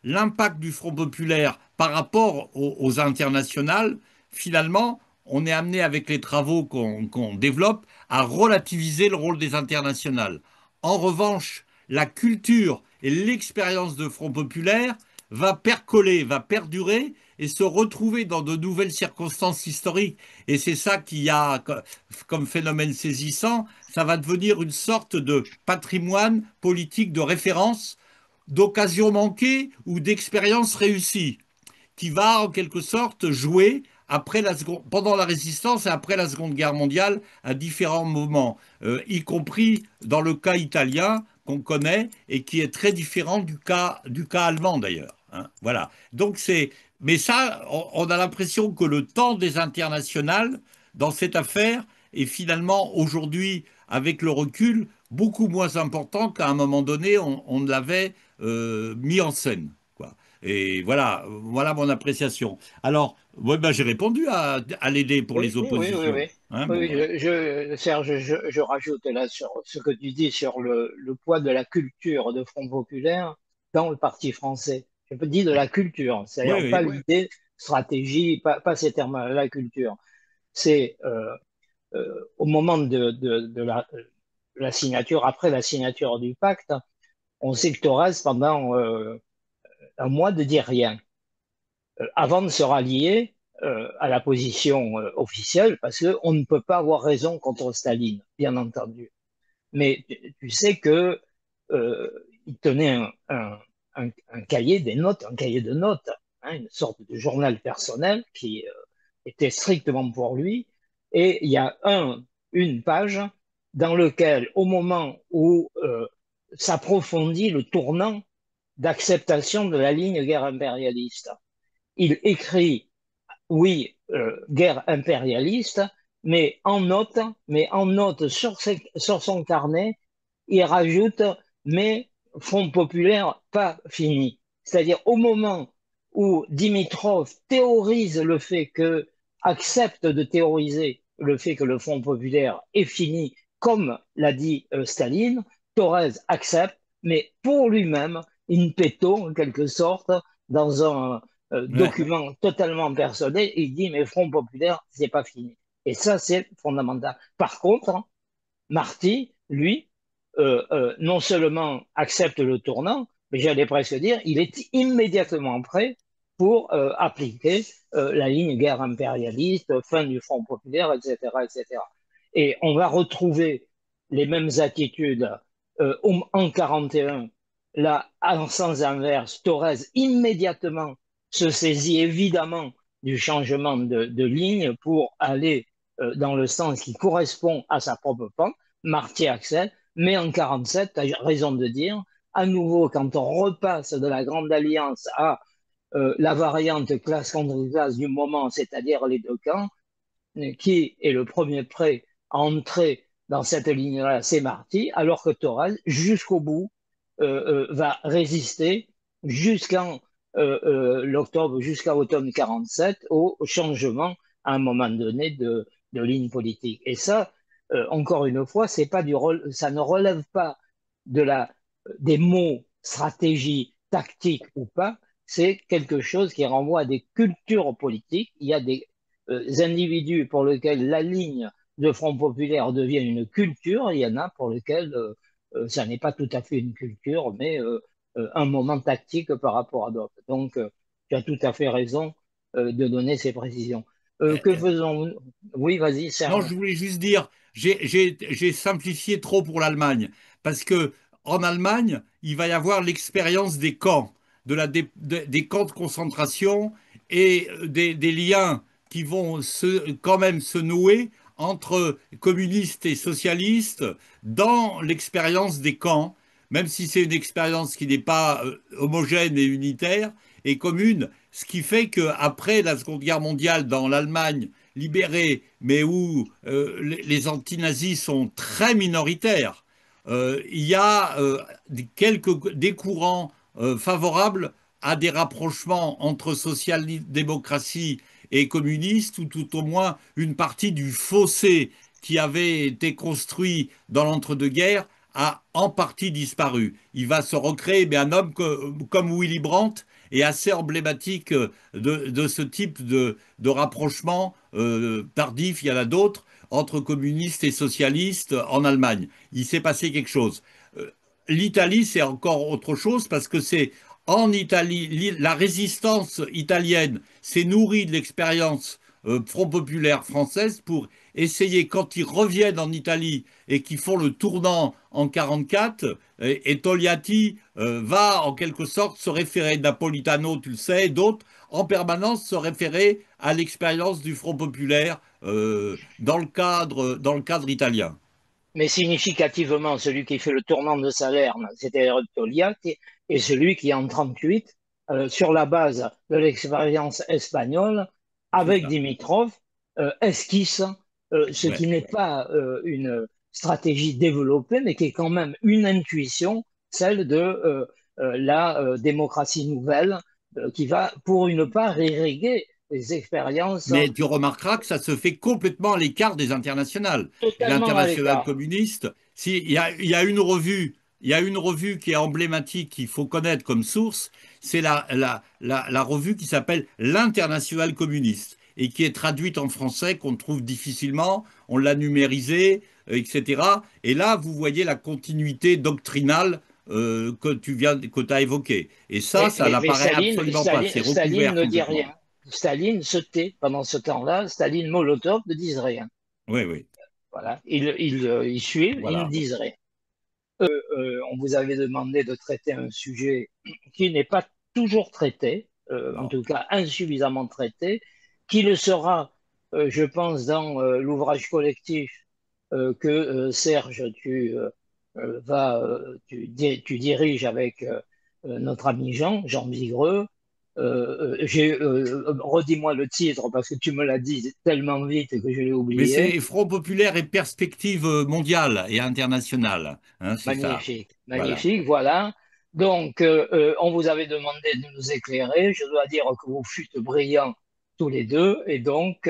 l'impact du Front populaire par rapport aux internationales, finalement, on est amené avec les travaux qu'on développe à relativiser le rôle des internationales. En revanche, la culture et l'expérience de Front populaire va percoler, va perdurer et se retrouver dans de nouvelles circonstances historiques. Et c'est ça qu'il y a comme phénomène saisissant. Ça va devenir une sorte de patrimoine politique de référence d'occasion manquée ou d'expérience réussie, qui va en quelque sorte jouer pendant la résistance et après la Seconde Guerre mondiale à différents moments, y compris dans le cas italien qu'on connaît et qui est très différent du cas allemand d'ailleurs. Hein, voilà. Donc mais ça, on a l'impression que le temps des internationales dans cette affaire est finalement aujourd'hui, avec le recul, beaucoup moins important qu'à un moment donné, on l'avait mis en scène. Quoi. Et voilà mon appréciation. Alors, ouais, ben, j'ai répondu à l'aider pour Oui, les oui, oui, oui, oppositions. oui. Hein, bon, Oui, voilà. Serge, je rajoute là sur ce que tu dis sur le poids de la culture de Front Populaire dans le Parti français. Je peux dire de la culture, Oui, c'est-à-dire pas oui. l'idée, stratégie, pas ces termes-là, la culture. C'est au moment de la signature, après la signature du pacte, on sait que Thorez, pendant 1 mois, ne dit rien. Avant de se rallier à la position officielle, parce qu'on ne peut pas avoir raison contre Staline, bien entendu. Mais tu sais que il tenait un cahier des notes, un cahier de notes, hein, une sorte de journal personnel qui était strictement pour lui. Et il y a une page dans lequel, au moment où s'approfondit le tournant d'acceptation de la ligne guerre impérialiste, il écrit oui, guerre impérialiste, mais en note sur son carnet, il rajoute mais Front populaire pas fini. C'est-à-dire au moment où Dimitrov théorise le fait que, accepte de théoriser le fait que le Front populaire est fini, comme l'a dit Staline, Thorez accepte, mais pour lui-même, in petto, en quelque sorte, dans un Ouais. document totalement personnel, il dit mais Front populaire, c'est pas fini. Et ça, c'est fondamental. Par contre, Marty, lui, non seulement accepte le tournant, mais j'allais presque dire, il est immédiatement prêt pour appliquer la ligne guerre impérialiste, fin du Front populaire, etc., etc. Et on va retrouver les mêmes attitudes en 41, là, en sens inverse, Thorez immédiatement se saisit évidemment du changement de ligne pour aller dans le sens qui correspond à sa propre pente. Marty Axel, Mais en 47, tu as raison de dire, à nouveau, quand on repasse de la Grande Alliance à la variante classe contre classe du moment, c'est-à-dire les deux camps, qui est le premier prêt à entrer dans cette ligne-là, c'est Marty, alors que Toral, jusqu'au bout, va résister jusqu'en l'octobre, jusqu'à automne 47, au changement à un moment donné de ligne politique. Et ça, encore une fois, c'est pas ça ne relève pas de des mots stratégie, tactique ou pas, c'est quelque chose qui renvoie à des cultures politiques. Il y a des individus pour lesquels la ligne de Front populaire devient une culture, il y en a pour lesquels ça n'est pas tout à fait une culture, mais un moment tactique par rapport à d'autres. Donc, tu as tout à fait raison de donner ces précisions. Que faisons-nous? Oui, vas-y, Non, Serge. je voulais juste dire, j'ai simplifié trop pour l'Allemagne, parce que en Allemagne, il va y avoir l'expérience des camps, des camps de concentration et des liens qui vont quand même se nouer entre communistes et socialistes dans l'expérience des camps, même si c'est une expérience qui n'est pas homogène et unitaire et commune, ce qui fait qu'après la Seconde Guerre mondiale, dans l'Allemagne libérés, mais où les antinazis sont très minoritaires, il y a des courants favorables à des rapprochements entre social-démocratie et communistes, ou tout au moins une partie du fossé qui avait été construit dans l'entre-deux-guerres a en partie disparu. Il va se recréer, mais un homme comme Willy Brandt est assez emblématique de ce type de rapprochement tardif, il y en a d'autres, entre communistes et socialistes en Allemagne. Il s'est passé quelque chose. L'Italie, c'est encore autre chose parce que c'est en Italie, la résistance italienne s'est nourrie de l'expérience Front populaire française pour essayer, quand ils reviennent en Italie et qu'ils font le tournant en 1944, et Togliatti va en quelque sorte se référer, Napolitano, tu le sais, d'autres, en permanence se référer à l'expérience du Front populaire dans le cadre italien. Mais significativement, celui qui fait le tournant de Salerne, c'était Togliatti, et celui qui, en 38, sur la base de l'expérience espagnole, C'est avec ça. Dimitrov, esquisse ce Ouais. qui n'est pas une stratégie développée, mais qui est quand même une intuition, celle de la démocratie nouvelle, qui va, pour une part, irriguer les expériences Mais tu remarqueras que ça se fait complètement à l'écart des internationales. Et totalement à l'international l'écart. communiste, il y a une revue, il y a une revue qui est emblématique, qu'il faut connaître comme source, c'est la revue qui s'appelle l'International communiste et qui est traduite en français, qu'on trouve difficilement, on l'a numérisée, etc. Et là, vous voyez la continuité doctrinale que tu as évoquée. Et ça Mais n'apparaît absolument pas. C'est Staline recouvert ne dit complètement. rien. Staline se tait pendant ce temps-là. Staline, Molotov ne disent rien. Oui, oui. Voilà. Ils suivent, ils ne Voilà. disent rien. On vous avait demandé de traiter un sujet qui n'est pas toujours traité, en Non. tout cas insuffisamment traité, qui le sera, je pense, dans l'ouvrage collectif que Serge, tu diriges avec notre ami Jean Vigreux. Redis-moi le titre parce que tu me l'as dit tellement vite que je l'ai Mais oublié. c'est Front populaire et perspective mondiale et internationale. Hein, c'est ça. Magnifique, Voilà. magnifique, voilà. Donc, on vous avait demandé de nous éclairer. Je dois dire que vous fûtes brillants tous les deux. Et donc,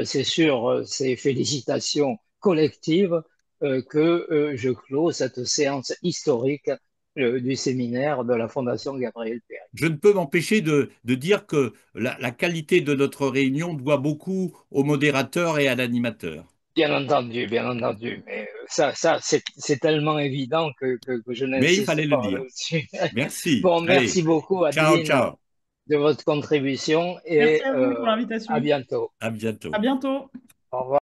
c'est sur ces félicitations collectives que je clôt cette séance historique du séminaire de la Fondation Gabriel Péry. Je ne peux m'empêcher de dire que la qualité de notre réunion doit beaucoup au modérateur et à l'animateur. Bien entendu, bien entendu. Mais ça c'est tellement évident que je Mais il n'insiste fallait le pas dire. là-dessus. Merci. Bon, Allez. merci beaucoup, Ciao, Adeline, ciao. de votre contribution Merci et à vous pour à l'invitation. bientôt. À À bientôt. bientôt. Au revoir.